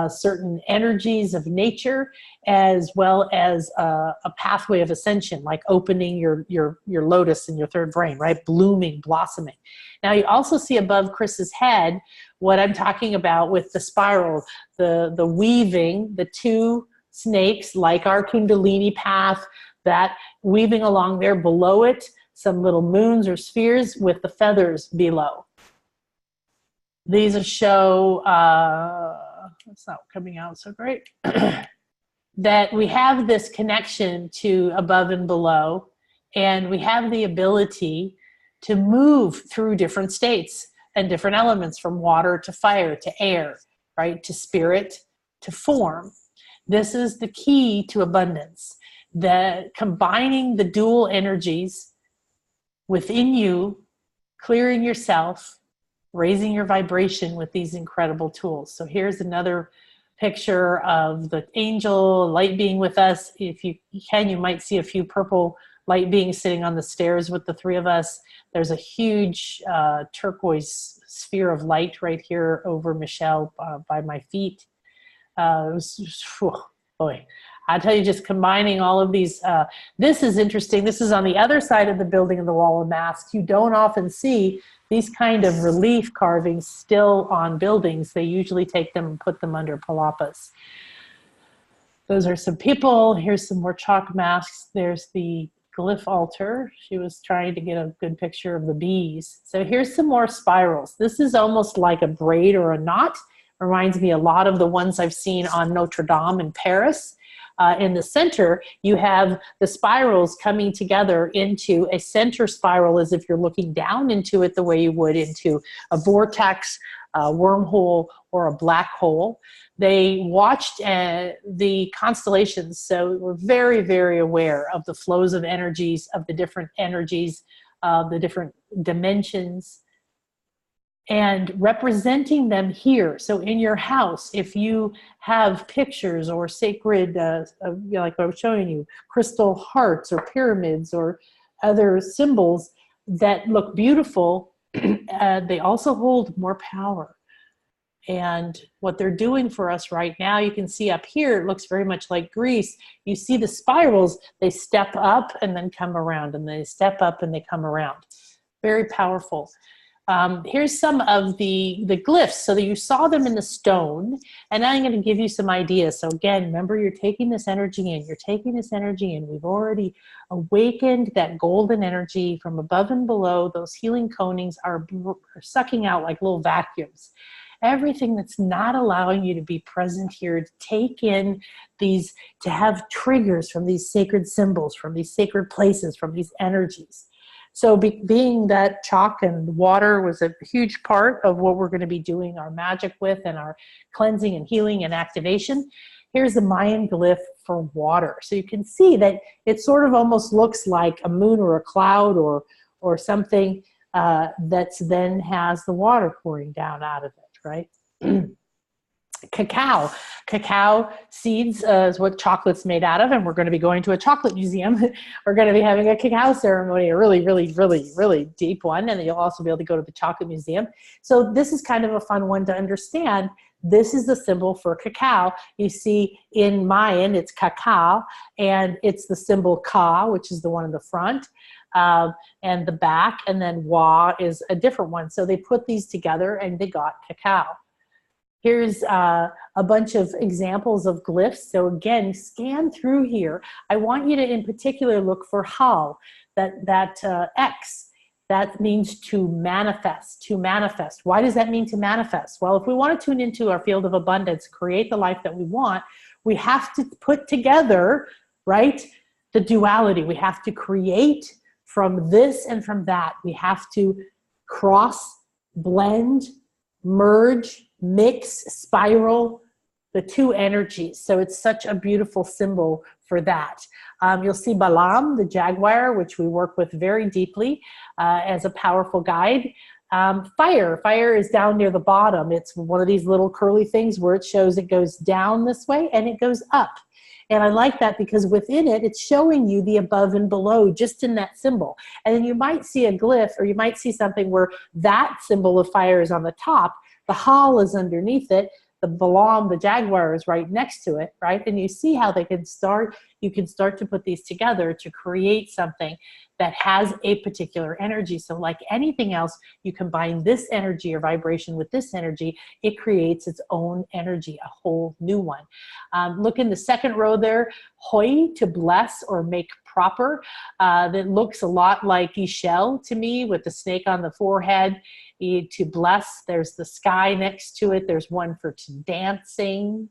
certain energies of nature, as well as a pathway of ascension, like opening your lotus in your third brain, right? Blooming, blossoming. Now you also see above Chris's head what I'm talking about with the spiral, the weaving, the two snakes, like our Kundalini path, that weaving along there. Below it, some little moons or spheres with the feathers below. These show, it's not coming out so great, that we have this connection to above and below, and we have the ability to move through different states and different elements, from water to fire to air, right, to spirit to form. This is the key to abundance, that combining the dual energies within you, clearing yourself, raising your vibration with these incredible tools. So here's another picture of the angel light being with us. If you can, you might see a few purple light beings sitting on the stairs with the three of us. There's a huge turquoise sphere of light right here over Michelle by my feet. Boy, I tell you, just combining all of these, this is interesting. This is on the other side of the building in the wall of masks. You don't often see these kind of relief carvings still on buildings. They usually take them and put them under palapas. Those are some people. Here's some more chalk masks. There's the glyph altar. She was trying to get a good picture of the bees. So here's some more spirals. This is almost like a braid or a knot. Reminds me a lot of the ones I've seen on Notre Dame in Paris. In the center, you have the spirals coming together into a center spiral, as if you're looking down into it the way you would into a vortex, a wormhole, or a black hole. They watched the constellations, so we're very, very aware of the flows of energies, of the different energies, the different dimensions, and representing them here. So in your house, if you have pictures or sacred, like I was showing you, crystal hearts or pyramids or other symbols, that look beautiful, they also hold more power. And what they're doing for us right now, you can see up here, it looks very much like grease. You see the spirals, they step up and then come around, and they step up and they come around. Very powerful. Here's some of the glyphs, so that you saw them in the stone, and now I'm going to give you some ideas. So again, remember, you're taking this energy in, you're taking this energy in. We've already awakened that golden energy from above and below. Those healing conings are sucking out like little vacuums. Everything that's not allowing you to be present here, to take in these, to have triggers from these sacred symbols, from these sacred places, from these energies. So being that chalk and water was a huge part of what we're going to be doing our magic with, and our cleansing and healing and activation, here's the Mayan glyph for water. So you can see that it sort of almost looks like a moon or a cloud or something that's then has the water pouring down out of it, right? Cacao seeds is what chocolate's made out of, and we're going to be going to a chocolate museum. We're going to be having a cacao ceremony, a really, really, really, really deep one, and you'll also be able to go to the chocolate museum. So this is kind of a fun one to understand. This is the symbol for cacao. You see in Mayan, it's cacao, and it's the symbol ka, which is the one in the front, and the back, and then wa is a different one. So they put these together and they got cacao. Here's a bunch of examples of glyphs. So again, scan through here. I want you to, in particular, look for hal, that X. That means to manifest, to manifest. Why does that mean to manifest? Well, if we want to tune into our field of abundance, create the life that we want, we have to put together, right, the duality. We have to create from this and from that. We have to cross, blend, merge, mix, spiral the two energies. So it's such a beautiful symbol for that. You'll see Balaam, the jaguar, which we work with very deeply as a powerful guide. Fire is down near the bottom. It's one of these little curly things where it shows it goes down this way and it goes up. And I like that because within it, it's showing you the above and below just in that symbol. And then you might see a glyph, or you might see something where that symbol of fire is on the top, the hal is underneath it, the Balaam, the jaguar, is right next to it, right? And you see how they can start, you can start to put these together to create something that has a particular energy. So like anything else, you combine this energy or vibration with this energy, it creates its own energy, a whole new one. Look in the second row there, hoi, to bless or make proper. That looks a lot like Ishel to me, with the snake on the forehead. To bless, there's the sky next to it. There's one for dancing.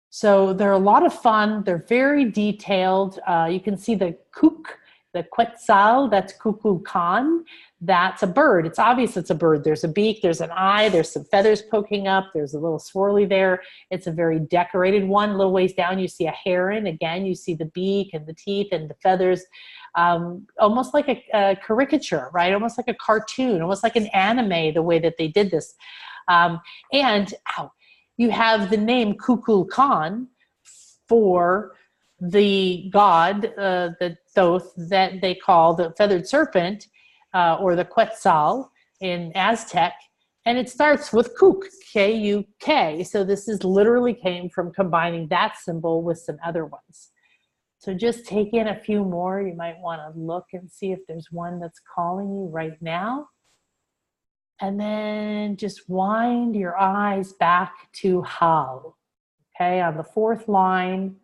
So they're a lot of fun. They're very detailed. You can see the kuk, the quetzal, that's Kukulkan. That's a bird. It's obvious it's a bird. There's a beak, there's an eye, there's some feathers poking up, there's a little swirly there. It's a very decorated one. A little ways down, you see a heron. Again, you see the beak and the teeth and the feathers. Almost like a caricature, right? Almost like a cartoon, almost like an anime, the way that they did this. You have the name Kukulkan for the god, the Thoth, that they call the feathered serpent, or the Quetzal in Aztec, and it starts with Kuk, K-U-K. So this is literally came from combining that symbol with some other ones. So just take in a few more. You might want to look and see if there's one that's calling you right now. And then just wind your eyes back to hal. Okay, on the fourth line,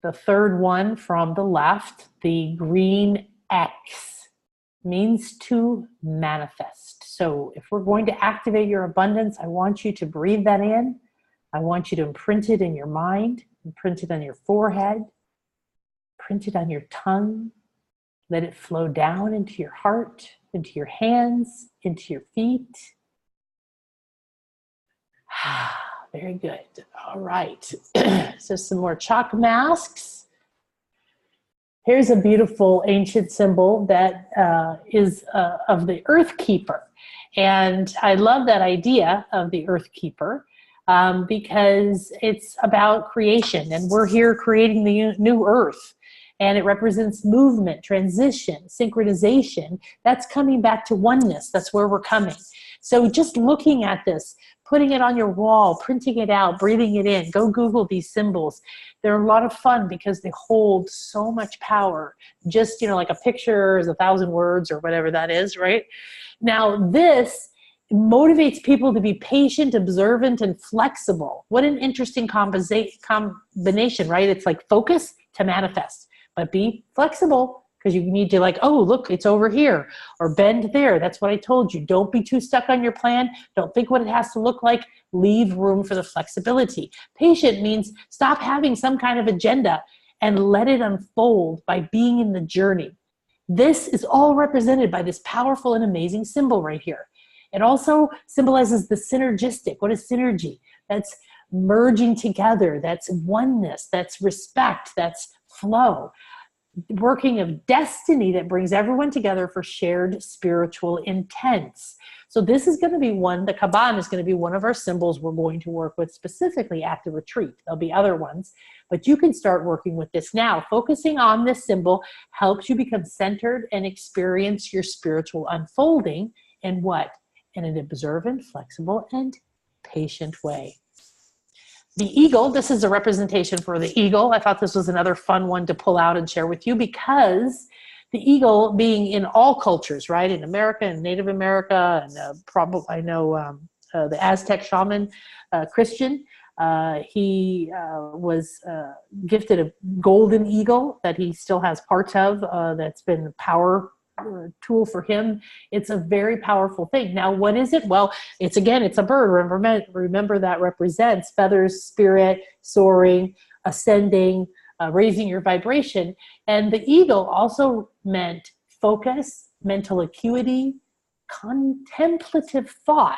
the third one from the left, the green X means to manifest. So if we're going to activate your abundance, I want you to breathe that in. I want you to imprint it in your mind, imprint it on your forehead, print it on your tongue. Let it flow down into your heart, into your hands, into your feet. Very good. All right. So some more chalk masks. Here's a beautiful ancient symbol that is of the Earth Keeper. And I love that idea of the Earth Keeper because it's about creation. And we're here creating the new Earth. and it represents movement, transition, synchronization. That's coming back to oneness. That's where we're coming. So just looking at this, putting it on your wall, printing it out, breathing it in, go Google these symbols. They're a lot of fun because they hold so much power. Just, you know, like a picture is 1,000 words or whatever that is, right? Now this motivates people to be patient, observant, and flexible. What an interesting combination, right? It's like focus to manifest, but be flexible because you need to, like, oh, look, it's over here, or bend there. That's what I told you. Don't be too stuck on your plan. Don't think what it has to look like. Leave room for the flexibility. Patient means stop having some kind of agenda and let it unfold by being in the journey. This is all represented by this powerful and amazing symbol right here. It also symbolizes the synergistic. What is synergy? That's merging together. That's oneness. That's respect. That's flow. Working of destiny that brings everyone together for shared spiritual intents. So this is going to be one, the Kaban is going to be one of our symbols we're going to work with specifically at the retreat. There'll be other ones, but you can start working with this now. Focusing on this symbol helps you become centered and experience your spiritual unfolding in what? In an observant, flexible, and patient way. The eagle, this is a representation for the eagle. I thought this was another fun one to pull out and share with you because the eagle being in all cultures, right? In America and Native America, and probably I know the Aztec shaman, Christian, he was gifted a golden eagle that he still has parts of, that's been power tool for him. It's a very powerful thing. Now, what is it? Well, it's a bird. Remember that represents feathers, spirit, soaring, ascending, raising your vibration. And the eagle also meant focus, mental acuity, contemplative thought,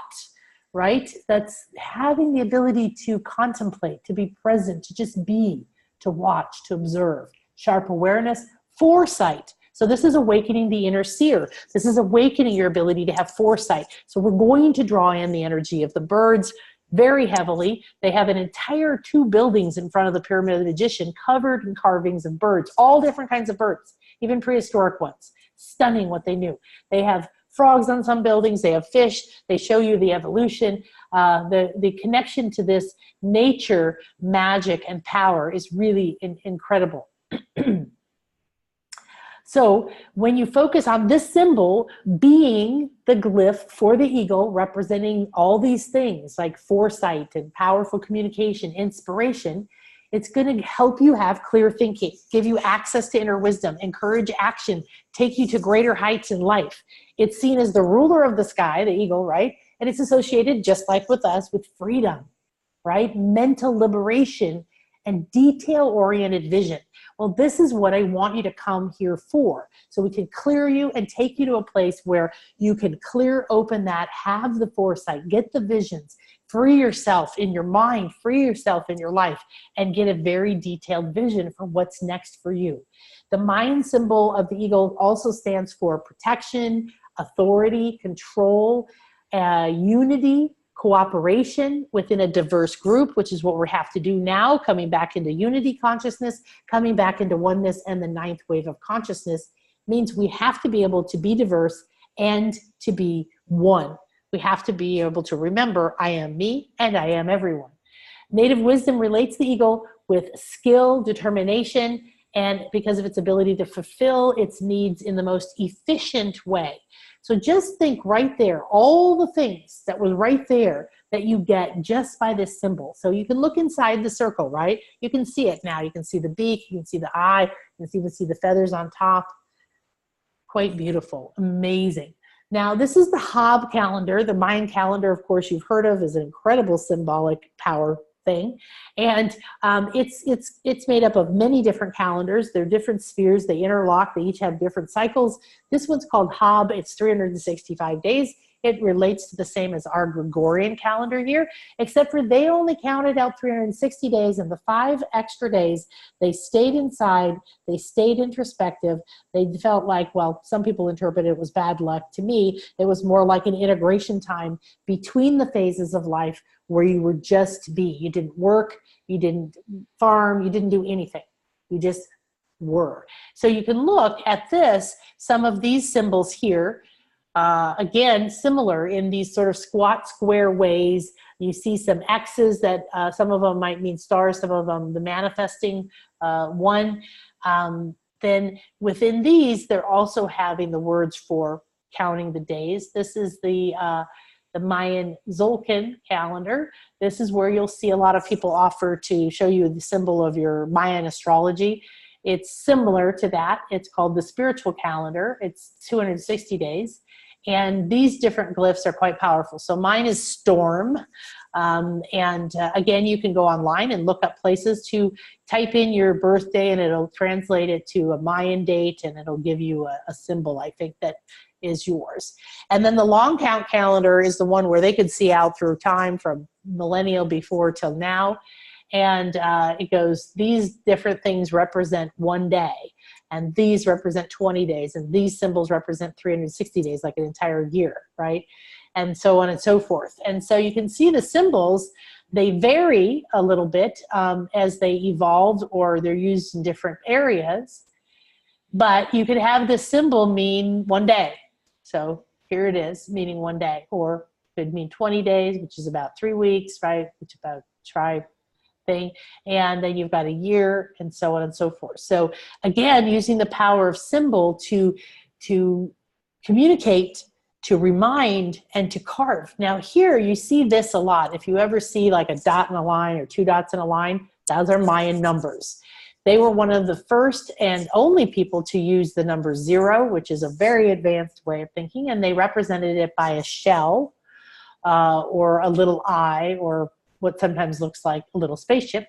right? That's having the ability to contemplate, to be present, to just be, to watch, to observe, sharp awareness, foresight. So this is awakening the inner seer. This is awakening your ability to have foresight. So we're going to draw in the energy of the birds very heavily. They have an entire 2 buildings in front of the Pyramid of the Magician covered in carvings of birds, all different kinds of birds, even prehistoric ones. Stunning what they knew. They have frogs on some buildings. They have fish. They show you the evolution. The connection to this nature, magic, and power is really incredible. So when you focus on this symbol being the glyph for the eagle, representing all these things like foresight and powerful communication, inspiration, it's going to help you have clear thinking, give you access to inner wisdom, encourage action, take you to greater heights in life. It's seen as the ruler of the sky, the eagle, right? And it's associated, just like with us, with freedom, right? Mental liberation and detail-oriented vision. Well, this is what I want you to come here for. So we can clear you and take you to a place where you can clear open that, have the foresight, get the visions, free yourself in your mind, free yourself in your life, and get a very detailed vision for what's next for you. The Mayan symbol of the eagle also stands for protection, authority, control, unity, cooperation within a diverse group, which is what we have to do now, coming back into unity consciousness, coming back into oneness, and the 9th wave of consciousness means we have to be able to be diverse and to be one. We have to be able to remember, I am me and I am everyone. Native wisdom relates the eagle with skill, determination, and because of its ability to fulfill its needs in the most efficient way. So just think right there, all the things that was right there that you get just by this symbol. So you can look inside the circle, right? You can see it now. You can see the beak, you can see the eye, you can even see the feathers on top. Quite beautiful, amazing. Now this is the Hob calendar. The Mayan calendar, of course, you've heard of, is an incredible symbolic power thing. And it's made up of many different calendars. They're different spheres. They interlock. They each have different cycles. This one's called Hob. It's 365 days. It relates to the same as our Gregorian calendar year, except for they only counted out 360 days, and the 5 extra days, they stayed inside, they stayed introspective. They felt like, well, some people interpret it was bad luck. To me, it was more like an integration time between the phases of life where you were just be. You didn't work, you didn't farm, you didn't do anything. You just were. So you can look at this, some of these symbols here, again, similar in these sort of squat square ways. You see some X's that some of them might mean stars, some of them the manifesting one. Then within these, they're also having the words for counting the days. This is the Mayan Tzolk'in calendar. This is where you'll see a lot of people offer to show you the symbol of your Mayan astrology. It's similar to that. It's called the spiritual calendar. It's 260 days. And these different glyphs are quite powerful. So mine is storm. Again, you can go online and look up places to type in your birthday, and it'll translate it to a Mayan date, and it'll give you a symbol, I think, that is yours. And then the long count calendar is the one where they could see out through time from millennial before till now. And it goes, these different things represent one day, and these represent 20 days, and these symbols represent 360 days, like an entire year, right? And so on and so forth. And so you can see the symbols, they vary a little bit as they evolved, or they're used in different areas. But you could have this symbol mean one day. So here it is, meaning one day, or it could mean 20 days, which is about 3 weeks, right? Which is about tribe thing. And then you've got a year, and so on and so forth. So again, using the power of symbol to communicate, to remind, and to carve. Now here you see this a lot. If you ever see like a dot in a line or 2 dots in a line, those are Mayan numbers. They were one of the first and only people to use the number 0, which is a very advanced way of thinking, and they represented it by a shell or a little eye, or what sometimes looks like a little spaceship.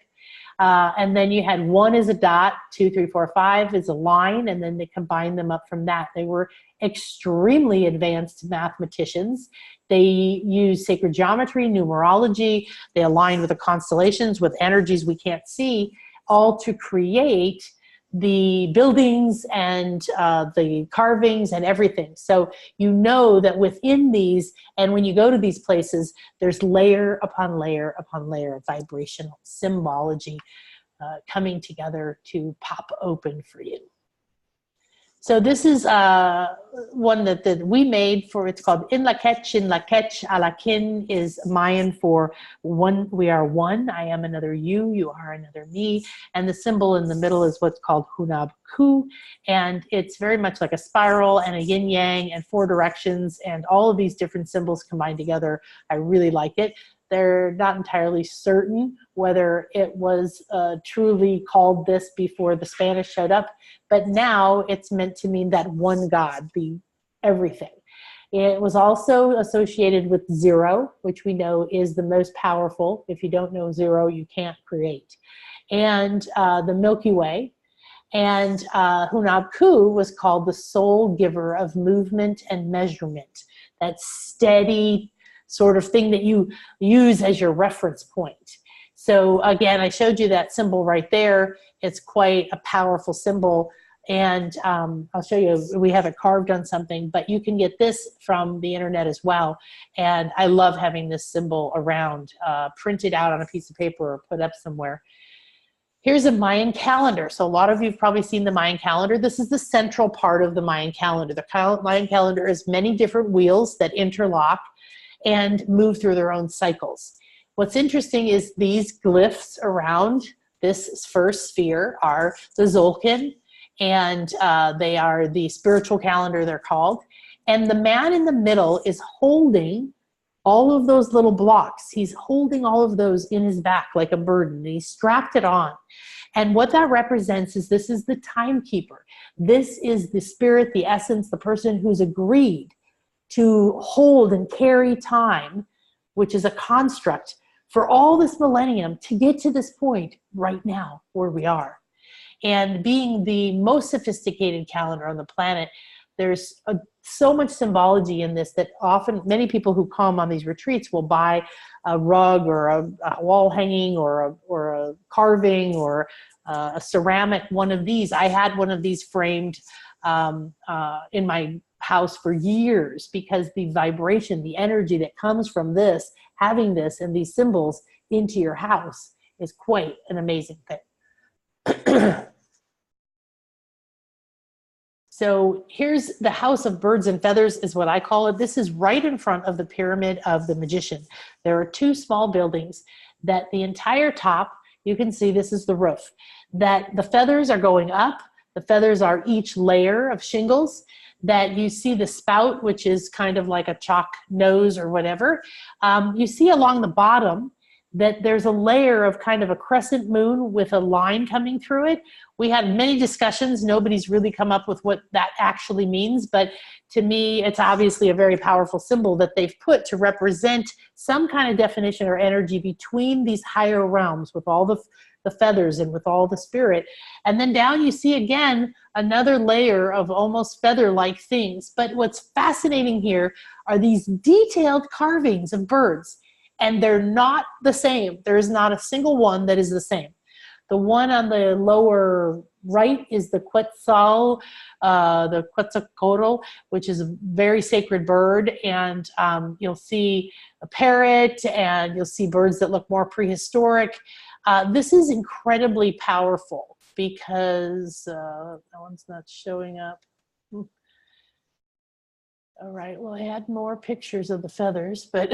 And then you had 1 is a dot, 2, 3, 4, 5 is a line, and then they combined them up from that. They were extremely advanced mathematicians. They used sacred geometry, numerology, they aligned with the constellations, with energies we can't see, all to create the buildings and the carvings and everything. So you know that within these, and when you go to these places, there's layer upon layer upon layer of vibrational symbology coming together to pop open for you. So this is one that we made for, it's called In Lakech, In Lakech, Alakin is Mayan for one, we are one, I am another you, you are another me. And the symbol in the middle is what's called Hunab Ku. And it's very much like a spiral and a yin yang and 4 directions and all of these different symbols combined together. I really like it. They're not entirely certain whether it was truly called this before the Spanish showed up, but now it's meant to mean that one God, the everything. It was also associated with 0, which we know is the most powerful. If you don't know 0, you can't create. And the Milky Way. And Hunab Ku was called the soul giver of movement and measurement, that steady sort of thing that you use as your reference point. So again, I showed you that symbol right there. It's quite a powerful symbol. And I'll show you, we have it carved on something, but you can get this from the internet as well. And I love having this symbol around, printed out on a piece of paper or put up somewhere. Here's a Mayan calendar. So a lot of you have probably seen the Mayan calendar. This is the central part of the Mayan calendar. The Mayan calendar is many different wheels that interlock and move through their own cycles. What's interesting is these glyphs around this first sphere are the Tzolk'in, and they are the spiritual calendar, they're called. And the man in the middle is holding all of those little blocks. He's holding all of those in his back like a burden, and he's strapped it on. And what that represents is this is the timekeeper. This is the spirit, the essence, the person who's agreed to hold and carry time, which is a construct for all this millennium to get to this point right now where we are. And being the most sophisticated calendar on the planet, there's so much symbology in this that often many people who come on these retreats will buy a rug or a wall hanging or a carving or a ceramic one of these. I had one of these framed in my house for years because the vibration, the energy that comes from this, having this and these symbols into your house is quite an amazing thing. So here's the house of birds and feathers is what I call it. This is right in front of the pyramid of the magician. There are two small buildings that the entire top, you can see this is the roof, that the feathers are going up. The feathers are each layer of shingles, that you see the spout, which is kind of like a chalk nose or whatever. You see along the bottom that there's a layer of kind of a crescent moon with a line coming through it. We had many discussions. Nobody's really come up with what that actually means, but to me, it's obviously a very powerful symbol that they've put to represent some kind of definition or energy between these higher realms with all the feathers and with all the spirit. And then down you see again another layer of almost feather-like things. But what's fascinating here are these detailed carvings of birds. And they're not the same. There is not a single one that is the same. The one on the lower right is the Quetzal, the Quetzalcoatl, which is a very sacred bird. And you'll see a parrot, and you'll see birds that look more prehistoric. This is incredibly powerful because that one's not showing up. All right, well, I had more pictures of the feathers, but,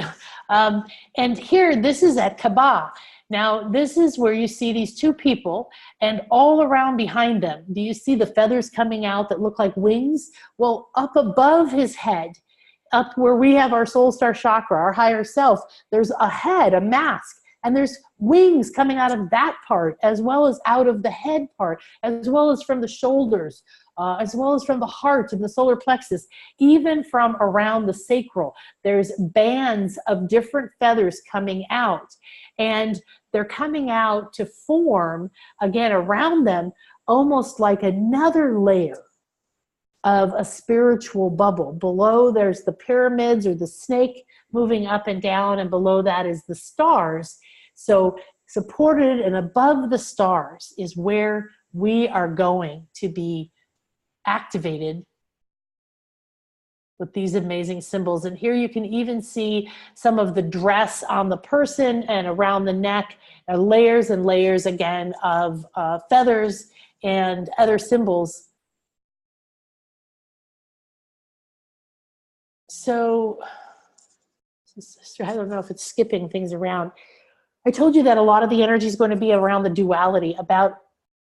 and here, this is at Kaaba. Now, this is where you see these two people, and all around behind them, do you see the feathers coming out that look like wings? Well, up above his head, up where we have our soul star chakra, our higher self, there's a head, a mask, and there's wings coming out of that part, as well as out of the head part, as well as from the shoulders, as well as from the heart and the solar plexus, even from around the sacral. There's bands of different feathers coming out, and they're coming out to form, again, around them, almost like another layer of a spiritual bubble. Below there's the pyramids or the snake moving up and down, and below that is the stars. So supported and above the stars is where we are going to be activated with these amazing symbols. And here you can even see some of the dress on the person and around the neck, layers and layers again of feathers and other symbols. So I don't know if it's skipping things around. I told you that a lot of the energy is going to be around the duality, about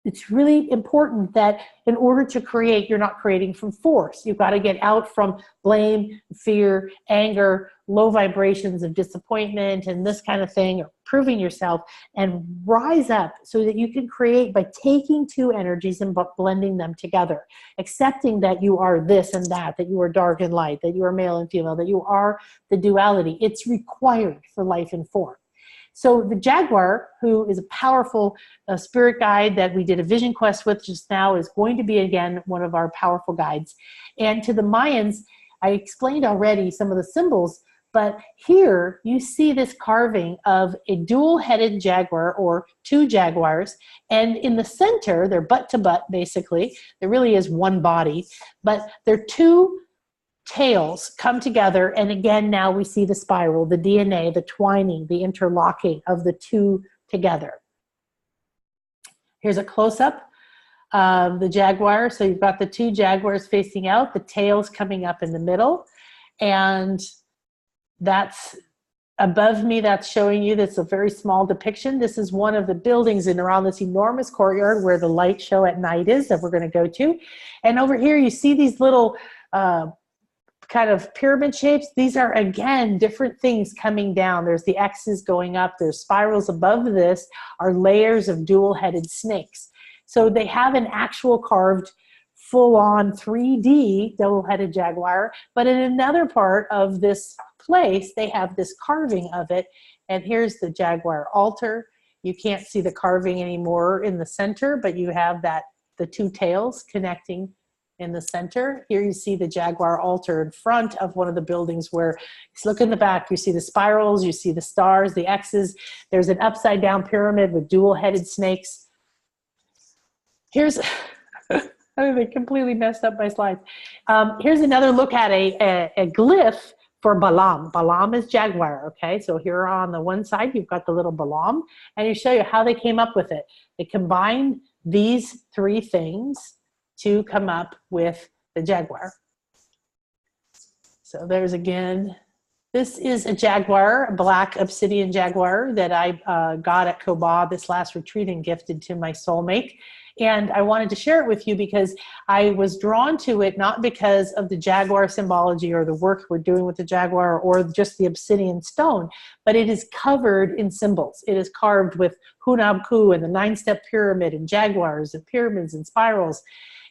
it's really important that in order to create, you're not creating from force. You've got to get out from blame, fear, anger, low vibrations of disappointment and this kind of thing, or proving yourself, and rise up so that you can create by taking two energies and blending them together, accepting that you are this and that you are dark and light, that you are male and female, that you are the duality. It's required for life and form. So the jaguar, who is a powerful spirit guide that we did a vision quest with just now, is going to be, again, one of our powerful guides. And to the Mayans, I explained already some of the symbols, but here you see this carving of a dual-headed jaguar, or two jaguars, and in the center, they're butt to butt, basically. There really is one body, but they're two tails come together, and again, now we see the spiral, the DNA, the twining, the interlocking of the two together. Here's a close-up of the jaguar. So you've got the two jaguars facing out, the tails coming up in the middle, and that's above me, that's showing you that's a very small depiction. This is one of the buildings in around this enormous courtyard where the light show at night is, that we're going to go to. And over here you see these little kind of pyramid shapes. These are, again, different things coming down. There's the X's going up. There's spirals above this are layers of dual-headed snakes. So they have an actual carved full-on 3D double-headed jaguar, but in another part of this place, they have this carving of it. And here's the jaguar altar. You can't see the carving anymore in the center, but you have that, the two tails connecting in the center. Here you see the jaguar altar in front of one of the buildings where, look in the back, you see the spirals, you see the stars, the X's. There's an upside down pyramid with dual-headed snakes. Here's, they completely messed up my slides. Here's another look at a glyph for Balaam. Balaam is jaguar, okay? So here on the one side, you've got the little Balaam, and you show you how they came up with it. They combined these three things to come up with the jaguar. So there's again, this is a jaguar, a black obsidian jaguar that I got at Kobah this last retreat and gifted to my soulmate. And I wanted to share it with you because I was drawn to it not because of the jaguar symbology or the work we're doing with the jaguar or just the obsidian stone, but it is covered in symbols. It is carved with Hunabku and the 9-step pyramid and jaguars and pyramids and spirals.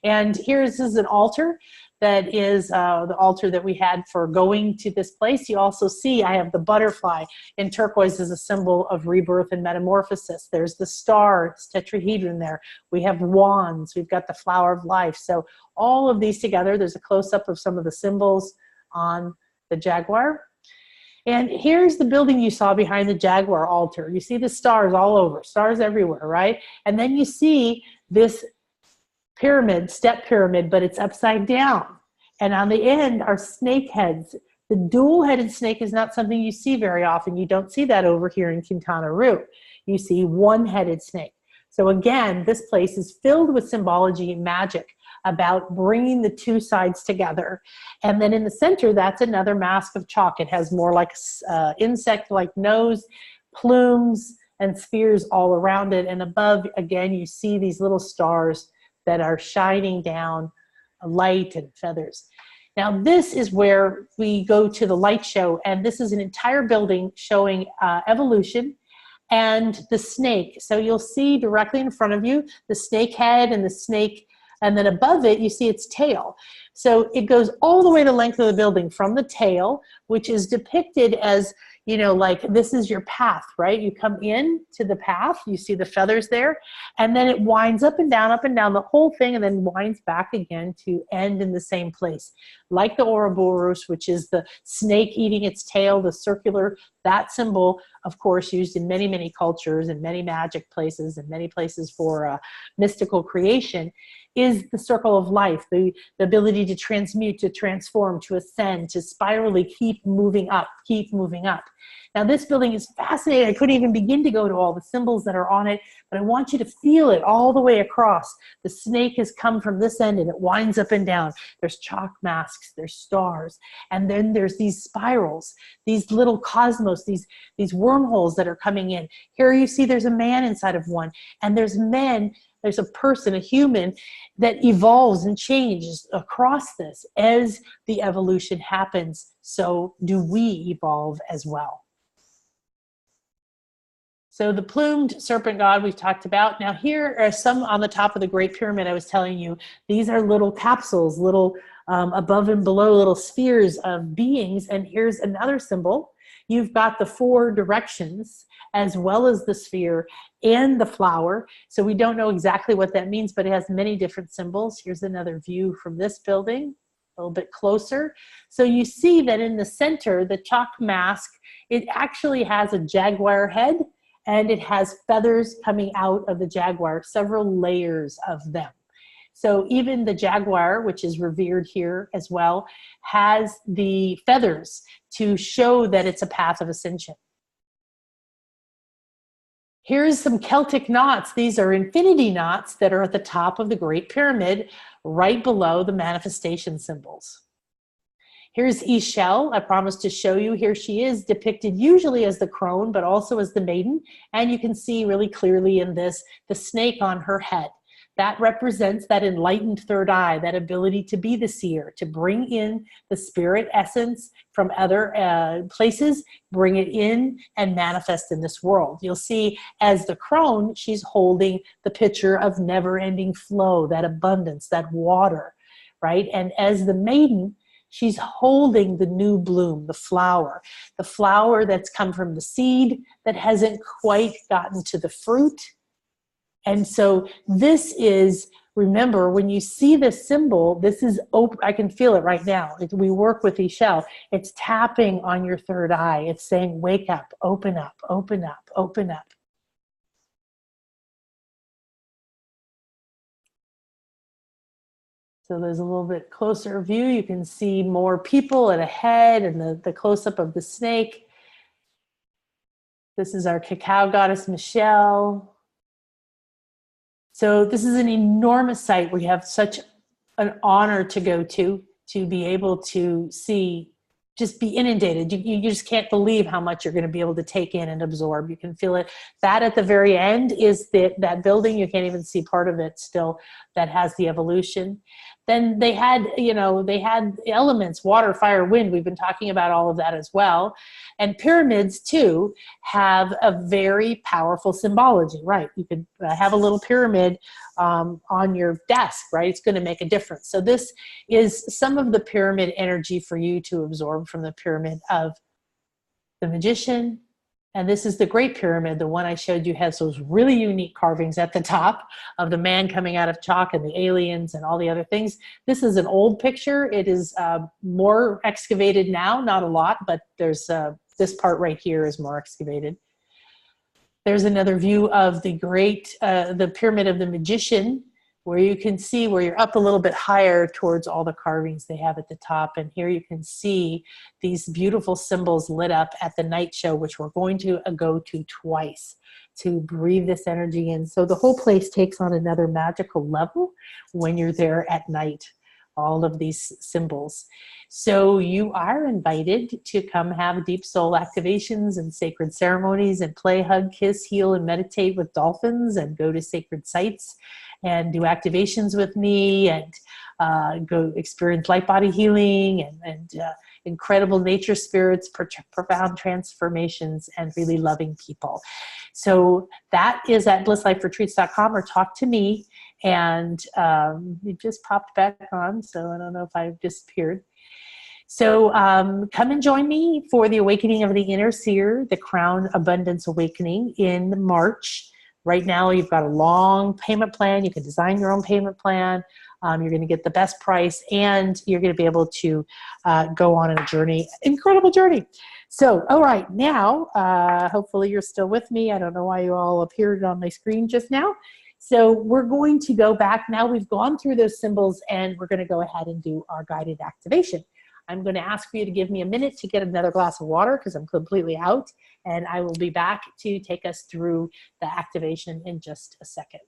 And this is an altar that is the altar that we had for going to this place. You also see I have the butterfly in turquoise as a symbol of rebirth and metamorphosis. There's the star, it's tetrahedron there. We have wands, we've got the flower of life. So all of these together, there's a close-up of some of the symbols on the jaguar. And here's the building you saw behind the jaguar altar. You see the stars all over, stars everywhere, right? And then you see this pyramid, step pyramid, but it's upside down. And on the end are snake heads. The dual-headed snake is not something you see very often. You don't see that over here in Quintana Roo. You see one-headed snake. So again, this place is filled with symbology and magic about bringing the two sides together. And then in the center, that's another mask of chalk. It has more like insect-like nose, plumes, and spheres all around it. And above, again, you see these little stars that are shining down light and feathers. Now this is where we go to the light show, and this is an entire building showing evolution and the snake. So you'll see directly in front of you the snake head and the snake, and then above it you see its tail. So it goes all the way the length of the building from the tail, which is depicted as, you know, like this is your path, right? You come in to the path, you see the feathers there, and then it winds up and down the whole thing, and then winds back again to end in the same place. Like the Ouroboros, which is the snake eating its tail, the circular, that symbol, of course, used in many, many cultures and many magic places and many places for mystical creation, is the circle of life, the ability to transmute, to transform, to ascend, to spirally keep moving up, keep moving up. Now this building is fascinating. I couldn't even begin to go to all the symbols that are on it, but I want you to feel it all the way across. The snake has come from this end and it winds up and down. There's chalk masks, there's stars, and then there's these spirals, these little cosmos, these wormholes that are coming in. Here you see there's a man inside of one, and there's a person, a human, that evolves and changes across this. As the evolution happens, so do we evolve as well. So the plumed serpent god we've talked about. Now here are some on the top of the Great Pyramid I was telling you. These are little capsules, little above and below little spheres of beings. And here's another symbol. You've got the 4 directions as well as the sphere and the flower. So we don't know exactly what that means, but it has many different symbols. Here's another view from this building, a little bit closer. So you see that in the center, the chalk mask, it actually has a jaguar head, and it has feathers coming out of the jaguar, several layers of them. So even the jaguar, which is revered here as well, has the feathers to show that it's a path of ascension. Here's some Celtic knots. These are infinity knots that are at the top of the Great Pyramid, right below the manifestation symbols. Here's Ishel. I promised to show you. Here she is, depicted usually as the crone, but also as the maiden. And you can see really clearly in this, the snake on her head. That represents that enlightened third eye, that ability to be the seer, to bring in the spirit essence from other places, bring it in and manifest in this world. You'll see as the crone, she's holding the picture of never-ending flow, that abundance, that water, right? And as the maiden, she's holding the new bloom, the flower that's come from the seed that hasn't quite gotten to the fruit. And so this is, remember, when you see this symbol, this is open. I can feel it right now. We work with Ishel. It's tapping on your third eye. It's saying, wake up, open up, open up, open up. So there's a little bit closer view. You can see more people at a head and the close-up of the snake. This is our cacao goddess, Michelle. So this is an enormous site. We have such an honor to go to be able to see, just be inundated. You just can't believe how much you're going to be able to take in and absorb. You can feel it. That at the very end is that building. You can't even see part of it still, that has the evolution. Then they had, they had elements, water, fire, wind. We've been talking about all of that as well. And pyramids too have a very powerful symbology, right? You could have a little pyramid on your desk, right? It's going to make a difference. So this is some of the pyramid energy for you to absorb from the pyramid of the magician. And this is the Great Pyramid. The one I showed you has those really unique carvings at the top of the man coming out of chalk and the aliens and all the other things. This is an old picture. It is more excavated now, not a lot, but there's this part right here is more excavated. There's another view of the Pyramid of the Magician, where you can see where you're up a little bit higher towards all the carvings they have at the top. And here you can see these beautiful symbols lit up at the night show, which we're going to go to twice to breathe this energy in. So the whole place takes on another magical level when you're there at night, all of these symbols. So you are invited to come have deep soul activations and sacred ceremonies and play, hug, kiss, heal, and meditate with dolphins, and go to sacred sites and do activations with me, and go experience light body healing and incredible nature spirits, profound transformations, and really loving people. So that is at blissliferetreats.com, or talk to me. And it just popped back on, so I don't know if I've disappeared. So come and join me for the Awakening of the Inner Seer, the Crown Abundance Awakening in March. Right now, you've got a long payment plan. You can design your own payment plan. You're going to get the best price, and you're going to be able to go on a journey, incredible journey. So, all right, now, hopefully you're still with me. I don't know why you all appeared on my screen just now. So we're going to go back. Now we've gone through those symbols, and we're going to go ahead and do our guided activation. I'm going to ask for you to give me a minute to get another glass of water because I'm completely out, and I will be back to take us through the activation in just a second.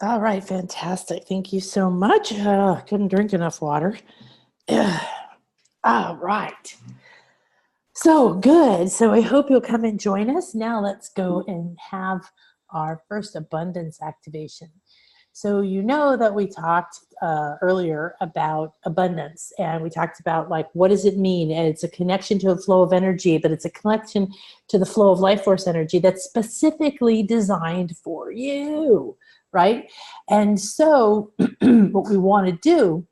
All right, fantastic. Thank you so much. Couldn't drink enough water. All right. So good. So I hope you'll come and join us. Now let's go and have our first abundance activation. So you know that we talked earlier about abundance, and we talked about like what does it mean? And it's a connection to a flow of energy, but it's a connection to the flow of life force energy that's specifically designed for you, right? And so what we want to do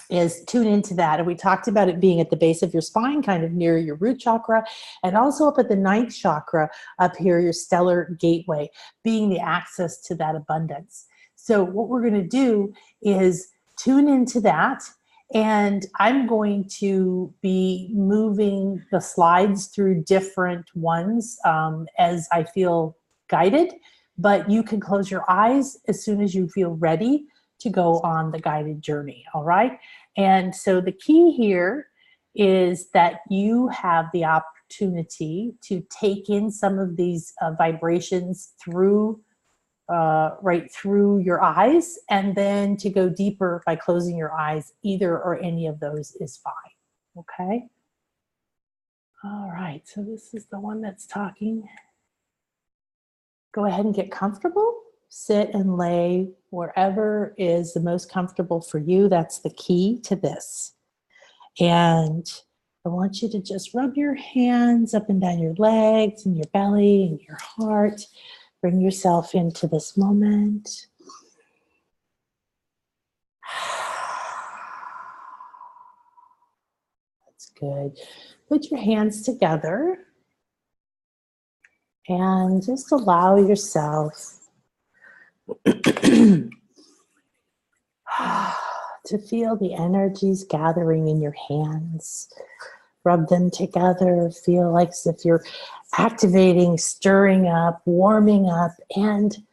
is tune into that. And we talked about it being at the base of your spine, kind of near your root chakra, and also up at the ninth chakra, up here, your stellar gateway, being the access to that abundance. So what we're going to do is tune into that. And I'm going to be moving the slides through different ones as I feel guided. But you can close your eyes as soon as you feel ready to go on the guided journey, all right? And so the key here is that you have the opportunity to take in some of these vibrations through, right through your eyes, and then to go deeper by closing your eyes. Either or any of those is fine, okay? All right, so this is the one that's talking. Go ahead and get comfortable. Sit and lay wherever is the most comfortable for you. That's the key to this. And I want you to just rub your hands up and down your legs and your belly and your heart. Bring yourself into this moment. That's good. Put your hands together and just allow yourself to feel the energies gathering in your hands. Rub them together, feel like as if you're activating, stirring up, warming up, and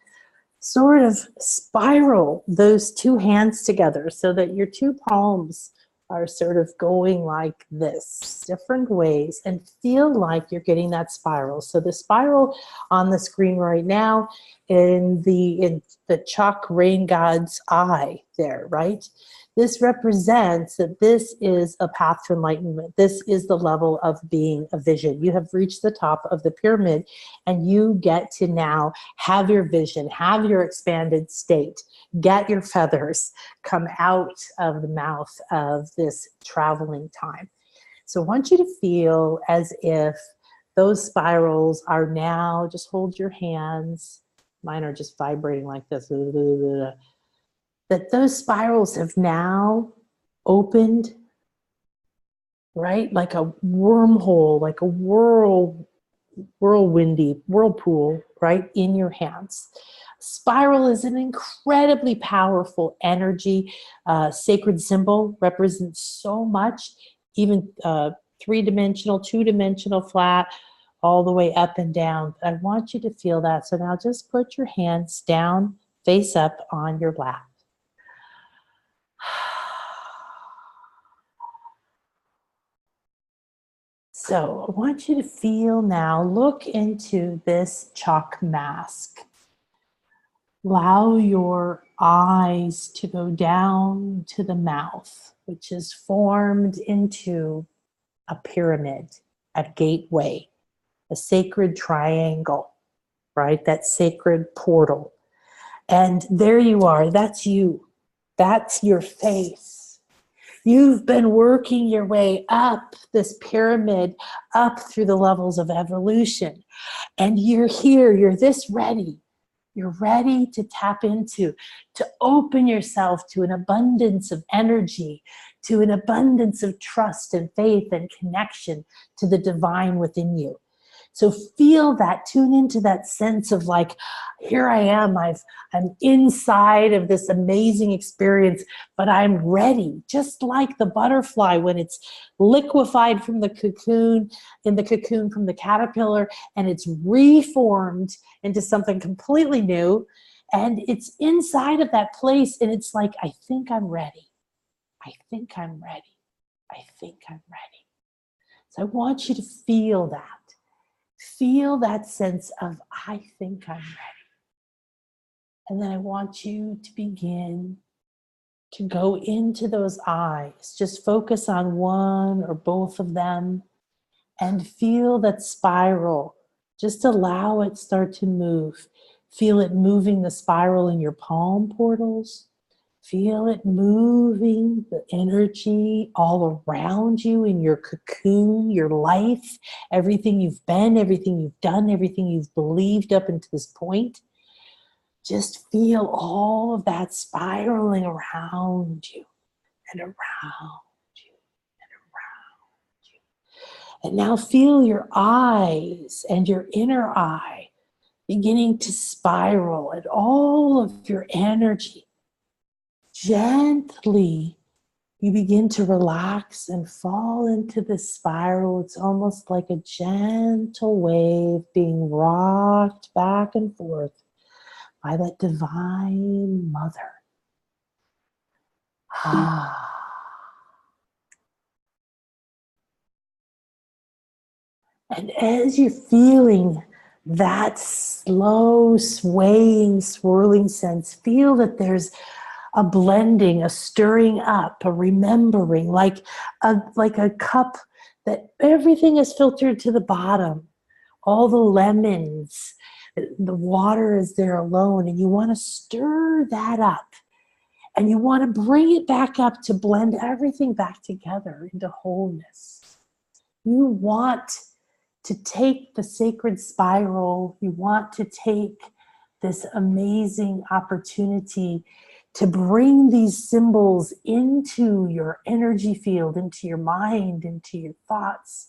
sort of spiral those two hands together so that your two palms are sort of going like this, different ways, and feel like you're getting that spiral. So the spiral on the screen right now in the chalk rain god's eye there, right? This represents that this is a path to enlightenment. This is the level of being a vision. You have reached the top of the pyramid, and you get to now have your vision, have your expanded state, get your feathers, come out of the mouth of this traveling time. So I want you to feel as if those spirals are now, just hold your hands. Mine are just vibrating like this. That those spirals have now opened, right? Like a wormhole, like a whirlwindy whirlpool, right? In your hands. Spiral is an incredibly powerful energy. Sacred symbol represents so much, even three-dimensional, two-dimensional, flat, all the way up and down. I want you to feel that. So now just put your hands down, face up on your lap. So I want you to feel now, look into this chalk mask. Allow your eyes to go down to the mouth, which is formed into a pyramid, a gateway, a sacred triangle, right? That sacred portal. And there you are, that's you. That's your face. You've been working your way up this pyramid, up through the levels of evolution. And you're here, you're this ready. You're ready to tap into, to open yourself to an abundance of energy, to an abundance of trust and faith and connection to the divine within you. So feel that, tune into that sense of like, here I am, I'm inside of this amazing experience, but I'm ready, just like the butterfly when it's liquefied from the cocoon, in the cocoon from the caterpillar, and it's reformed into something completely new, and it's inside of that place, and it's like, I think I'm ready. I think I'm ready. I think I'm ready. So I want you to feel that. Feel that sense of, I think I'm ready. And then I want you to begin to go into those eyes. Just focus on one or both of them and feel that spiral. Just allow it start to move. Feel it moving the spiral in your palm portals. Feel it moving the energy all around you in your cocoon, your life, everything you've been, everything you've done, everything you've believed up until this point. Just feel all of that spiraling around you and around you and around you. And now feel your eyes and your inner eye beginning to spiral, and all of your energy. Gently, you begin to relax and fall into this spiral. It's almost like a gentle wave being rocked back and forth by that divine mother. And as you're feeling that slow, swaying, swirling sense, feel that there's a blending, a stirring up, a remembering, like a cup that everything is filtered to the bottom. All the lemons, the water is there alone, and you want to stir that up. And you want to bring it back up to blend everything back together into wholeness. You want to take the sacred spiral. You want to take this amazing opportunity to bring these symbols into your energy field, into your mind, into your thoughts,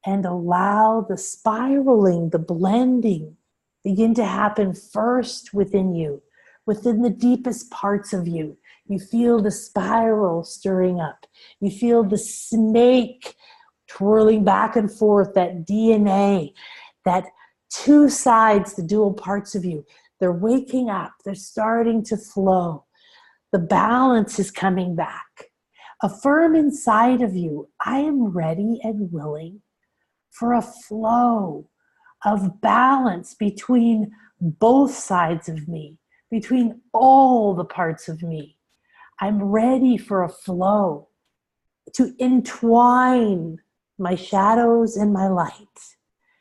and allow the spiraling, the blending, begin to happen first within you, within the deepest parts of you. You feel the spiral stirring up. You feel the snake twirling back and forth, that DNA, that two sides, the dual parts of you. They're waking up. They're starting to flow. The balance is coming back. Affirm inside of you, I am ready and willing for a flow of balance between both sides of me, between all the parts of me. I'm ready for a flow to entwine my shadows and my light.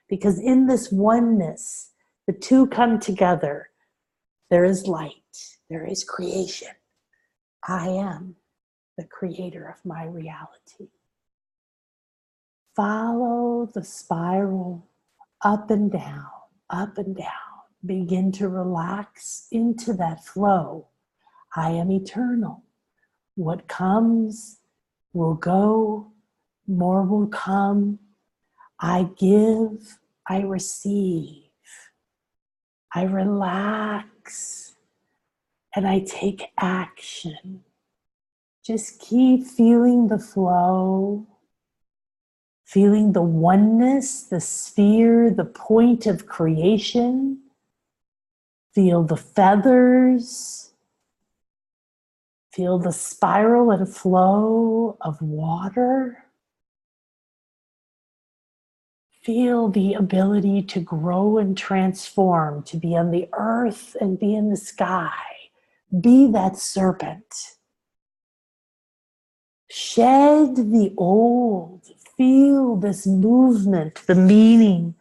Because in this oneness, the two come together. There is light. There is creation. I am the creator of my reality. Follow the spiral up and down, up and down. Begin to relax into that flow. I am eternal. What comes will go. More will come. I give, I receive. I relax, and I take action. Just keep feeling the flow, feeling the oneness, the sphere, the point of creation. Feel the feathers. Feel the spiral and flow of water. Feel the ability to grow and transform, to be on the earth and be in the sky. Be that serpent. Shed the old. Feel this movement, the meaning,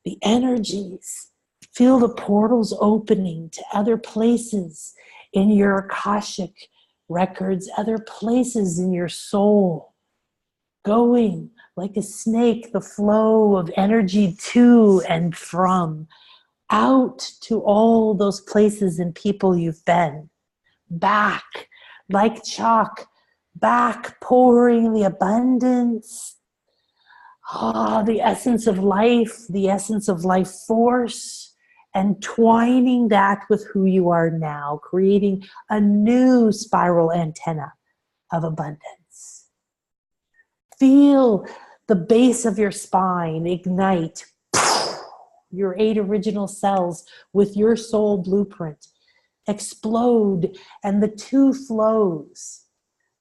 the energies. Feel the portals opening to other places in your Akashic records, other places in your soul. Going like a snake, the flow of energy to and from, out to all those places and people you've been. Back, like chalk, back, pouring the abundance, the essence of life force, and twining that with who you are now, creating a new spiral antenna of abundance. Feel the base of your spine ignite, your 8 original cells with your soul blueprint explode, and the two flows,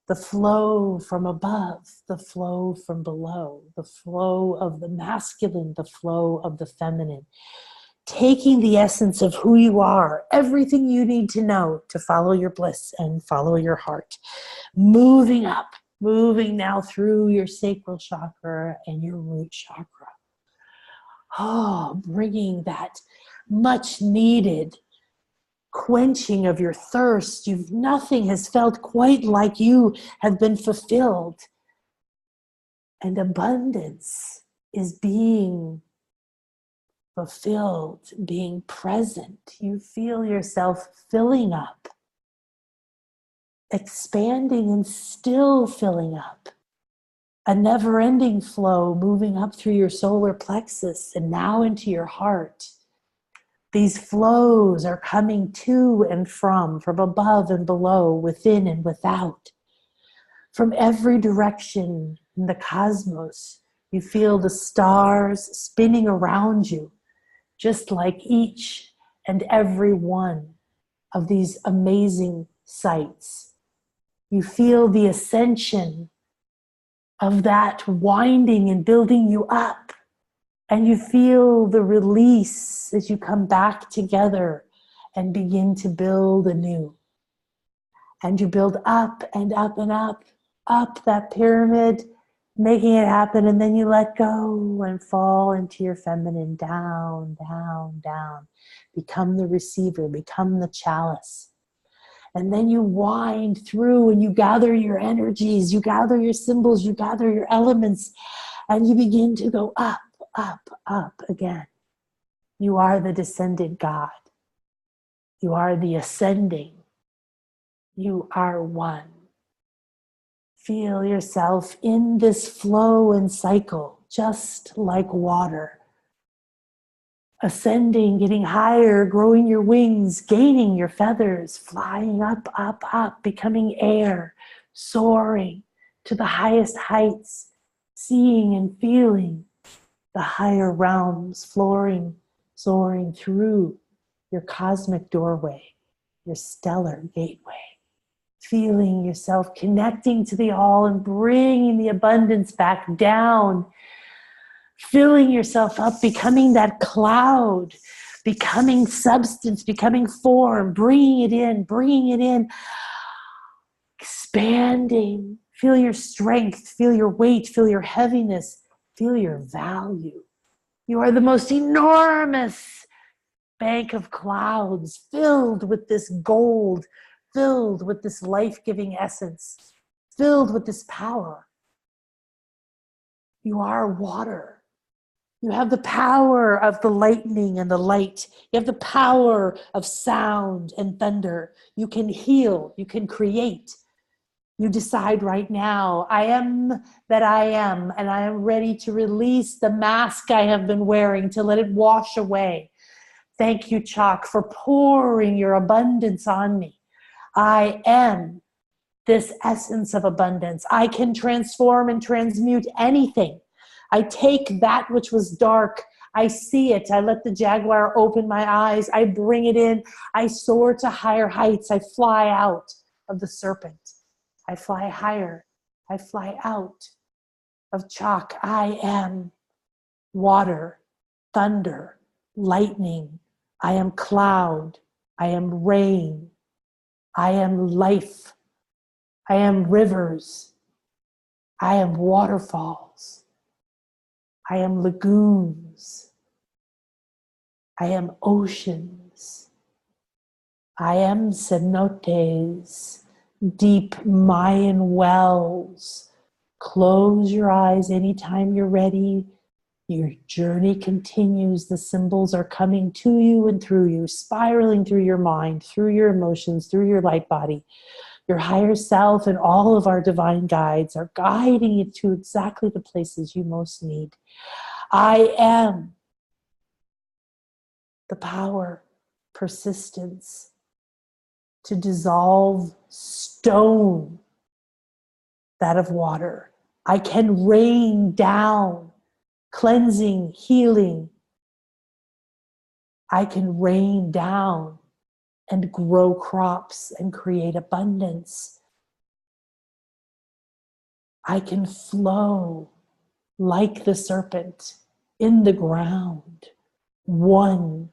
the flow from above, the flow from below, the flow of the masculine, the flow of the feminine, taking the essence of who you are, everything you need to know to follow your bliss and follow your heart, moving up, moving now through your sacral chakra and your root chakra. Oh, bringing that much needed quenching of your thirst. Nothing has felt quite like you have been fulfilled. And abundance is being fulfilled, being present. You feel yourself filling up, expanding and still filling up. A never-ending flow moving up through your solar plexus and now into your heart. These flows are coming to and from above and below, within and without. From every direction in the cosmos, you feel the stars spinning around you, just like each and every one of these amazing sights. You feel the ascension of that winding and building you up. And you feel the release as you come back together and begin to build anew. And you build up and up and up that pyramid, making it happen. And then you let go and fall into your feminine, down, down, down. Become the receiver, become the chalice. And then you wind through and you gather your energies, you gather your symbols, you gather your elements, and you begin to go up, up, up again. You are the descended God. You are the ascending. You are one. Feel yourself in this flow and cycle, just like water. Ascending, getting higher, growing your wings, gaining your feathers, flying up, up, up, becoming air, soaring to the highest heights, seeing and feeling the higher realms, soaring through your cosmic doorway, your stellar gateway. Feeling yourself connecting to the all and bringing the abundance back down. Filling yourself up, becoming that cloud, becoming substance, becoming form, bringing it in, expanding. Feel your strength, feel your weight, feel your heaviness, feel your value. You are the most enormous bank of clouds filled with this gold, filled with this life-giving essence, filled with this power. You are water. You have the power of the lightning and the light. You have the power of sound and thunder. You can heal. You can create. You decide right now, I am that I am, and I am ready to release the mask I have been wearing, to let it wash away. Thank you, Chalk, for pouring your abundance on me. I am this essence of abundance. I can transform and transmute anything. I take that which was dark. I see it. I let the jaguar open my eyes. I bring it in. I soar to higher heights. I fly out of the serpent. I fly higher. I fly out of Chalk. I am water, thunder, lightning. I am cloud. I am rain. I am life. I am rivers. I am waterfalls. I am lagoons. I am oceans. I am cenotes, deep Mayan wells. Close your eyes anytime you're ready. Your journey continues. The symbols are coming to you and through you, spiraling through your mind, through your emotions, through your light body. Your higher self and all of our divine guides are guiding you to exactly the places you most need. I am the power, persistence to dissolve stone, that of water. I can rain down cleansing, healing. I can rain down and grow crops and create abundance. I can flow like the serpent in the ground, one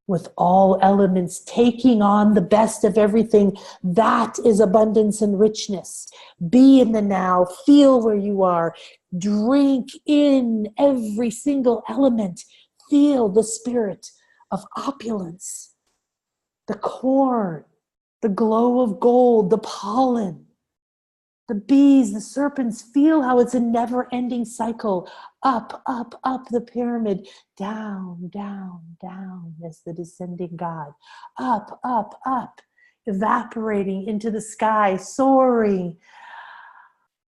with all elements, taking on the best of everything. That is abundance and richness. Be in the now, feel where you are, drink in every single element, feel the spirit of opulence, the corn, the glow of gold, the pollen, the bees, the serpents. Feel how it's a never-ending cycle. Up, up, up the pyramid. Down, down, down as the descending God. Up, up, up. Evaporating into the sky, soaring.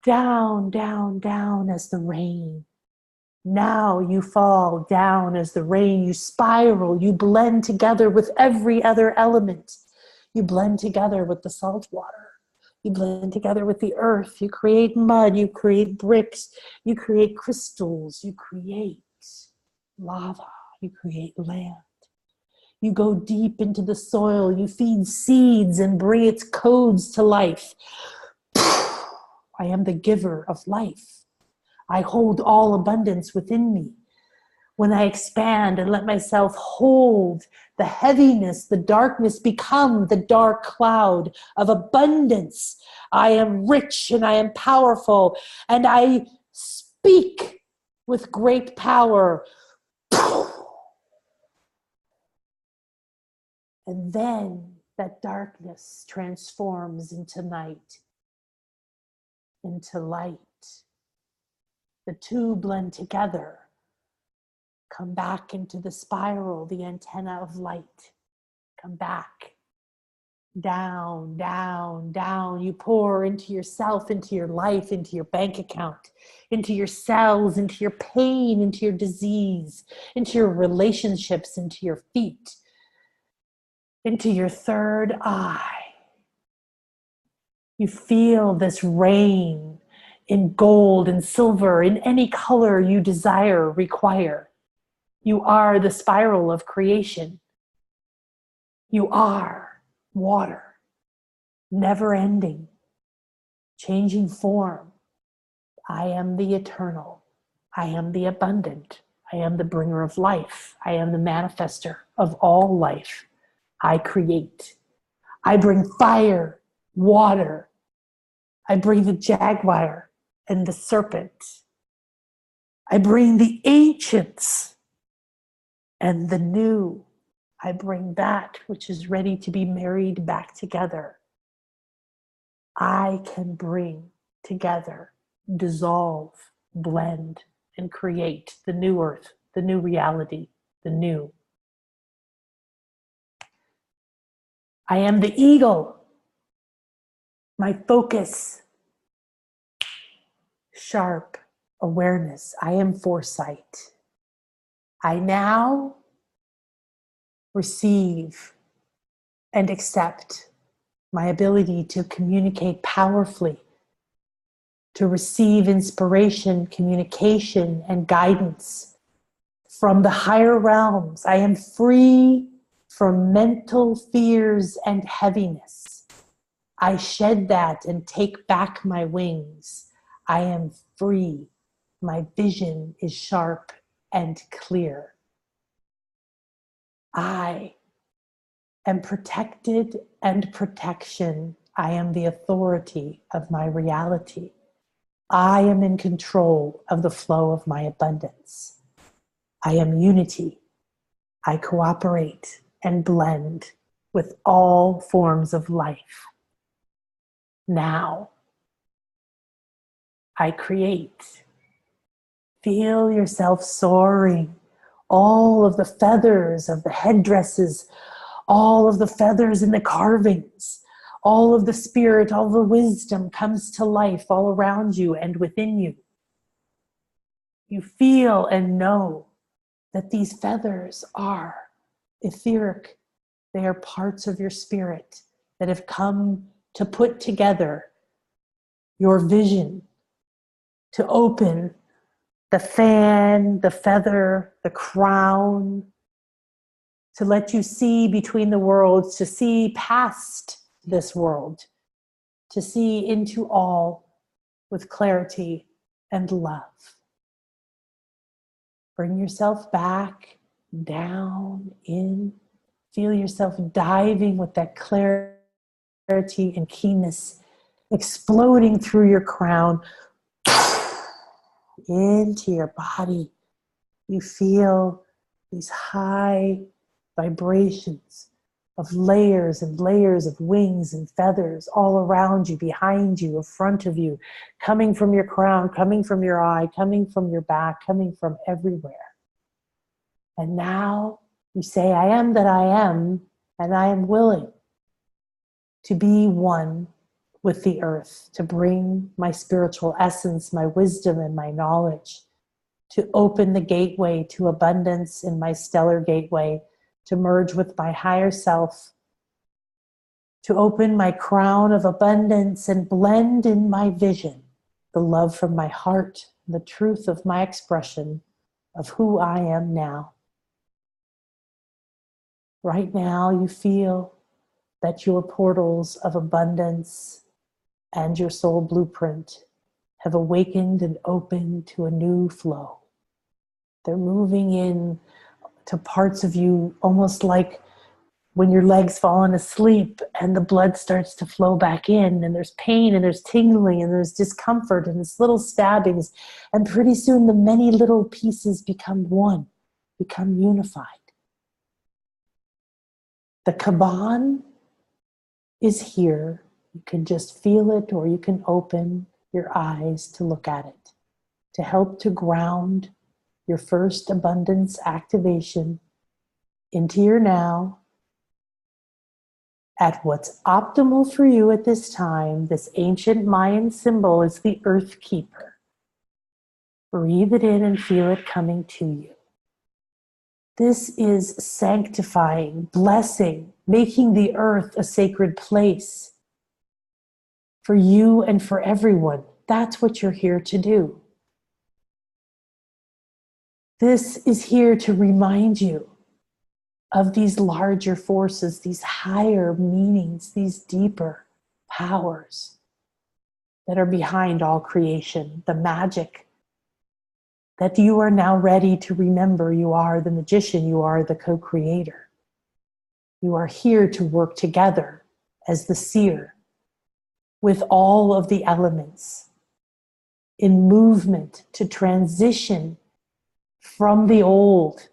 Down, down, down as the rain. Now you fall down as the rain. You spiral. You blend together with every other element. You blend together with the salt water. You blend together with the earth. You create mud. You create bricks. You create crystals. You create lava. You create land. You go deep into the soil. You feed seeds and bring its codes to life. I am the giver of life. I hold all abundance within me. When I expand and let myself hold the heaviness, the darkness, become the dark cloud of abundance. I am rich and I am powerful, and I speak with great power. And then that darkness transforms into night, into light. The two blend together. Come back into the spiral, the antenna of light. Come back. Down, down, down. You pour into yourself, into your life, into your bank account, into your cells, into your pain, into your disease, into your relationships, into your feet, into your third eye. You feel this rain in gold and silver, in any color you desire, require. You are the spiral of creation. You are water, never ending, changing form. I am the eternal. I am the abundant. I am the bringer of life. I am the manifester of all life. I create. I bring fire, water. I bring the jaguar and the serpent. I bring the ancients and the new. I bring that which is ready to be married back together. I can bring together, dissolve, blend, and create the new earth, the new reality, the new. I am the eagle. My focus, sharp awareness. I am foresight. I now receive and accept my ability to communicate powerfully, to receive inspiration, communication, and guidance from the higher realms. I am free from mental fears and heaviness. I shed that and take back my wings. I am free. My vision is sharp and clear. I am protected and protection. I am the authority of my reality. I am in control of the flow of my abundance. I am unity. I cooperate and blend with all forms of life. Now, I create. Feel yourself soaring. All of the feathers of the headdresses, all of the feathers in the carvings, all of the spirit, all the wisdom comes to life all around you and within you. You feel and know that these feathers are etheric. They are parts of your spirit that have come to put together your vision, to open the fan, the feather, the crown, to let you see between the worlds, to see past this world, to see into all with clarity and love. Bring yourself back, down, in, Feel yourself diving with that clarity and keenness, exploding through your crown into your body. You feel these high vibrations of layers and layers of wings and feathers all around you, behind you, in front of you, coming from your crown, coming from your eye, coming from your back, coming from everywhere. And now you say, I am that I am, and I am willing to be one with the earth, to bring my spiritual essence, my wisdom, and my knowledge, to open the gateway to abundance in my stellar gateway, to merge with my higher self, to open my crown of abundance and blend in my vision the love from my heart, the truth of my expression of who I am now. Right now, you feel that your portals of abundance and your soul blueprint have awakened and opened to a new flow. They're moving in to parts of you almost like when your legs fallen asleep and the blood starts to flow back in, and there's pain and there's tingling and there's discomfort and there's little stabbings, and pretty soon the many little pieces become one, become unified. The Kaban is here. You can just feel it, or you can open your eyes to look at it, to help to ground your first abundance activation into your now at what's optimal for you at this time. This ancient Mayan symbol is the Earth Keeper. Breathe it in and feel it coming to you. This is sanctifying, blessing, making the earth a sacred place for you and for everyone. That's what you're here to do. This is here to remind you of these larger forces, these higher meanings, these deeper powers that are behind all creation, the magic that you are now ready to remember. You are the magician, you are the co-creator. You are here to work together as the seer with all of the elements in movement to transition from the old,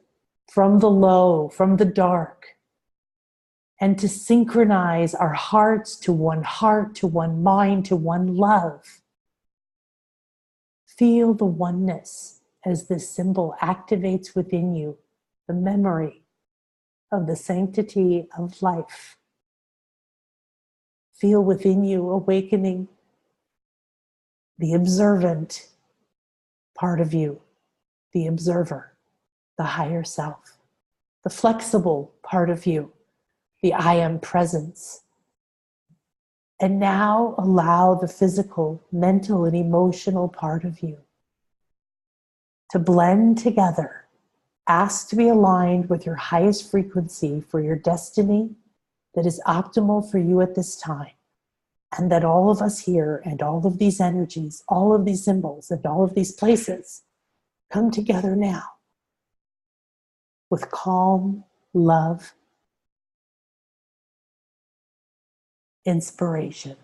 from the low, from the dark, and to synchronize our hearts to one heart, to one mind, to one love. Feel the oneness as this symbol activates within you the memory of the sanctity of life. Feel within you awakening the observant part of you, the observer, the higher self, the flexible part of you, the I am presence. And now allow the physical, mental, and emotional part of you to blend together. Ask to be aligned with your highest frequency for your destiny that is optimal for you at this time. And that all of us here and all of these energies, all of these symbols and all of these places come together now with calm, love, inspiration.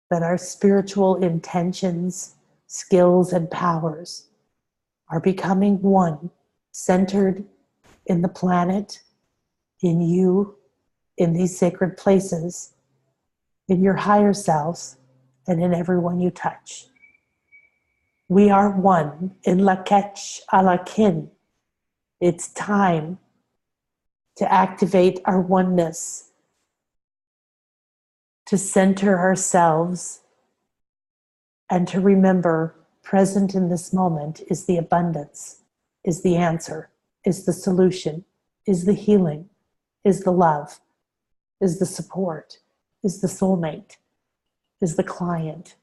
That our spiritual intentions, skills, and powers are becoming one, centered in the planet, in you, in these sacred places, in your higher selves, and in everyone you touch. We are one in Lakech Alakin. It's time to activate our oneness, to center ourselves, and to remember present in this moment is the abundance, is the answer, is the solution, is the healing, is the love, is the support, is the soulmate, is the client,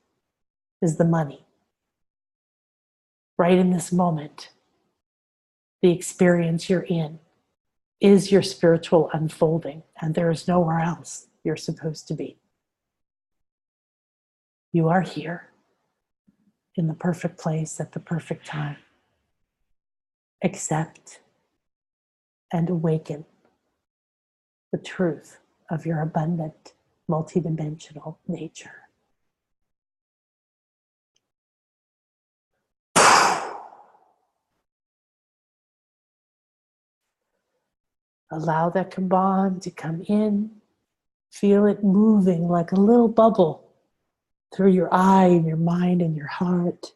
is the money. Right in this moment, the experience you're in is your spiritual unfolding, and there is nowhere else you're supposed to be. You are here in the perfect place at the perfect time. Accept and awaken the truth of your abundant, multidimensional nature. Allow that Kabban to come in. Feel it moving like a little bubble through your eye and your mind and your heart,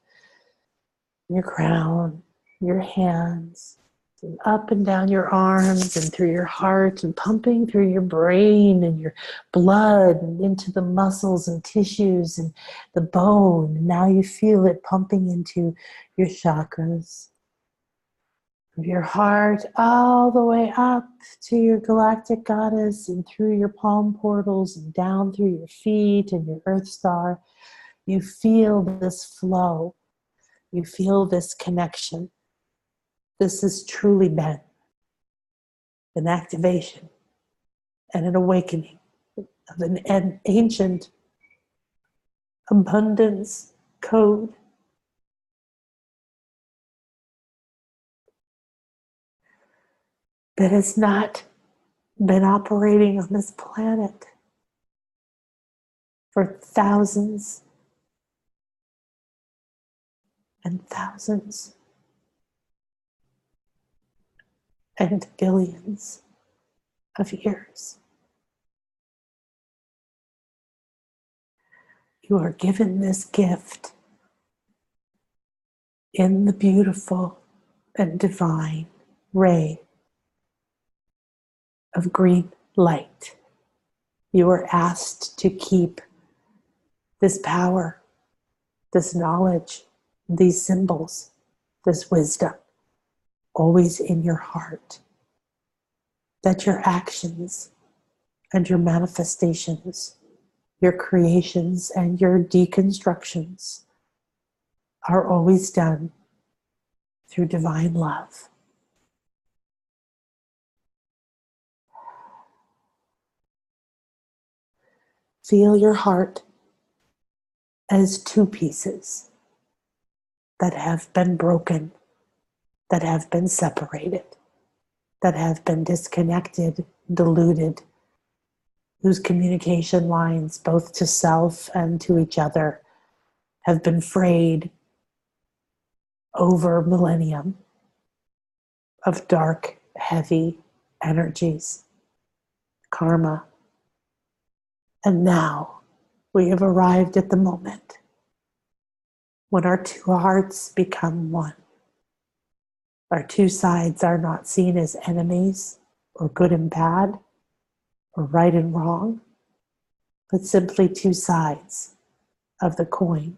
your crown, your hands, and up and down your arms and through your heart and pumping through your brain and your blood and into the muscles and tissues and the bone. And now you feel it pumping into your chakras. Of your heart all the way up to your galactic goddess and through your palm portals and down through your feet and your earth star. You feel this flow. You feel this connection. This has truly been an activation and an awakening of an ancient abundance code. That has not been operating on this planet for thousands and thousands and billions of years. You are given this gift in the beautiful and divine ray of green light. You are asked to keep this power, this knowledge, these symbols, this wisdom always in your heart. That your actions and your manifestations, your creations and your deconstructions are always done through divine love. Feel your heart as two pieces that have been broken, that have been separated, that have been disconnected, diluted, whose communication lines, both to self and to each other, have been frayed over millennium of dark, heavy energies, karma. And now we have arrived at the moment when our two hearts become one. Our two sides are not seen as enemies or good and bad or right and wrong, but simply two sides of the coin,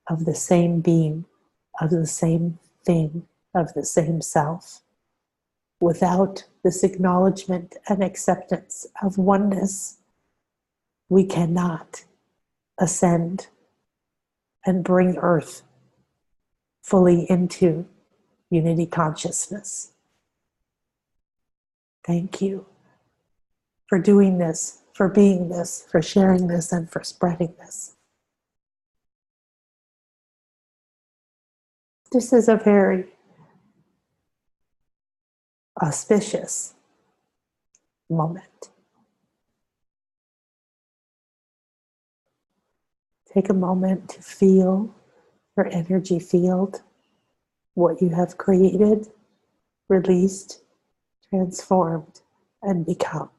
of the same beam, of the same thing, of the same self. Without this acknowledgement and acceptance of oneness, we cannot ascend and bring Earth fully into unity consciousness. Thank you for doing this, for being this, for sharing this, and for spreading this. This is a very auspicious moment. Take a moment to feel your energy field, what you have created, released, transformed, and become.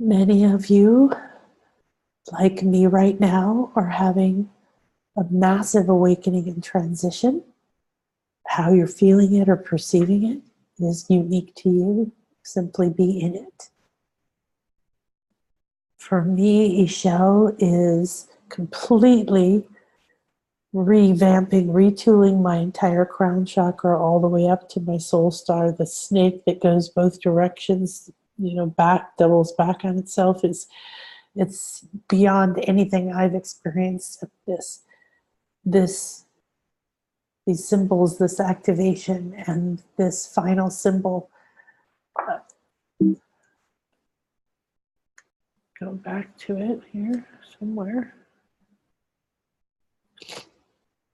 Many of you, like me right now, are having a massive awakening and transition. How you're feeling it or perceiving it is unique to you. Simply be in it. For me, Ishel is completely revamping, retooling my entire crown chakra all the way up to my soul star. The snake that goes both directions, back, doubles back on itself. It's beyond anything I've experienced. These symbols, this activation, and this final symbol. Go back to it here somewhere.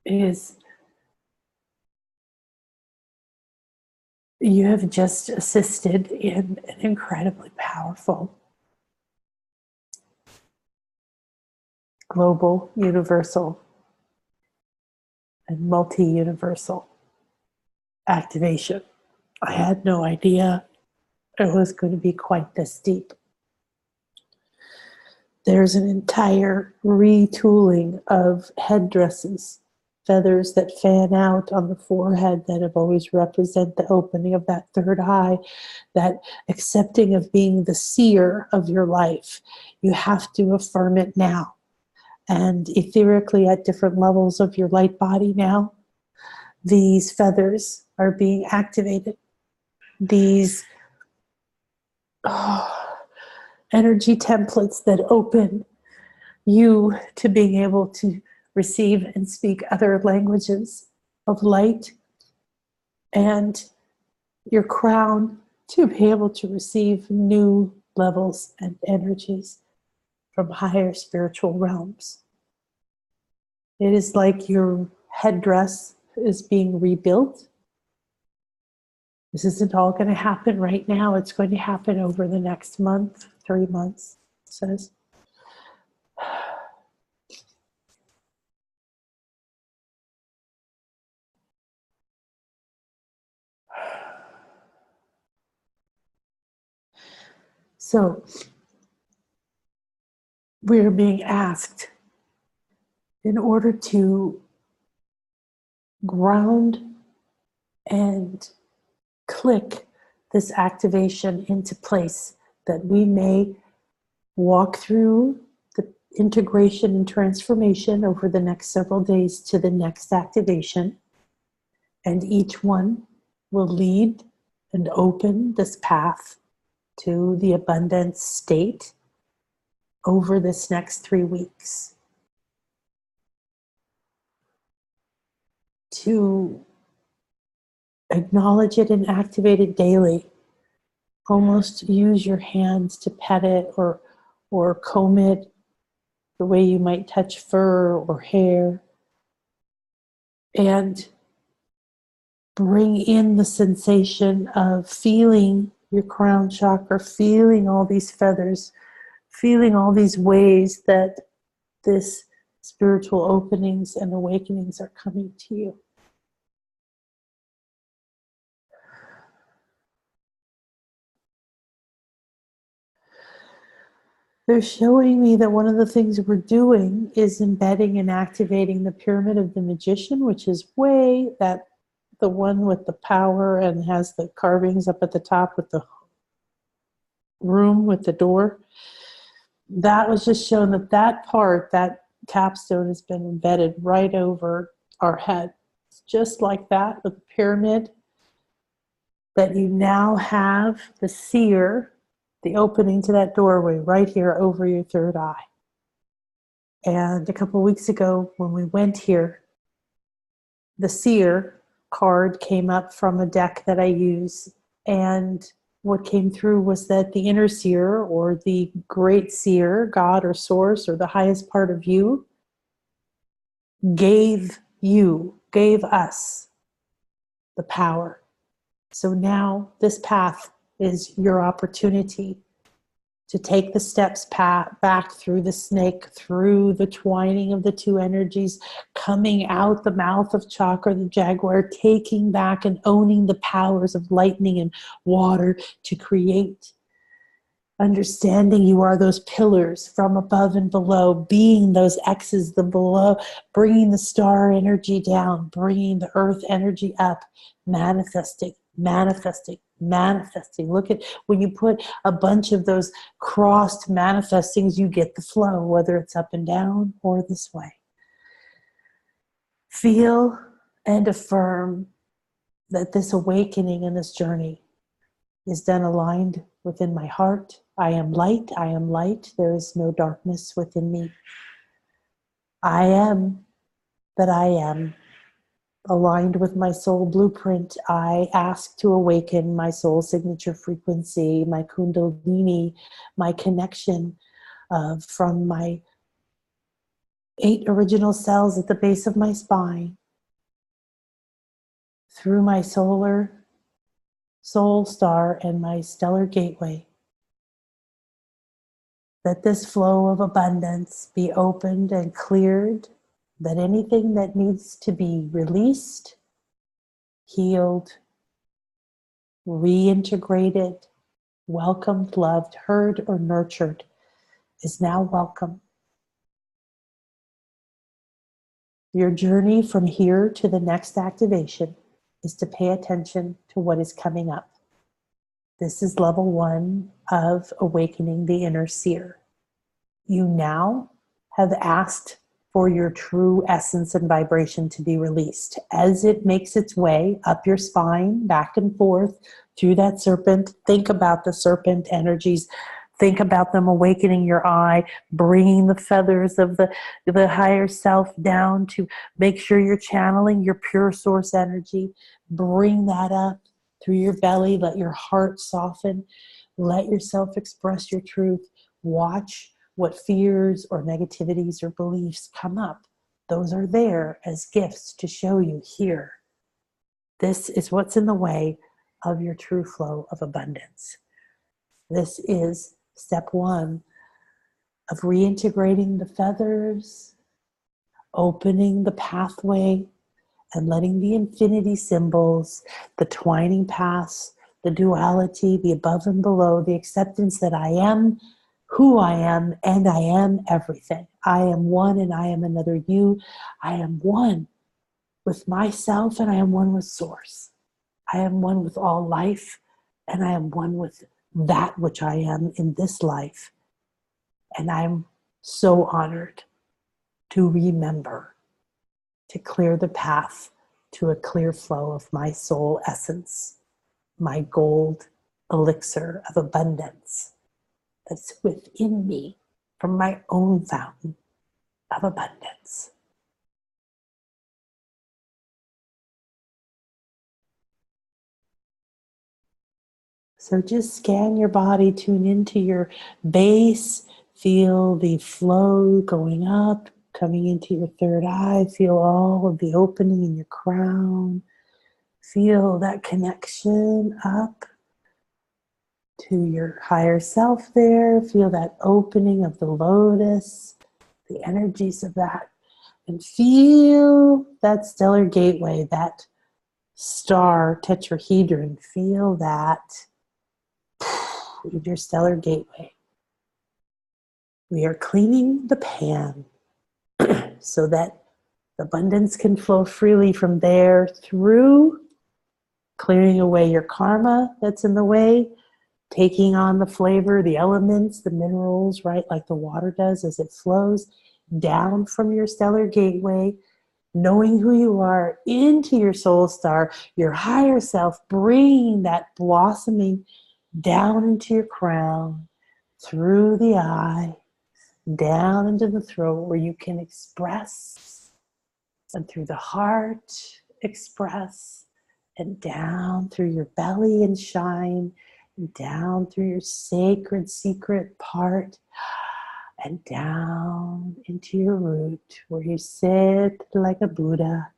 Is you have just assisted in an incredibly powerful global, universal, and multi-universal activation. I had no idea it was going to be quite this deep. There's an entire retooling of headdresses, feathers that fan out on the forehead that have always represent the opening of that third eye, that accepting of being the seer of your life. You have to affirm it now. And etherically at different levels of your light body now, these feathers are being activated. These energy templates that open you to being able to receive and speak other languages of light, and your crown to be able to receive new levels and energies from higher spiritual realms. It is like your headdress is being rebuilt. This isn't all going to happen right now. It's going to happen over the next month, 3 months, it says. So, we're being asked, in order to ground and click this activation into place, that we may walk through the integration and transformation over the next several days to the next activation. And each one will lead and open this path to the abundance state over this next 3 weeks. To acknowledge it and activate it daily. Almost use your hands to pet it or comb it the way you might touch fur or hair. And bring in the sensation of feeling your crown chakra, feeling all these feathers, feeling all these ways that this spiritual openings and awakenings are coming to you. They're showing me that one of the things we're doing is embedding and activating the pyramid of the magician, which is the one with the power and has the carvings up at the top with the room with the door. That was just shown that capstone has been embedded right over our head. It's just like that with the pyramid, that you now have the seer, the opening to that doorway right here over your third eye. And a couple of weeks ago when we went here, the seer card came up from a deck that I use, and what came through was that the inner seer, or the great seer, God or source, or the highest part of you, gave us the power. So now this path is your opportunity to take the steps back through the snake, through the twining of the two energies, coming out the mouth of chakra, the jaguar, taking back and owning the powers of lightning and water to create Understanding you are those pillars from above and below, being those X's, the below, bringing the star energy down, bringing the earth energy up, manifesting, manifesting, manifesting. Look at when you put a bunch of those crossed manifestings, you get the flow, whether it's up and down or this way. Feel and affirm that this awakening and this journey is then aligned within my heart. I am light, I am light, there is no darkness within me. I am that I am, aligned with my soul blueprint. I ask to awaken my soul signature frequency, my Kundalini, my connection from my 8 original cells at the base of my spine, through my soul star and my stellar gateway. That this flow of abundance be opened and cleared, that anything that needs to be released, healed, reintegrated, welcomed, loved, heard, or nurtured is now welcome. Your journey from here to the next activation is to pay attention to what is coming up. This is level 1 of awakening the inner seer. You now have asked for your true essence and vibration to be released. As it makes its way up your spine, back and forth, through that serpent, think about the serpent energies. Think about them awakening your eye, bringing the feathers of the higher self down to make sure you're channeling your pure source energy. Bring that up through your belly. Let your heart soften. Let yourself express your truth. Watch what fears or negativities or beliefs come up. Those are there as gifts to show you here. This is what's in the way of your true flow of abundance. This is step 1 of reintegrating the feathers, opening the pathway, and letting the infinity symbols, the twining paths, the duality, the above and below, the acceptance that I am who I am, and I am everything. I am one and I am another you. I am one with myself and I am one with source. I am one with all life and I am one with that which I am in this life. And I'm so honored to remember to clear the path to a clear flow of my soul essence, my gold elixir of abundance that's within me from my own fountain of abundance. So just scan your body, tune into your base, feel the flow going up, coming into your third eye, feel all of the opening in your crown, feel that connection up to your higher self there, feel that opening of the lotus, the energies of that, and feel that stellar gateway, that star tetrahedron, feel that your stellar gateway. We are cleaning the pan so that abundance can flow freely from there through clearing away your karma that's in the way, taking on the flavor, the elements, the minerals, right, like the water does as it flows down from your stellar gateway, knowing who you are into your soul star, your higher self, bringing that blossoming down into your crown, through the eye, down into the throat where you can express, and through the heart, express, and down through your belly and shine, and down through your sacred secret part, and down into your root where you sit like a Buddha,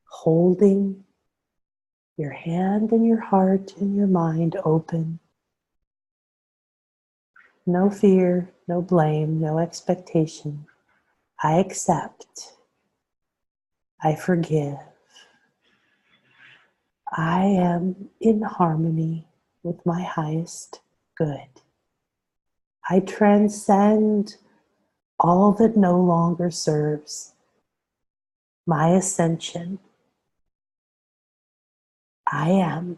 holding your hand and your heart and your mind open. No fear, no blame, no expectation. I accept. I forgive. I am in harmony with my highest good. I transcend all that no longer serves. My ascension. I am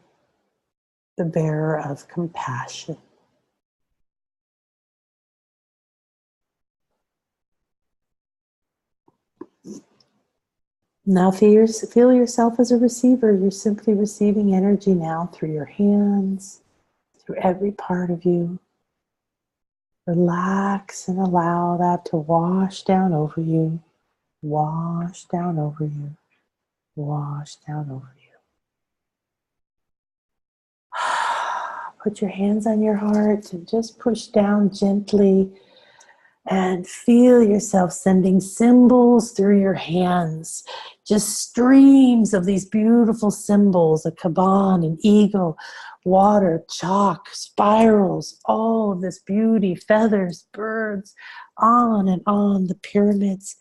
the bearer of compassion. Now feel yourself as a receiver. You're simply receiving energy now through your hands, through every part of you. Relax and allow that to wash down over you, wash down over you, wash down over you. Put your hands on your heart and just push down gently and feel yourself sending symbols through your hands. Just streams of these beautiful symbols, a kaban, an eagle, water, chalk, spirals, all of this beauty, feathers, birds, on and on, the pyramids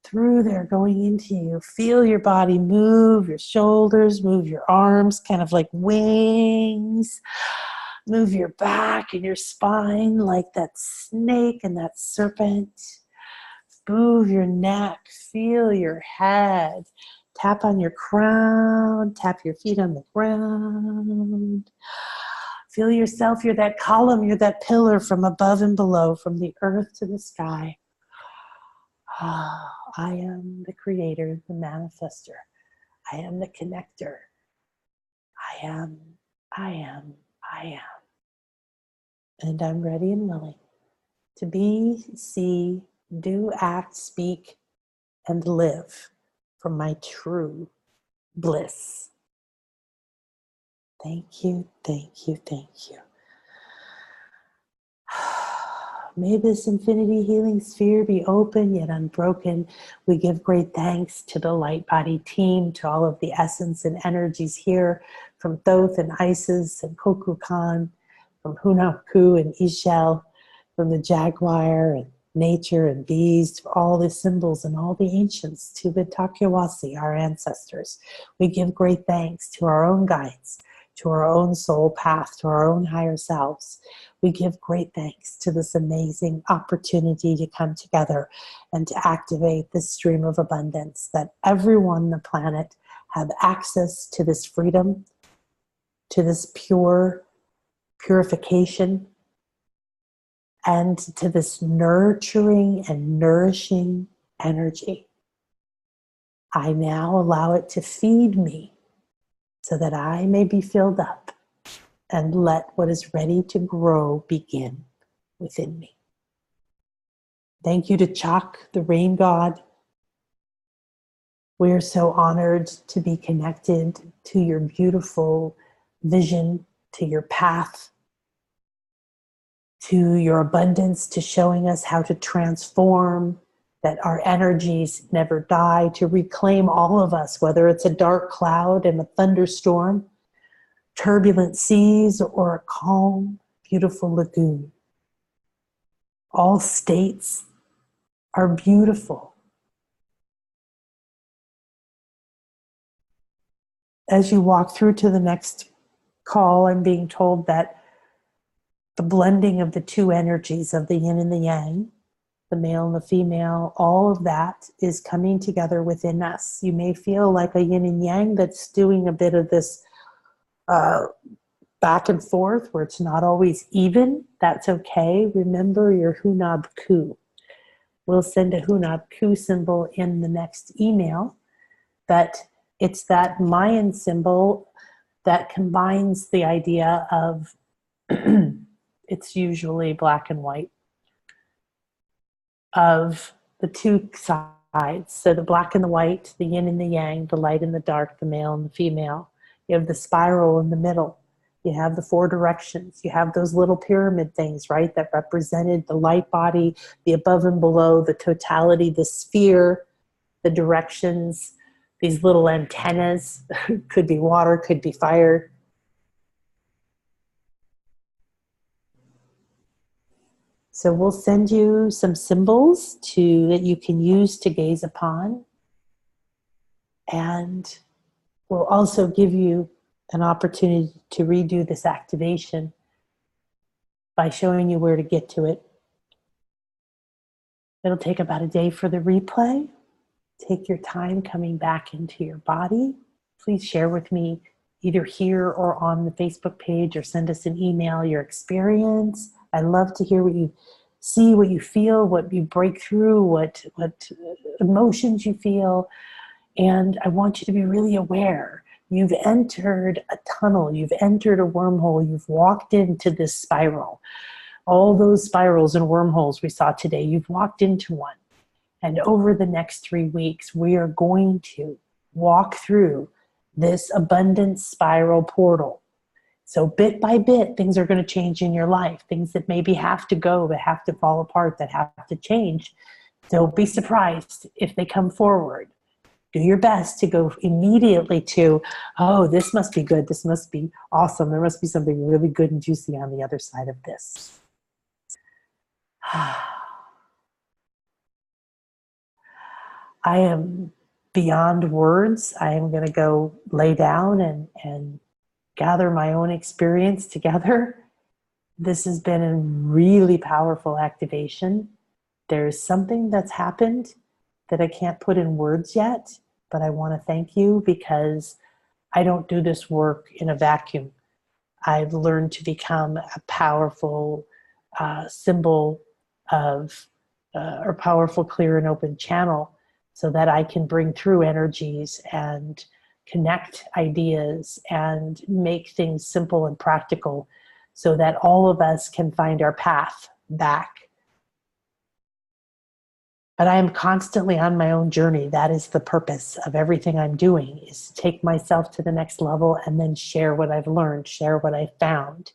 through there going into you. Feel your body move, your shoulders, move your arms, kind of like wings. Move your back and your spine like that snake and that serpent. Move your neck, feel your head. Tap on your crown, tap your feet on the ground. Feel yourself, you're that column, you're that pillar from above and below, from the earth to the sky. I am the creator, the manifester. I am the connector. I am. And I'm ready and willing to be, see, do, act, speak, and live from my true bliss. Thank you, thank you, thank you. May this infinity healing sphere be open yet unbroken. We give great thanks to the Light Body team, to all of the essence and energies here, from Thoth and Isis and Kokukan, from Hunapku and Ishel, from the jaguar and nature and bees, to all the symbols and all the ancients, to the Takyawasi, our ancestors. We give great thanks to our own guides, to our own soul path, to our own higher selves. We give great thanks to this amazing opportunity to come together and to activate this stream of abundance, that everyone on the planet have access to this freedom, to this purification, and to this nurturing and nourishing energy. I now allow it to feed me so that I may be filled up and let what is ready to grow begin within me. Thank you to Chak, the rain god. We are so honored to be connected to your beautiful vision, to your path, to your abundance, to showing us how to transform, that our energies never die, to reclaim all of us, whether it's a dark cloud and a thunderstorm, turbulent seas, or a calm, beautiful lagoon. All states are beautiful. As you walk through to the next call, I'm being told that the blending of the two energies of the yin and the yang, the male and the female, all of that is coming together within us. You may feel like a yin and yang that's doing a bit of this back and forth where it's not always even. That's okay. Remember your Hunab Ku. We'll send a Hunab Ku symbol in the next email, but it's that Mayan symbol that combines the idea of, it's usually black and white, of the two sides. So the black and the white, the yin and the yang, the light and the dark, the male and the female. You have the spiral in the middle. You have the four directions. You have those little pyramid things, right, that represented the light body, the above and below, the totality, the sphere, the directions, these little antennas. Could be water, could be fire. So we'll send you some symbols that you can use to gaze upon. And we'll also give you an opportunity to redo this activation by showing you where to get to it. It'll take about a day for the replay. Take your time coming back into your body. Please share with me either here or on the Facebook page, or send us an email, your experience. I love to hear what you see, what you feel, what you break through, what emotions you feel. And I want you to be really aware. You've entered a tunnel, you've entered a wormhole, you've walked into this spiral. All those spirals and wormholes we saw today, you've walked into one. And over the next 3 weeks, we are going to walk through this abundance spiral portal. So bit by bit, things are going to change in your life. Things that maybe have to go, that have to fall apart, that have to change. Don't be surprised if they come forward. Do your best to go immediately to, oh, this must be good. This must be awesome. There must be something really good and juicy on the other side of this. I am beyond words. I am going to go lay down and gather my own experience together. This has been a really powerful activation. There's something that's happened that I can't put in words yet, but I want to thank you, because I don't do this work in a vacuum. I've learned to become a powerful symbol of, or powerful, clear and open channel, so that I can bring through energies and connect ideas and make things simple and practical, so that all of us can find our path back. But I am constantly on my own journey. That is the purpose of everything I'm doing, is to take myself to the next level and then share what I've learned, share what I've found.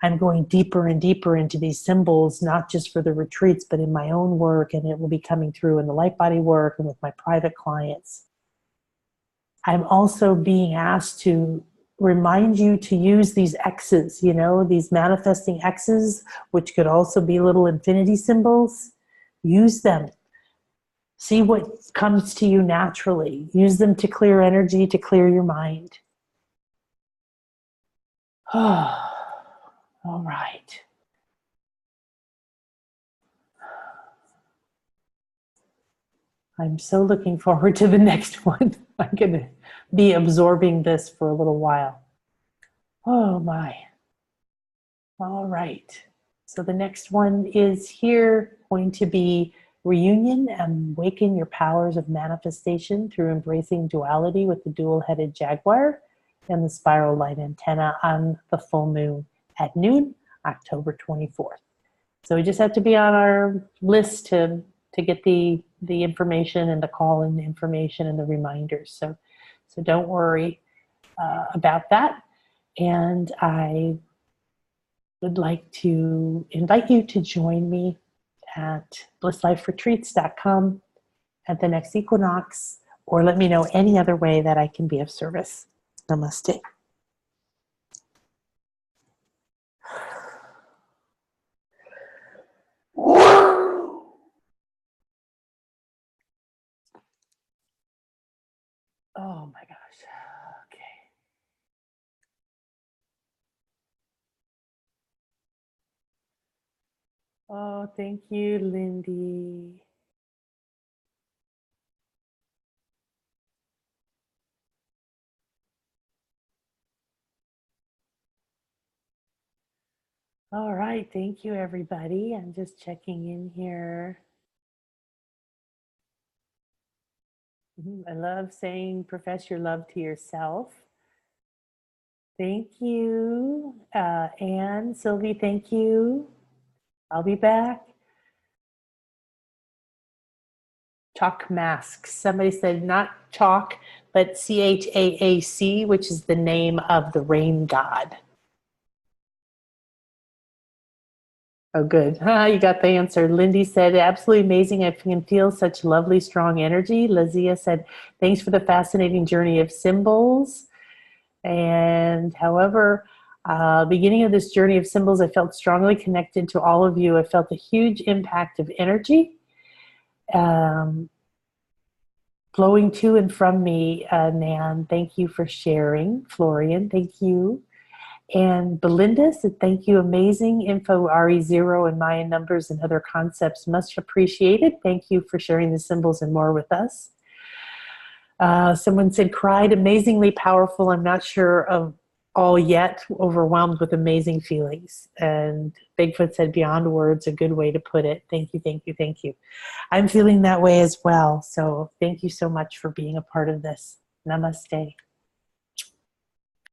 I'm going deeper and deeper into these symbols, not just for the retreats, but in my own work, and it will be coming through in the light body work and with my private clients. I'm also being asked to remind you to use these X's, these manifesting X's, which could also be little infinity symbols. Use them. See what comes to you naturally. Use them to clear energy, to clear your mind. All right. I'm so looking forward to the next one. I'm going to be absorbing this for a little while. Oh my. All right. So the next one is here, going to be reunion and awaken your powers of manifestation through embracing duality with the dual-headed jaguar and the spiral light antenna on the full moon at noon, October 24th. So we just have to be on our list to get the information and the call and the information and the reminders. So don't worry about that. And I would like to invite you to join me at blissliferetreats.com at the next equinox, or let me know any other way that I can be of service. Namaste. Oh my gosh. Okay. Oh, thank you, Lindy. All right, thank you, everybody. I'm just checking in here. I love saying profess your love to yourself. Thank you. Anne, Sylvie, thank you. I'll be back. Chalk masks. Somebody said not chalk, but CHAAC, which is the name of the rain god. Oh, good. You got the answer. Lindy said, absolutely amazing. I can feel such lovely, strong energy. Lazia said, thanks for the fascinating journey of symbols. And however, beginning of this journey of symbols, I felt strongly connected to all of you. I felt a huge impact of energy flowing to and from me. Nan, thank you for sharing. Florian, thank you. And Belinda said, thank you, amazing info, RE0 and Mayan numbers and other concepts. Much appreciated. Thank you for sharing the symbols and more with us. Someone said, cried, amazingly powerful. I'm not sure of all yet, overwhelmed with amazing feelings. And Bigfoot said, beyond words, a good way to put it. Thank you, thank you, thank you. I'm feeling that way as well. So thank you so much for being a part of this. Namaste.